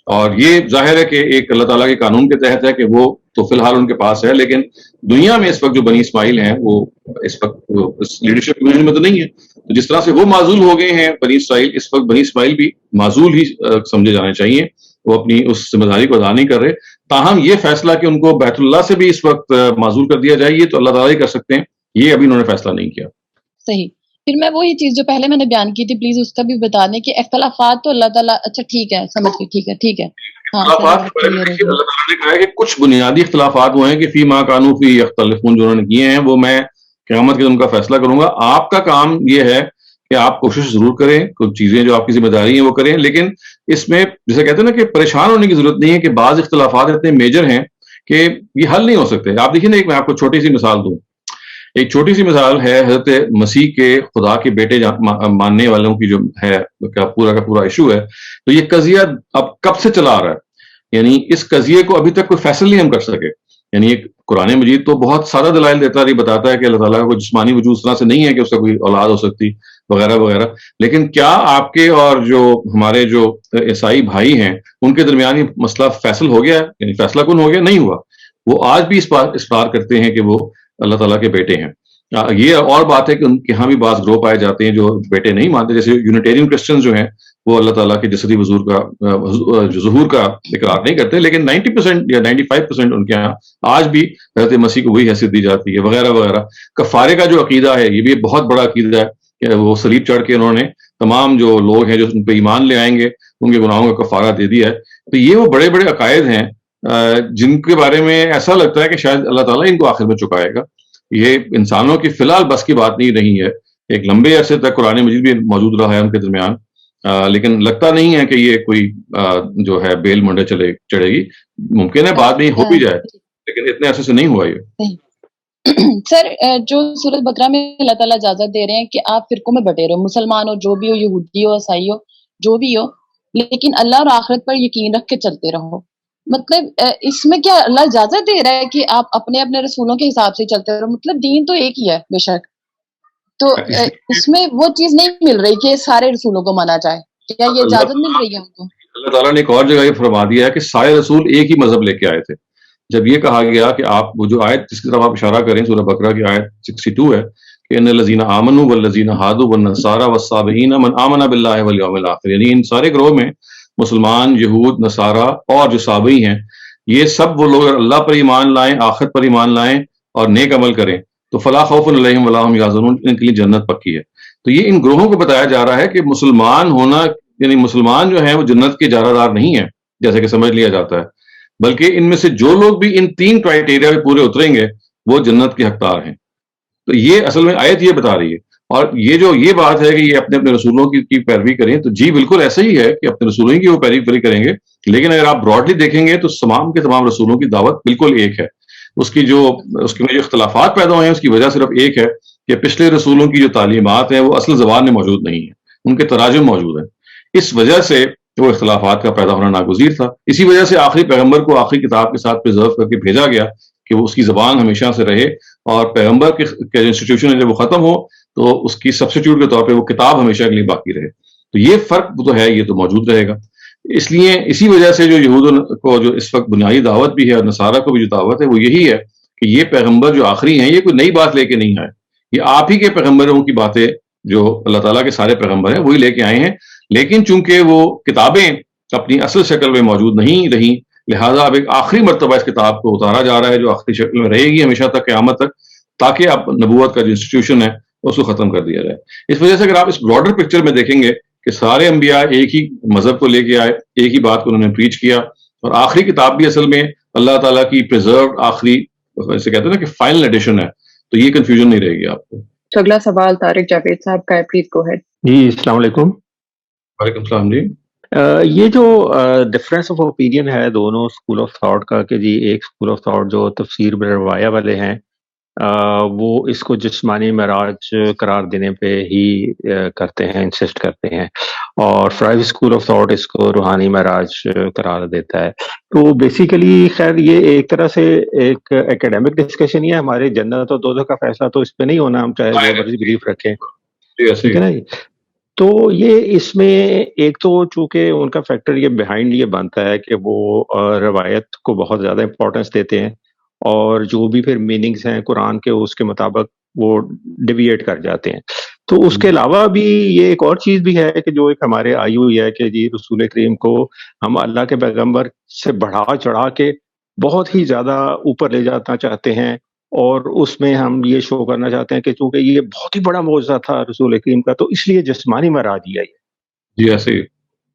اور یہ ظاہر ہے کہ ایک اللہ تعالیٰ کے قانون کے تحت ہے کہ وہ تو فی الحال ان کے پاس ہے، لیکن دنیا میں اس وقت جو بنی اسماعیل ہیں وہ اس وقت لیڈرشپ کمیونٹی میں تو نہیں ہے. تو جس طرح سے وہ معزول ہو گئے ہیں بنی اسرائیل، اس وقت بنی اسماعیل بھی معزول ہی سمجھے جانے چاہیے. وہ اپنی اس ذمہ داری کو ادا نہیں کر رہے. تاہم یہ فیصلہ کہ ان کو بیت اللہ سے بھی اس وقت معزول کر دیا جائے، یہ تو اللہ تعالیٰ ہی کر سکتے ہیں، یہ ابھی انہوں نے فیصلہ نہیں کیا. صحیح. پھر میں وہی چیز جو پہلے میں نے بیان کی تھی، پلیز اس کا بھی بتا دیں کہ اختلافات تو اللہ تعالیٰ، اچھا ٹھیک ہے، سمجھ گئی، ٹھیک ہے. اختلافات اللہ تعالیٰ نے کہا ہے کہ کچھ بنیادی اختلافات وہ ہیں کہ فی ما کانوا فی یختلفون، جو انہوں نے کیے ہیں وہ میں قیامت کے دن کا فیصلہ کروں گا. آپ کا کام یہ ہے کہ آپ کوشش ضرور کریں، کچھ چیزیں جو آپ کی ذمہ داری ہیں وہ کریں، لیکن اس میں جیسے کہتے ہیں نا کہ پریشان ہونے کی ضرورت نہیں ہے کہ بعض اختلافات اتنے میجر ہیں کہ یہ حل نہیں ہو سکتے. آپ دیکھیں نا، ایک میں آپ کو چھوٹی سی مثال دوں. ایک چھوٹی سی مثال ہے حضرت مسیح کے خدا کے بیٹے ماننے والوں کی جو ہے کا پورا ایشو ہے. تو یہ قضیہ اب کب سے چلا آ رہا ہے، یعنی اس قضیے کو ابھی تک کوئی فیصل نہیں ہم کر سکے. یعنی ایک قرآن مجید تو بہت سارا دلائل دیتا ہے، بتاتا ہے کہ اللہ تعالیٰ کا کوئی جسمانی وجود اس طرح سے نہیں ہے کہ اس کا کوئی اولاد ہو سکتی وغیرہ وغیرہ. لیکن کیا آپ کے اور جو ہمارے جو عیسائی بھائی ہیں ان کے درمیان یہ مسئلہ فیصل ہو گیا ہے، یعنی فیصلہ کن ہو گیا؟ نہیں ہوا. وہ آج بھی اصرار کرتے ہیں کہ وہ اللہ تعالیٰ کے بیٹے ہیں. یہ اور بات ہے کہ ان کے ہاں بھی بعض گروہ پائے جاتے ہیں جو بیٹے نہیں مانتے، جیسے یونیٹیرین کرسچنز جو ہیں وہ اللہ تعالیٰ کے جسدی ظہور کا اقرار نہیں کرتے، لیکن 90% یا 95% ان کے یہاں آج بھی حضرت مسیح کو وہی حیثیت دی جاتی ہے وغیرہ وغیرہ۔ کفارے کا جو عقیدہ ہے یہ بھی بہت بڑا عقیدہ ہے کہ وہ صلیب چڑھ کے انہوں نے تمام جو لوگ ہیں جو ان پہ ایمان لے آئیں گے ان کے گناہوں کا کفارہ دے دیا ہے۔ تو یہ وہ بڑے بڑے عقائد ہیں جن کے بارے میں ایسا لگتا ہے کہ شاید اللہ تعالیٰ ان کو آخر میں چکائے گا۔ یہ انسانوں کی فی الحال بس کی بات نہیں رہی ہے، ایک لمبے عرصے تک قرآن مجید بھی موجود رہا ہے ان کے درمیان، لیکن لگتا نہیں ہے کہ یہ کوئی جو ہے بیل منڈے چڑھے گی۔ ممکن ہے بعد میں ہو بھی جائے، لیکن اتنے عرصے سے نہیں ہوا یہ۔ سر جو سورۃ بقرہ میں اللہ تعالیٰ اجازت دے رہے ہیں کہ آپ فرقوں میں بٹے رہو، مسلمان ہو، جو بھی ہو، یہودی ہو، عیسائی ہو، جو بھی ہو، لیکن اللہ اور آخرت پر یقین رکھ کے چلتے رہو، مطلب اس میں کیا اللہ اجازت دے رہا ہے کہ آپ اپنے اپنے رسولوں کے حساب سے چلتے رہو؟ مطلب دین تو ایک ہی ہے بے شک، تو اس میں وہ چیز نہیں مل رہی کہ سارے رسولوں کو مانا جائے، کیا یہ اجازت مل رہی ہے ہم کو؟ اللہ تعالیٰ نے ایک اور جگہ یہ فرما دیا ہے کہ سارے رسول ایک ہی مذہب لے کے آئے تھے۔ جب یہ کہا گیا کہ آپ وہ جو آیت جس کی طرف آپ اشارہ کریں سورہ بقرہ کی آیت 62 ہے کہ ان الذین آمنوا والذین ہادوا والنصارى والصابئین من آمن باللہ والیوم الآخر، یعنی ان سارے گروہ میں مسلمان، یہود، نصارہ اور جو صابئی ہیں یہ سب وہ لوگ اللہ پر ایمان لائیں، آخرت پر ایمان لائیں اور نیک عمل کریں تو فلا خوف علیہم ولا هم یحزنون، ان کے لیے جنت پکی ہے۔ تو یہ ان گروہوں کو بتایا جا رہا ہے کہ مسلمان ہونا یعنی مسلمان جو ہیں وہ جنت کے اجارہ دار نہیں ہیں جیسے کہ سمجھ لیا جاتا ہے، بلکہ ان میں سے جو لوگ بھی ان 3 کرائٹیریا پہ پورے اتریں گے وہ جنت کے حقدار ہیں۔ تو یہ اصل میں آیت یہ بتا رہی ہے، اور یہ بات ہے کہ یہ اپنے اپنے رسولوں کی پیروی کریں، تو جی بالکل ایسا ہی ہے کہ اپنے رسولوں کی وہ پیروی کریں گے، لیکن اگر آپ براڈلی دیکھیں گے تو تمام کے تمام رسولوں کی دعوت بالکل ایک ہے۔ اس میں جو اختلافات پیدا ہوئے ہیں اس کی وجہ صرف ایک ہے کہ پچھلے رسولوں کی جو تعلیمات ہیں وہ اصل زبان میں موجود نہیں ہیں، ان کے تراجم موجود ہیں، اس وجہ سے وہ اختلافات کا پیدا ہونا ناگزیر تھا۔ اسی وجہ سے آخری پیغمبر کو آخری کتاب کے ساتھ پرزرو کر کے بھیجا گیا کہ وہ اس کی زبان ہمیشہ سے رہے، اور پیغمبر کے انسٹیٹیوشن ہے جب وہ ختم ہو تو اس کی سبسٹیٹیوٹ کے طور پہ وہ کتاب ہمیشہ کے لیے باقی رہے۔ تو یہ فرق تو ہے، یہ تو موجود رہے گا۔ اس لیے اسی وجہ سے جو یہود کو جو اس وقت بنیادی دعوت بھی ہے اور نصارہ کو بھی جو دعوت ہے وہ یہی ہے کہ یہ پیغمبر جو آخری ہیں یہ کوئی نئی بات لے کے نہیں آئے، یہ آپ ہی کے پیغمبروں کی باتیں جو اللہ تعالیٰ کے سارے پیغمبر ہیں وہی لے کے آئے ہیں، لیکن چونکہ وہ کتابیں اپنی اصل شکل میں موجود نہیں رہیں لہٰذا اب ایک آخری مرتبہ اس کتاب کو اتارا جا رہا ہے جو آخری شکل میں رہے گی ہمیشہ تک، قیامت تک، تاکہ اب نبوت کا جو انسٹیٹیوشن ہے اس کو ختم کر دیا جائے۔ اس وجہ سے اگر آپ اس براڈر پکچر میں دیکھیں گے کہ سارے انبیاء ایک ہی مذہب کو لے کے آئے، ایک ہی بات کو انہوں نے پریچ کیا، اور آخری کتاب بھی اصل میں اللہ تعالیٰ کی پریزروڈ آخری جیسے کہتے ہیں نا کہ فائنل ایڈیشن ہے، تو یہ کنفیوژن نہیں رہے گی آپ کو۔ اگلا سوال طارق جاوید صاحب کا ہے، پلیز گو ہیڈ۔ جی السلام علیکم۔ وعلیکم السلام جی۔ یہ جو ڈفرینس آف اوپینین ہے دونوں اسکول آف تھاٹ کا کہ جی ایک اسکول آف تھاٹ جو تفسیر بالروایہ والے ہیں وہ اس کو جسمانی معراج قرار دینے پہ ہی کرتے ہیں، انسسٹ کرتے ہیں، اور فرائیو اسکول آف تھاٹ اس کو روحانی معراج قرار دیتا ہے۔ تو بیسیکلی خیر یہ ایک طرح سے ایک اکیڈیمک ڈسکشن ہی ہے، ہمارے جنت اور دوزخ کا فیصلہ تو اس پہ نہیں ہونا، ہم چاہے جو مرضی بلیف رکھیں، ٹھیک ہے نا جی۔ تو یہ اس میں ایک تو چونکہ ان کا فیکٹر یہ بیہائنڈ یہ بنتا ہے کہ وہ روایت کو بہت زیادہ امپورٹنس دیتے ہیں، اور جو بھی پھر میننگز ہیں قرآن کے اس کے مطابق وہ ڈیویٹ کر جاتے ہیں۔ تو اس کے علاوہ بھی یہ ایک اور چیز بھی ہے کہ جو ایک ہمارے آئی ہوئی ہے کہ جی رسول کریم کو ہم اللہ کے پیغمبر سے بڑھا چڑھا کے بہت ہی زیادہ اوپر لے جانا چاہتے ہیں، اور اس میں ہم یہ شو کرنا چاہتے ہیں کہ چونکہ یہ بہت ہی بڑا معجزہ تھا رسول کریم کا تو اس لیے جسمانی معراج ہی ہے۔ جی ایسے ہی،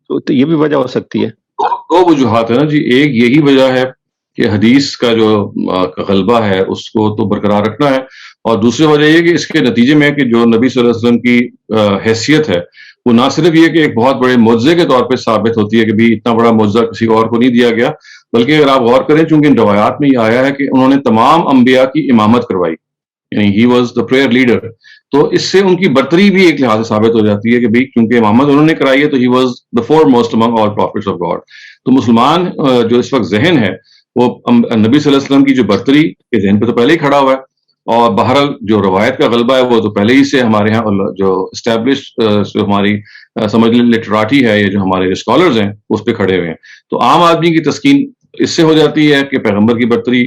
تو یہ بھی وجہ ہو سکتی ہے۔ دو وجوہات ہیں نا جی، ایک یہی وجہ ہے کہ حدیث کا جو غلبہ ہے اس کو تو برقرار رکھنا ہے، اور دوسری وجہ یہ کہ اس کے نتیجے میں کہ جو نبی صلی اللہ علیہ وسلم کی حیثیت ہے وہ نہ صرف یہ کہ ایک بہت بڑے معجزے کے طور پہ ثابت ہوتی ہے کہ بھی اتنا بڑا معجزہ کسی اور کو نہیں دیا گیا، بلکہ اگر آپ غور کریں چونکہ ان روایات میں یہ آیا ہے کہ انہوں نے تمام انبیاء کی امامت کروائی، یعنی ہی واز دا پریئر لیڈر، تو اس سے ان کی برتری بھی ایک لحاظ سے ثابت ہو جاتی ہے کہ بھائی کیونکہ امامت انہوں نے کرائی ہے تو he was the foremost among all prophets of God. تو مسلمان جو اس وقت ذہن ہے وہ نبی صلی اللہ علیہ وسلم کی جو برتری کے ذہن پہ تو پہلے ہی کھڑا ہوا ہے، اور بہرحال جو روایت کا غلبہ ہے وہ تو پہلے ہی سے ہمارے یہاں جو اسٹیبلش جو ہماری سمجھ لیں لٹراٹی ہے یا جو ہمارے اسکالرز ہیں اس پہ کھڑے ہوئے ہیں، تو عام آدمی کی تسکین اس سے ہو جاتی ہے کہ پیغمبر کی برتری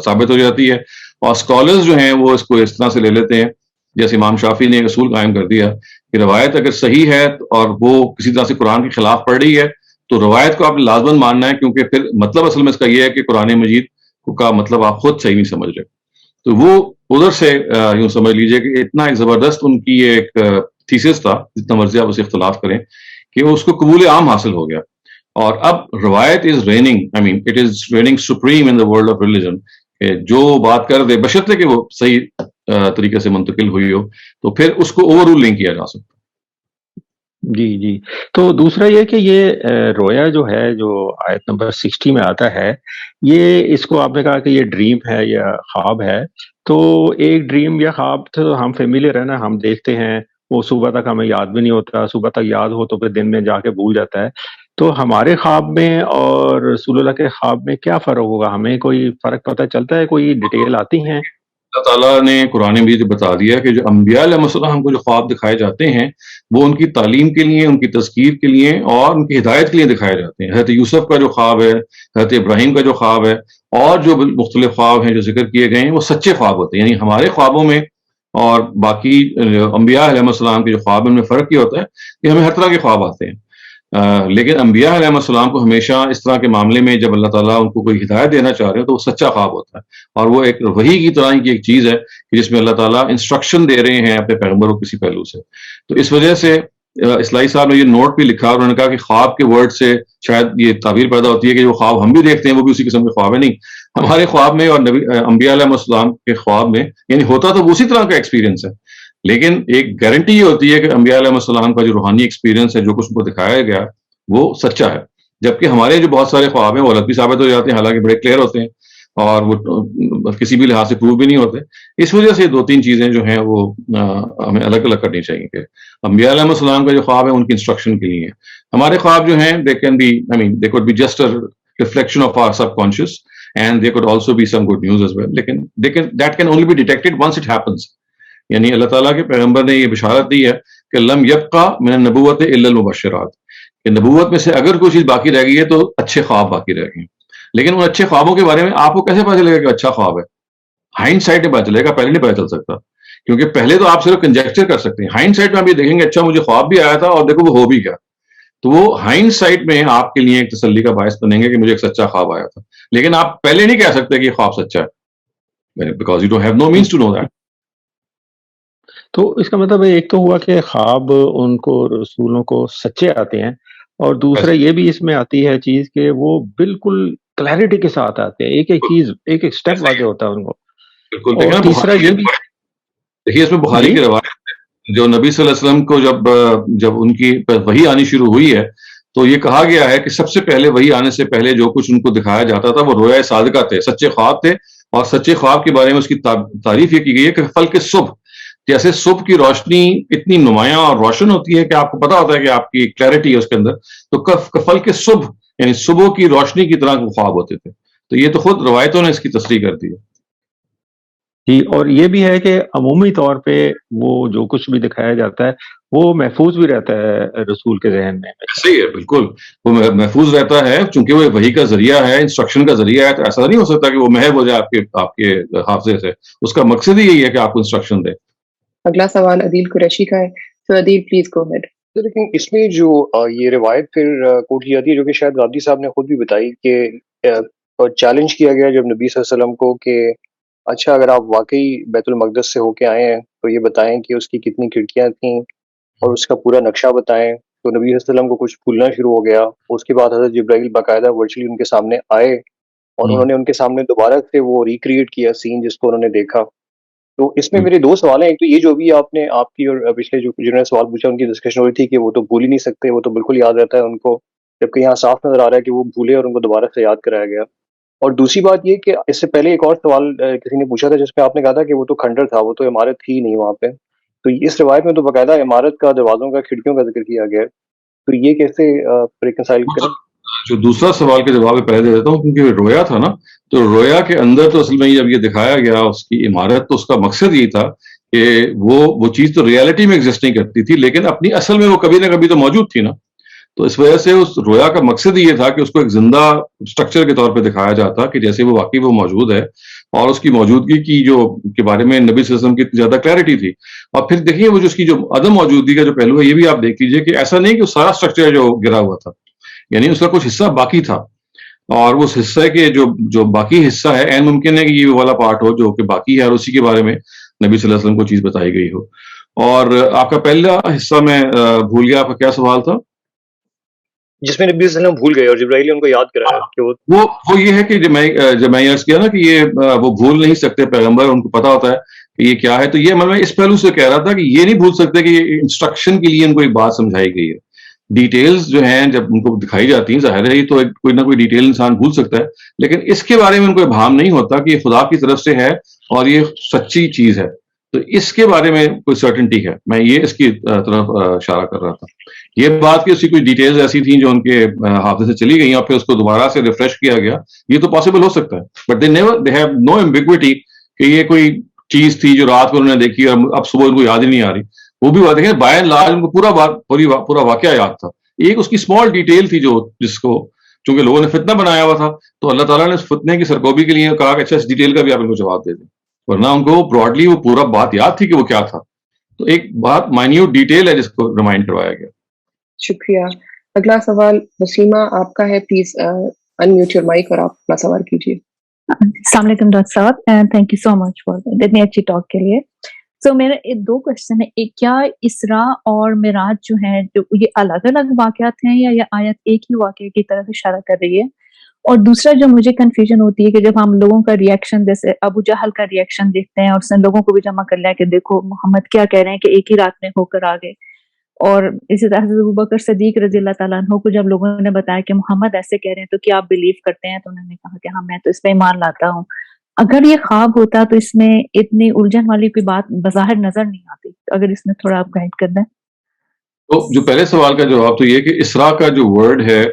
ثابت ہو جاتی ہے، اور اسکالرز جو ہیں وہ اس کو اس طرح سے لے لیتے ہیں جیسے امام شافعی نے اصول قائم کر دیا کہ روایت اگر صحیح ہے اور وہ کسی طرح سے قرآن کے خلاف پڑ رہی ہے تو روایت کو آپ نے لازماً ماننا ہے، کیونکہ پھر مطلب اصل میں اس کا یہ ہے کہ قرآن مجید کا مطلب آپ خود صحیح نہیں سمجھ رہے. تو وہ ادھر سے یوں سمجھ لیجئے کہ اتنا ایک زبردست ان کی ایک تھیسس تھا، جتنا مرضی آپ اسے اختلاف کریں، کہ اس کو قبول عام حاصل ہو گیا. اور اب روایت is reigning, I mean it is reigning supreme in the world of religion, کہ جو بات کر دے بشرطے کہ وہ صحیح طریقے سے منتقل ہوئی ہو تو پھر اس کو اوور رول نہیں کیا جا سکتا. جی جی. تو دوسرا یہ کہ یہ رویا جو ہے، جو آیت نمبر 60 میں آتا ہے، یہ اس کو آپ نے کہا کہ یہ ڈریم ہے یا خواب ہے. تو ایک ڈریم یا خواب تو ہم فیملیئر ہے نا، ہم دیکھتے ہیں، وہ صبح تک ہمیں یاد بھی نہیں ہوتا، صبح تک یاد ہو تو پھر دن میں جا کے بھول جاتا ہے. تو ہمارے خواب میں اور رسول اللہ کے خواب میں کیا فرق ہوگا؟ ہمیں کوئی فرق پتہ چلتا ہے؟ کوئی ڈیٹیل آتی ہیں؟ اللہ تعالیٰ نے قرآن مجید میں بتا دیا کہ جو انبیاء علیہ السلام کو جو خواب دکھائے جاتے ہیں وہ ان کی تعلیم کے لیے، ان کی تذکیر کے لیے اور ان کی ہدایت کے لیے دکھائے جاتے ہیں. حضرت یوسف کا جو خواب ہے، حضرت ابراہیم کا جو خواب ہے، اور جو مختلف خواب ہیں جو ذکر کیے گئے ہیں، وہ سچے خواب ہوتے ہیں. یعنی ہمارے خوابوں میں اور باقی انبیاء علیہ السلام کے جو خواب ہیں ان میں فرق یہ ہوتا ہے کہ ہمیں ہر طرح کے خواب آتے ہیں، لیکن انبیاء علیہ السلام کو ہمیشہ اس طرح کے معاملے میں جب اللہ تعالیٰ ان کو کوئی ہدایت دینا چاہ رہے ہیں تو وہ سچا خواب ہوتا ہے، اور وہ ایک وحی کی طرح کی ایک چیز ہے کہ جس میں اللہ تعالیٰ انسٹرکشن دے رہے ہیں اپنے پیغمبر کو کسی پہلو سے. تو اس وجہ سے اصلاحی صاحب نے یہ نوٹ بھی لکھا اور انہوں نے کہا کہ خواب کے ورڈ سے شاید یہ تعبیر پیدا ہوتی ہے کہ جو خواب ہم بھی دیکھتے ہیں وہ بھی اسی قسم کے خواب ہے. نہیں، ہمارے خواب میں اور انبیاء علیہ السلام کے خواب میں یعنی ہوتا تو اسی طرح کا ایکسپیرینس ہے، لیکن ایک گارنٹی یہ ہوتی ہے کہ انبیاء علیہ السلام کا جو روحانی ایکسپیرینس ہے، جو کچھ ان کو دکھایا گیا وہ سچا ہے. جبکہ ہمارے جو بہت سارے خواب ہیں وہ غلط بھی ثابت ہو جاتے ہیں، حالانکہ بڑے کلیئر ہوتے ہیں اور وہ کسی بھی لحاظ سے پروو بھی نہیں ہوتے. اس وجہ سے دو تین چیزیں جو ہیں وہ ہمیں الگ الگ کرنی چاہیے کہ انبیاء علیہ السلام کا جو خواب ہے ان کی انسٹرکشن کے لیے، ہمارے خواب جو ہیں they can be, I mean they could be just a reflection of our subconscious and they could also be some good news as well. لیکن that can only be detected once it happens. یعنی اللہ تعالیٰ کے پیغمبر نے یہ بشارت دی ہے کہ لم یبقى من النبوۃ الا المبشرات، کہ نبوت میں سے اگر کوئی چیز باقی رہ گئی ہے تو اچھے خواب باقی رہ گئے ہیں. لیکن ان اچھے خوابوں کے بارے میں آپ کو کیسے پتہ چلے گا کہ اچھا خواب ہے؟ ہائنڈ سائٹ میں پتہ چلے گا، پہلے نہیں پتہ چل سکتا، کیونکہ پہلے تو آپ صرف کنجیکچر کر سکتے ہیں. ہائنڈ سائٹ میں آپ یہ دیکھیں گے اچھا مجھے خواب بھی آیا تھا اور دیکھو وہ ہو بھی گیا، تو وہ ہائنڈ سائٹ میں آپ کے لیے ایک تسلی کا باعث بنیں گے کہ مجھے ایک سچا خواب آیا تھا. لیکن آپ پہلے نہیں کہہ سکتے کہ یہ خواب سچا ہے، because you don't have no means to know that. تو اس کا مطلب ایک تو ہوا کہ خواب ان کو رسولوں کو سچے آتے ہیں، اور دوسرا یہ بھی اس میں آتی ہے چیز کہ وہ بالکل کلیئرٹی کے ساتھ آتے ہیں، ایک ایک چیز ایک ایک سٹیپ واضح ہوتا ہے ان کو. بالکل. اور تیسرا یہ بھی دیکھیے اس میں بخاری کی روایت ہے، جو نبی صلی اللہ علیہ وسلم کو جب ان کی وحی آنی شروع ہوئی ہے تو یہ کہا گیا ہے کہ سب سے پہلے وحی آنے سے پہلے جو کچھ ان کو دکھایا جاتا تھا وہ رویا صادقہ تھے، سچے خواب تھے. اور سچے خواب کے بارے میں اس کی تعریف یہ کی گئی ہے کہ فلک صبح، جیسے صبح کی روشنی اتنی نمایاں اور روشن ہوتی ہے کہ آپ کو پتا ہوتا ہے کہ آپ کی کلیئرٹی ہے اس کے اندر، تو کفل کے صبح یعنی صبح کی روشنی کی طرح خواب ہوتے تھے. تو یہ تو خود روایتوں نے اس کی تصریح کر دی ہے. جی. اور یہ بھی ہے کہ عمومی طور پہ وہ جو کچھ بھی دکھایا جاتا ہے وہ محفوظ بھی رہتا ہے رسول کے ذہن میں. صحیح ہے، بالکل وہ محفوظ رہتا ہے چونکہ وہ وحی کا ذریعہ ہے، انسٹرکشن کا ذریعہ ہے. تو ایسا نہیں ہو سکتا کہ وہ محو ہو جائے آپ کے حافظے سے. اس کا مقصد ہی یہی ہے کہ آپ کو انسٹرکشن دے. اگلا سوال عدیل قریشی کا ہے. سو عدیل پلیز گو ہیڈ. لیکن اس میں جو یہ روایت پھر کوٹ کی جاتی ہے، جو کہ شاید غامدی صاحب نے خود بھی بتائی، کہ چیلنج کیا گیا جب نبی صلی اللہ علیہ وسلم کو کہ اچھا اگر آپ واقعی بیت المقدس سے ہو کے آئے ہیں تو یہ بتائیں کہ اس کی کتنی کھڑکیاں تھیں اور اس کا پورا نقشہ بتائیں. تو نبی صلی اللہ علیہ وسلم کو کچھ بھولنا شروع ہو گیا. اس کے بعد حضرت جبرائیل باقاعدہ ورچولی ان کے سامنے آئے اور انہوں نے ان کے سامنے دوبارہ سے وہ ریکریٹ کیا سین جس کو انہوں نے دیکھا. تو اس میں میرے دو سوال ہیں. ایک تو یہ جو بھی آپ کی اور پچھلے جو جنہوں نے سوال پوچھا ان کی ڈسکشن ہو رہی تھی کہ وہ تو بھول ہی نہیں سکتے، وہ تو بالکل یاد رہتا ہے ان کو، جبکہ یہاں صاف نظر آ رہا ہے کہ وہ بھولے اور ان کو دوبارہ سے یاد کرایا گیا. اور دوسری بات یہ کہ اس سے پہلے ایک اور سوال کسی نے پوچھا تھا جس میں آپ نے کہا تھا کہ وہ تو کھنڈر تھا، وہ تو عمارت تھی نہیں وہاں پہ. تو اس روایت میں تو باقاعدہ عمارت کا، دروازوں کا، کھڑکیوں کا ذکر کیا گیا ہے. تو یہ کیسے ریکنسائل کریں؟ جو دوسرا سوال کے جواب پہلے دے دیتا ہوں، کیونکہ رویا تھا نا، تو رویا کے اندر تو اصل میں جب یہ دکھایا گیا اس کی عمارت، تو اس کا مقصد یہی تھا کہ وہ چیز تو ریالٹی میں ایگزسٹ نہیں کرتی تھی، لیکن اپنی اصل میں وہ کبھی نہ کبھی تو موجود تھی نا. تو اس وجہ سے اس رویا کا مقصد یہ تھا کہ اس کو ایک زندہ اسٹرکچر کے طور پہ دکھایا جاتا کہ جیسے وہ واقعی وہ موجود ہے، اور اس کی موجودگی کی کے بارے میں نبی صلی اللہ علیہ وسلم کی زیادہ کلیئرٹی تھی. اور پھر دیکھیے وہ جو اس کی جو عدم موجودگی کا جو پہلو ہے یہ بھی آپ دیکھ لیجیے کہ ایسا نہیں کہ سارا اسٹرکچر جو گرا ہوا تھا، یعنی اس کا کچھ حصہ باقی تھا، اور اس حصے کے جو باقی حصہ ہے عین ممکن ہے کہ یہ والا پارٹ ہو جو کہ باقی ہے، اور اسی کے بارے میں نبی صلی اللہ علیہ وسلم کو چیز بتائی گئی ہو. اور آپ کا پہلا حصہ میں بھول گیا، آپ کا کیا سوال تھا؟ جس میں نبی صلی اللہ علیہ وسلم بھول گئے اور جبرائیل نے ان کو یاد کرایا کہ وہ یہ ہے کہ جب میں عرض کیا نا کہ یہ وہ بھول نہیں سکتے پیغمبر، ان کو پتا ہوتا ہے کہ یہ کیا ہے. تو یہ میں اس پہلو سے کہہ رہا تھا کہ یہ نہیں بھول سکتے کہ یہ انسٹرکشن کے لیے ان کو ایک بات سمجھائی گئی ہے. ڈیٹیلز جو ہیں جب ان کو دکھائی جاتی ہیں، ظاہر ہے تو کوئی نہ کوئی ڈیٹیل انسان بھول سکتا ہے، لیکن اس کے بارے میں ان کو ابہام نہیں ہوتا کہ یہ خدا کی طرف سے ہے اور یہ سچی چیز ہے. تو اس کے بارے میں کوئی سرٹنٹی ہے، میں یہ اس کی طرف اشارہ کر رہا تھا. یہ بات کہ اس کی کوئی ڈیٹیلز ایسی تھیں جو ان کے حافظے سے چلی گئی اور پھر اس کو دوبارہ سے ریفریش کیا گیا، یہ تو پاسبل ہو سکتا ہے، but they have no ambiguity کہ یہ کوئی چیز تھی جو رات کو انہوں نے دیکھی اور اب صبح ان کو یاد ہی نہیں آ رہی. وہ بھی بات دیکھیں بائی اینڈ لارج ان کو پورا واقعہ یاد تھا. ایک اس کی اسمال ڈیٹیل تھی جس کو چونکہ لوگوں نے فتنہ بنایا ہوا تھا، تو اللہ تعالیٰ نے اس فتنے کی سرکوبی کے لیے کہا کہ اچھا اس ڈیٹیل کا بھی آپ ان کو جواب دے دیں، ورنہ ان کو براڈلی وہ پورا بات یاد تھی کہ وہ کیا تھا. تو ایک بات مائنیوٹ ڈیٹیل ہے جس کو ریمائنڈ کروایا گیا. شکریہ. اگلا سوال وسیمہ آپ کا ہے، پلیز انمیوٹ یور مائک اور آپ اپنا سوال کیجیے. السلام علیکم ڈاکٹر صاحب، thank you so much for اتنی اچھی ٹاک کے لیے. سو میرا دو کوشچن ہے. ایک، کیا اسراء اور معراج جو ہیں جو یہ الگ الگ واقعات ہیں یا یہ آیت ایک ہی واقعے کی طرف اشارہ کر رہی ہے؟ اور دوسرا جو مجھے کنفیوژن ہوتی ہے کہ جب ہم لوگوں کا ریئیکشن، جیسے ابو جہل کا ریئیکشن دیکھتے ہیں اور اس نے لوگوں کو بھی جمع کر لیا کہ دیکھو محمد کیا کہہ رہے ہیں کہ ایک ہی رات میں ہو کر آ گئے، اور اسی طرح سے ابوبکر صدیق رضی اللہ تعالیٰ عنہ کو جب لوگوں نے بتایا کہ محمد ایسے کہہ رہے ہیں تو کیا آپ بلیو کرتے ہیں، تو انہوں نے کہا کہ ہاں میں تو اس پہ ایمان لاتا ہوں. اگر یہ خواب ہوتا تو اس میں اتنی الجھن والی کوئی بات بظاہر نظر نہیں آتی. اگر اس میں تھوڑا آپ گائیڈ کر دیں. تو جو پہلے سوال کا جواب تو یہ کہ اسراء کا جو ورڈ ہے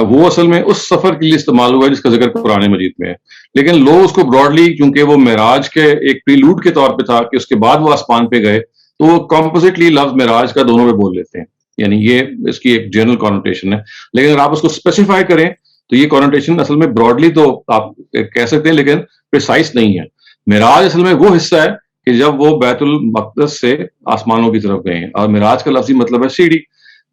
وہ اصل میں اس سفر کے لیے استعمال ہوا ہے جس کا ذکر قرآن مجید میں ہے، لیکن لوگ اس کو براڈلی کیونکہ وہ معراج کے ایک پریلوڈ کے طور پہ تھا کہ اس کے بعد وہ آسمان پہ گئے، تو وہ کمپوزٹلی لفظ معراج کا دونوں پہ بول لیتے ہیں، یعنی یہ اس کی ایک جنرل کانوٹیشن ہے. لیکن اگر آپ اس کو اسپیسیفائی کریں تو یہ کانوٹیشن اصل میں براڈلی تو آپ کہہ سکتے ہیں لیکن پریسائز نہیں ہے. معراج اصل میں وہ حصہ ہے کہ جب وہ بیت المقدس سے آسمانوں کی طرف گئے ہیں، اور معراج کا لفظی مطلب ہے سیڑھی،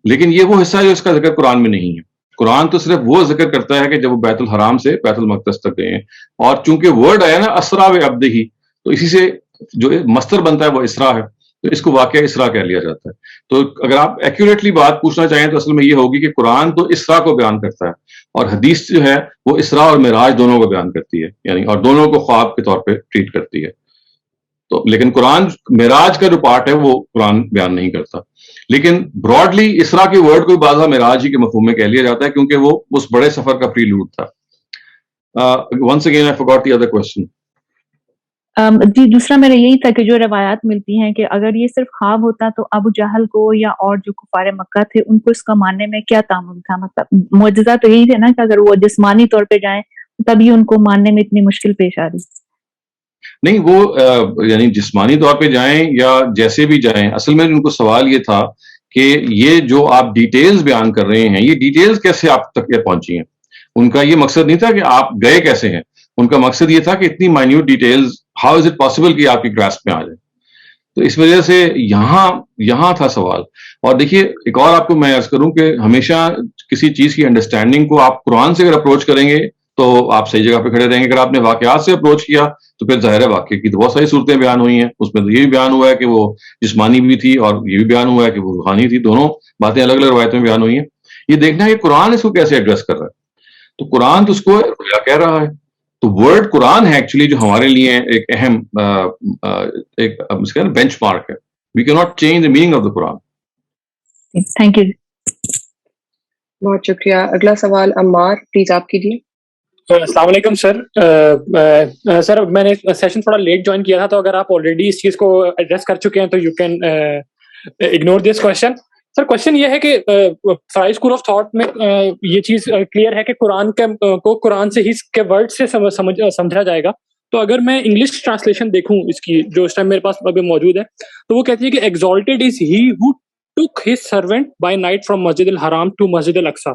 لیکن یہ وہ حصہ ہے جو اس کا ذکر قرآن میں نہیں ہے. قرآن تو صرف وہ ذکر کرتا ہے کہ جب وہ بیت الحرام سے بیت المقدس تک گئے ہیں، اور چونکہ ورڈ آیا نا اسرا و عبدہ، تو اسی سے جو مصدر بنتا ہے وہ اسرا ہے، تو اس کو واقعہ اسرا کہہ لیا جاتا ہے. تو اگر آپ ایکوریٹلی بات پوچھنا چاہیں تو اصل میں یہ ہوگی کہ قرآن تو اسرا کو بیان کرتا ہے، اور حدیث جو ہے وہ اسرا اور معراج دونوں کو بیان کرتی ہے، یعنی اور دونوں کو خواب کے طور پہ ٹریٹ کرتی ہے. تو لیکن قرآن معراج کا جو پارٹ ہے وہ قرآن بیان نہیں کرتا. لیکن براڈلی اسرا کے ورڈ کو بعض معراج ہی کے مفہوم میں کہہ لیا جاتا ہے کیونکہ وہ اس بڑے سفر کا پریلوڈ تھا. once again I forgot the other question. جی دوسرا میرا یہی تھا کہ جو روایات ملتی ہیں کہ اگر یہ صرف خواب ہوتا تو ابو جہل کو یا اور جو کفار مکہ تھے ان کو اس کا ماننے میں کیا تعامل تھا؟ مطلب معجزہ تو یہی تھے نا کہ اگر وہ جسمانی طور پہ جائیں تبھی ان کو ماننے میں اتنی مشکل پیش آ رہی. نہیں وہ یعنی جسمانی طور پہ جائیں یا جیسے بھی جائیں، اصل میں ان کو سوال یہ تھا کہ یہ جو آپ ڈیٹیلز بیان کر رہے ہیں یہ ڈیٹیلز کیسے آپ تک پہنچی ہیں. ان کا یہ مقصد نہیں تھا کہ آپ گئے کیسے ہیں، ان کا مقصد یہ تھا کہ اتنی minute details how is it possible کہ آپ کی گراسپ میں آ جائے. تو اس وجہ سے یہاں تھا سوال. اور دیکھیے ایک اور آپ کو میں عرض کروں کہ ہمیشہ کسی چیز کی انڈرسٹینڈنگ کو آپ قرآن سے اگر اپروچ کریں گے تو آپ صحیح جگہ پہ کھڑے رہیں گے. اگر آپ نے واقعات سے اپروچ کیا تو پھر ظاہر ہے واقعے کی تو بہت ساری صورتیں بیان ہوئی ہیں، اس میں تو یہ بھی بیان ہوا ہے کہ وہ جسمانی بھی تھی اور یہ بھی بیان ہوا ہے کہ وہ روحانی تھی. دونوں باتیں الگ الگ روایتوں میں بیان ہوئی ہیں. یہ دیکھنا ہے کہ قرآن اس کو کیسے ایڈریس کر رہا ہے. تو قرآن تو اس کو رویا کہہ رہا ہے. تو ورڈ قرآن ہے ایکچولی جو ہمارے لیے ایک اہم ایک بینچ مارک ہے. وی کی not change the meaning of the Quran. Thank you. بہت شکریہ. اگلا سوال عمار پلیز آپ کیجیے. السلام علیکم سر. سر میں نے سیشن تھوڑا لیٹ جوائن کیا تھا، تو اگر آپ آلریڈی اس چیز کو ایڈریس کر چکے ہیں تو you can ignore this question. Sir question یہ ہے کہ فرائی اسکول آف تھاٹ میں یہ چیز کلیئر ہے کہ قرآن کو قرآن سے ہی اس کے ورڈ سے سمجھا جائے گا. تو اگر میں انگلش ٹرانسلیشن دیکھوں اس کی جو اس ٹائم میرے پاس ابھی موجود ہے، تو وہ کہتی ہے کہ exalted is he who took his servant by night from Masjid al-Haram to Masjid al-Aqsa.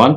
1,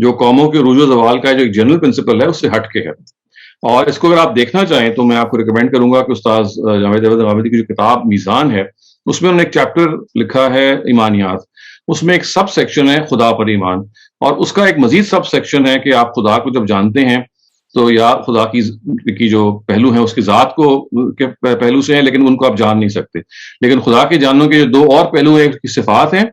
جو قوموں کے عروج و زوال کا جو ایک جنرل پرنسپل ہے اس سے ہٹ کے ہے. اور اس کو اگر آپ دیکھنا چاہیں تو میں آپ کو ریکمینڈ کروں گا کہ استاذ جاوید احمد غامدی کی جو کتاب میزان ہے اس میں انہوں نے ایک چیپٹر لکھا ہے ایمانیات. اس میں ایک سب سیکشن ہے خدا پر ایمان, اور اس کا ایک مزید سب سیکشن ہے کہ آپ خدا کو جب جانتے ہیں تو یا خدا کی جو پہلو ہیں اس کی ذات کو کے پہلو سے ہیں, لیکن ان کو آپ جان نہیں سکتے. لیکن خدا کے جاننے کے جو دو اور پہلو ہیں, اس کی صفات ہیں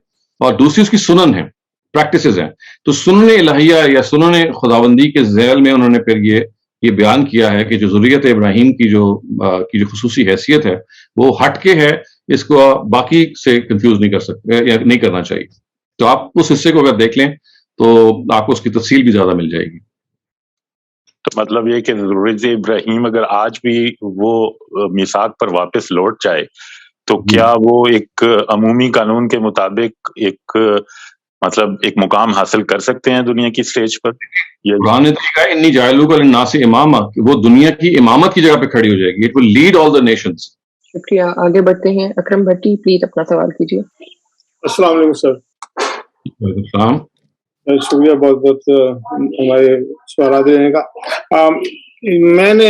اور دوسری اس کی سنن ہیں, پریکٹسز ہیں. تو سنن الہیہ یا سنن خداوندی کے ذیل میں انہوں نے پھر یہ بیان کیا ہے کہ جو ذریت ابراہیم کی جو خصوصی حیثیت ہے وہ ہٹ کے ہے, اس کو باقی سے کنفیوز نہیں کر سکتے یا نہیں کرنا چاہیے. تو آپ اس حصے کو اگر دیکھ لیں تو آپ کو اس کی تفصیل بھی زیادہ مل جائے گی. تو مطلب یہ کہ ذریت ابراہیم اگر آج بھی وہ میثاق پر واپس لوٹ جائے تو کیا وہ ایک عمومی قانون کے مطابق ایک مطلب ایک مقام حاصل کر سکتے ہیں دنیا کی سٹیج پر؟ قرآن نے کہا ہے انی جاعلوک للناس اماما, وہ دنیا کی امامت کی جگہ پہ کھڑی ہو جائے گی. It will lead all the nations. شکریہ. آگے بڑھتے ہیں. اکرم بھٹی پلیز اپنا سوال کیجیے. السلام علیکم سر. وعلیکم السلام. شکریہ بہت بہت ہمارے سوالات دینے کا. میں نے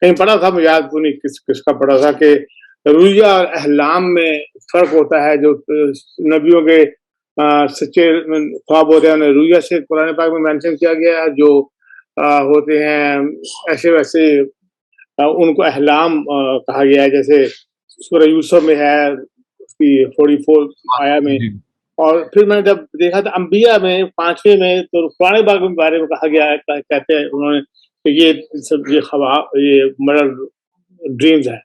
کہیں پڑھا تھا, مجھے یاد نہیں کس کا پڑھا تھا, کہ رویہ اور احلام میں فرق ہوتا ہے. جو نبیوں کے سچے خواب ہوتے ہیں رویہ سے قرآن پاک میں مینشن کیا گیا ہے, جو ہوتے ہیں ایسے ویسے ان کو احلام کہا گیا ہے. جیسے سورہ یوسف میں ہے اس کی 44 آیا میں, اور پھر میں نے جب دیکھا تھا انبیاء میں 5ویں میں تو قرآن پاک کے بارے میں کہا گیا ہے, کہتے ہیں انہوں نے کہ یہ سب یہ خواب یہ مرر ڈریمز ہے.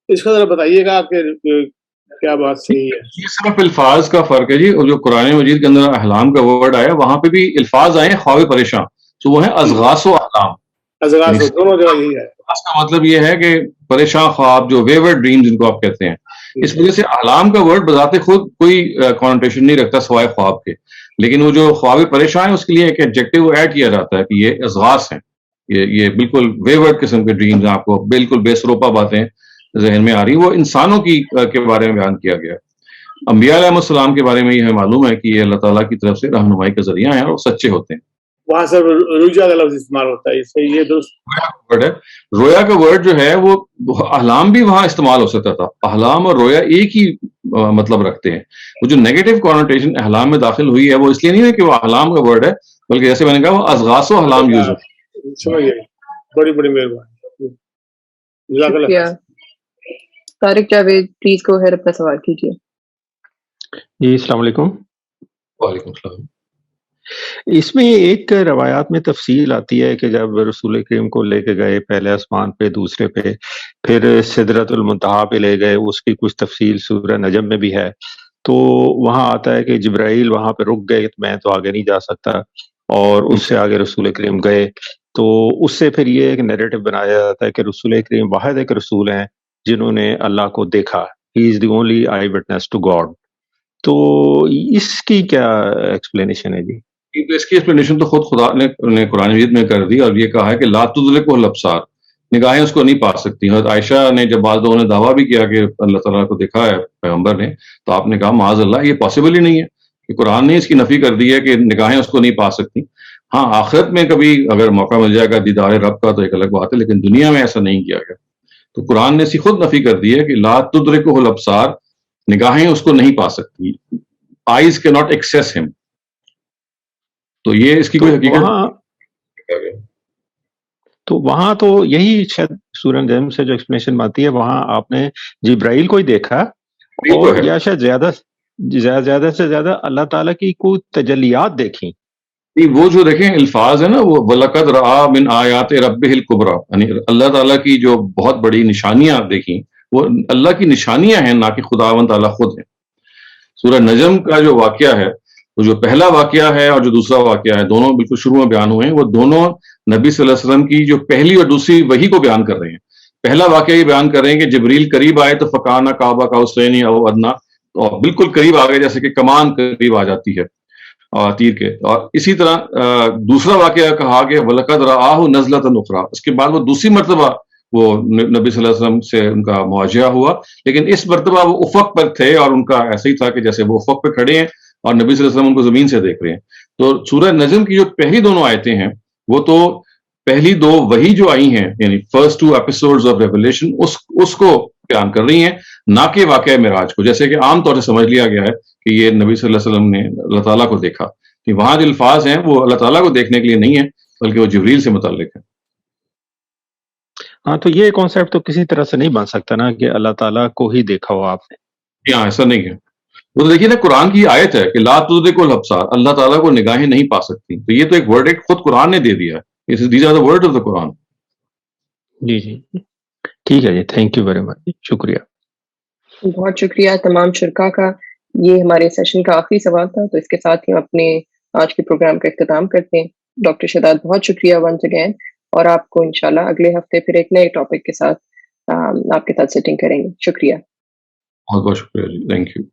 اس کا ذرا بتائیے گا کہ کیا بات صحیح ہے؟ یہ صرف الفاظ کا فرق ہے جی. اور جو قرآن مجید کے اندر احلام کا ورڈ آیا وہاں پہ بھی الفاظ آئے ہیں خواب پریشان, تو وہ ہیں ازغاث و احلام. دونوں جگہ یہی ہے. اس کا مطلب یہ ہے کہ پریشان خواب, جو ویورڈ ڈریم جن کو آپ کہتے ہیں. اس وجہ سے احلام کا ورڈ بذات خود کوئی کانوٹیشن نہیں رکھتا سوائے خواب کے, لیکن وہ جو خواب پریشان ہے اس کے لیے ایک ایڈجیکٹو ایڈ کیا جاتا ہے کہ یہ ازغاث ہیں, یہ بالکل ویورڈ قسم کے ڈریمز ہیں, آپ کو بالکل بے سروپا باتیں ذہن میں آ رہی. وہ انسانوں کے بارے میں بیان کیا گیا. انبیاء علیہ السلام کے بارے میں یہ معلوم ہے کہ یہ اللہ تعالیٰ کی طرف سے رہنمائی کا ذریعہ ہیں اور سچے ہوتے ہیں. وہاں سے رجوع کا لفظ استعمال ہوتا ہے, صحیح ہے درست ورڈ ہے. رویا کا ورڈ جو ہے وہ احلام بھی وہاں استعمال ہو سکتا تھا. احلام اور رویا ایک ہی مطلب رکھتے ہیں. وہ جو نیگیٹو کانوٹیشن احلام میں داخل ہوئی ہے وہ اس لیے نہیں ہے کہ وہ احلام کا ورڈ ہے, بلکہ جیسے میں نے کہا وہ ازغاث و احلام یوز ہے. سمجھ گئے. بڑی بڑی مہربانی. شکریہ. طارق جاوید پلیز کو ہے اپنا سوال کیجیے. جی السلام علیکم. وعلیکم السلام. اس میں ایک روایات میں تفصیل آتی ہے کہ جب رسول کریم کو لے کے گئے پہلے آسمان پہ, دوسرے پہ, پھر سدرۃ المنتہا پہ لے گئے, اس کی کچھ تفصیل سورہ نجم میں بھی ہے. تو وہاں آتا ہے کہ جبرائیل وہاں پہ رک گئے, میں تو آگے نہیں جا سکتا, اور اس سے آگے رسول کریم گئے. تو اس سے پھر یہ ایک نیریٹو بنایا جاتا ہے کہ رسول کریم واحد ایک رسول ہیں جنہوں نے اللہ کو دیکھا. He is the only eyewitness to God. تو اس کی کیا ایکسپلینیشن ہے جی؟ اس کی ایکسپلینیشن تو خود خدا نے قرآن مجید میں کر دی, اور یہ کہا ہے کہ لا تدرکہ الابصار, نگاہیں اس کو نہیں پا سکتی. حضرت عائشہ نے جب بعض لوگوں نے دعویٰ بھی کیا کہ اللہ تعالیٰ کو دیکھا ہے پیغمبر نے, تو آپ نے کہا معاذ اللہ, یہ پاسبل ہی نہیں ہے. کہ قرآن نے اس کی نفی کر دی ہے کہ نگاہیں اس کو نہیں پا سکتی. ہاں آخرت میں کبھی اگر موقع مل جائے گا دیدار رب کا تو ایک الگ بات ہے, لیکن دنیا میں ایسا نہیں کیا گیا. تو قرآن نے اسی خود نفی کر دی ہے کہ لا تدرکہ الابصار, نگاہیں اس کو نہیں پا سکتی. آئیز کی ناٹ ایکسیس ہم. تو یہ اس کی کوئی حقیقت. تو وہاں تو یہی شاید سورہ نجم سے جو ایکسپلینیشن آتی ہے, وہاں آپ نے جبرائیل کو ہی دیکھا, اور یا شاید زیادہ سے زیادہ اللہ تعالیٰ کی کوئی تجلیات دیکھی. وہ جو دیکھیں الفاظ ہے نا, وہ وَلَقَدْ رَآ مِنْ آیَاتِ رَبِّهِ الْكُبْرَى, یعنی اللہ تعالیٰ کی جو بہت بڑی نشانیاں دیکھیں, وہ اللہ کی نشانیاں ہیں, نہ کہ خداوند تعالیٰ خود ہیں. سورہ نجم کا جو واقعہ ہے, وہ جو پہلا واقعہ ہے اور جو دوسرا واقعہ ہے, دونوں بالکل شروع میں بیان ہوئے ہیں. وہ دونوں نبی صلی اللہ علیہ وسلم کی جو پہلی اور دوسری وحی کو بیان کر رہے ہیں. پہلا واقعہ یہ بیان کر رہے ہیں کہ جبریل قریب آئے تو فکانہ کعبہ قوسین او ادنیٰ, اور بالکل قریب آ گئے جیسے کہ کمان قریب آ جاتی ہے تیر کے. اور اسی طرح دوسرا واقعہ کہا کہ وَلَقَدْ رَآهُ نَزْلَةً أُخْرَىٰ, اس کے بعد وہ دوسری مرتبہ وہ نبی صلی اللہ علیہ وسلم سے ان کا مواجہہ ہوا, لیکن اس مرتبہ وہ افق پر تھے, اور ان کا ایسا ہی تھا کہ جیسے وہ افق پہ کھڑے ہیں اور نبی صلی اللہ علیہ وسلم ان کو زمین سے دیکھ رہے ہیں. تو سورہ نجم کی جو پہلی دونوں آیتیں ہیں وہ تو پہلی دو وہی جو آئی ہیں یعنی فرسٹ 2 ایپیسوڈز آف ریولیشن اس کو بیان کر رہی ہیں، نہ کہ واقعہ معراج کو، جیسے کہ عام طور سے سمجھ لیا گیا ہے کہ یہ نبی صلی اللہ علیہ وسلم نے اللہ تعالیٰ کو دیکھا، کہ وہاں جو الفاظ ہیں وہ اللہ تعالیٰ کو دیکھنے کے لیے نہیں ہیں بلکہ وہ جبریل سے متعلق ہے۔ ہاں، تو یہ کانسیپٹ تو کسی طرح سے نہیں بن سکتا نا کہ اللہ تعالیٰ کو ہی دیکھا ہو آپ نے۔ ہاں، ایسا نہیں ہے، وہ تو دیکھیے نا قرآن کی آیت ہے کہ لا تدرکہ الابصار، اللہ تعالیٰ کو نگاہیں نہیں پا سکتی، تو یہ تو ایک ورڈ خود قرآن نے دے دیا ہے، these are the word of the Quran. جی جی ٹھیک ہے جی، تھینک یو ویری مچ، شکریہ۔ بہت شکریہ تمام شرکا کا۔ یہ ہمارے سیشن کا آخری سوال تھا، تو اس کے ساتھ ہی ہم اپنے آج کے پروگرام کا اختتام کرتے ہیں۔ ڈاکٹر شہداد بہت شکریہ ونس اگین، اور آپ کو انشاءاللہ اگلے ہفتے پھر ایک نئے ٹاپک کے ساتھ آپ کے ساتھ سیٹنگ کریں گے۔ شکریہ، بہت بہت شکریہ جی، تھینک یو۔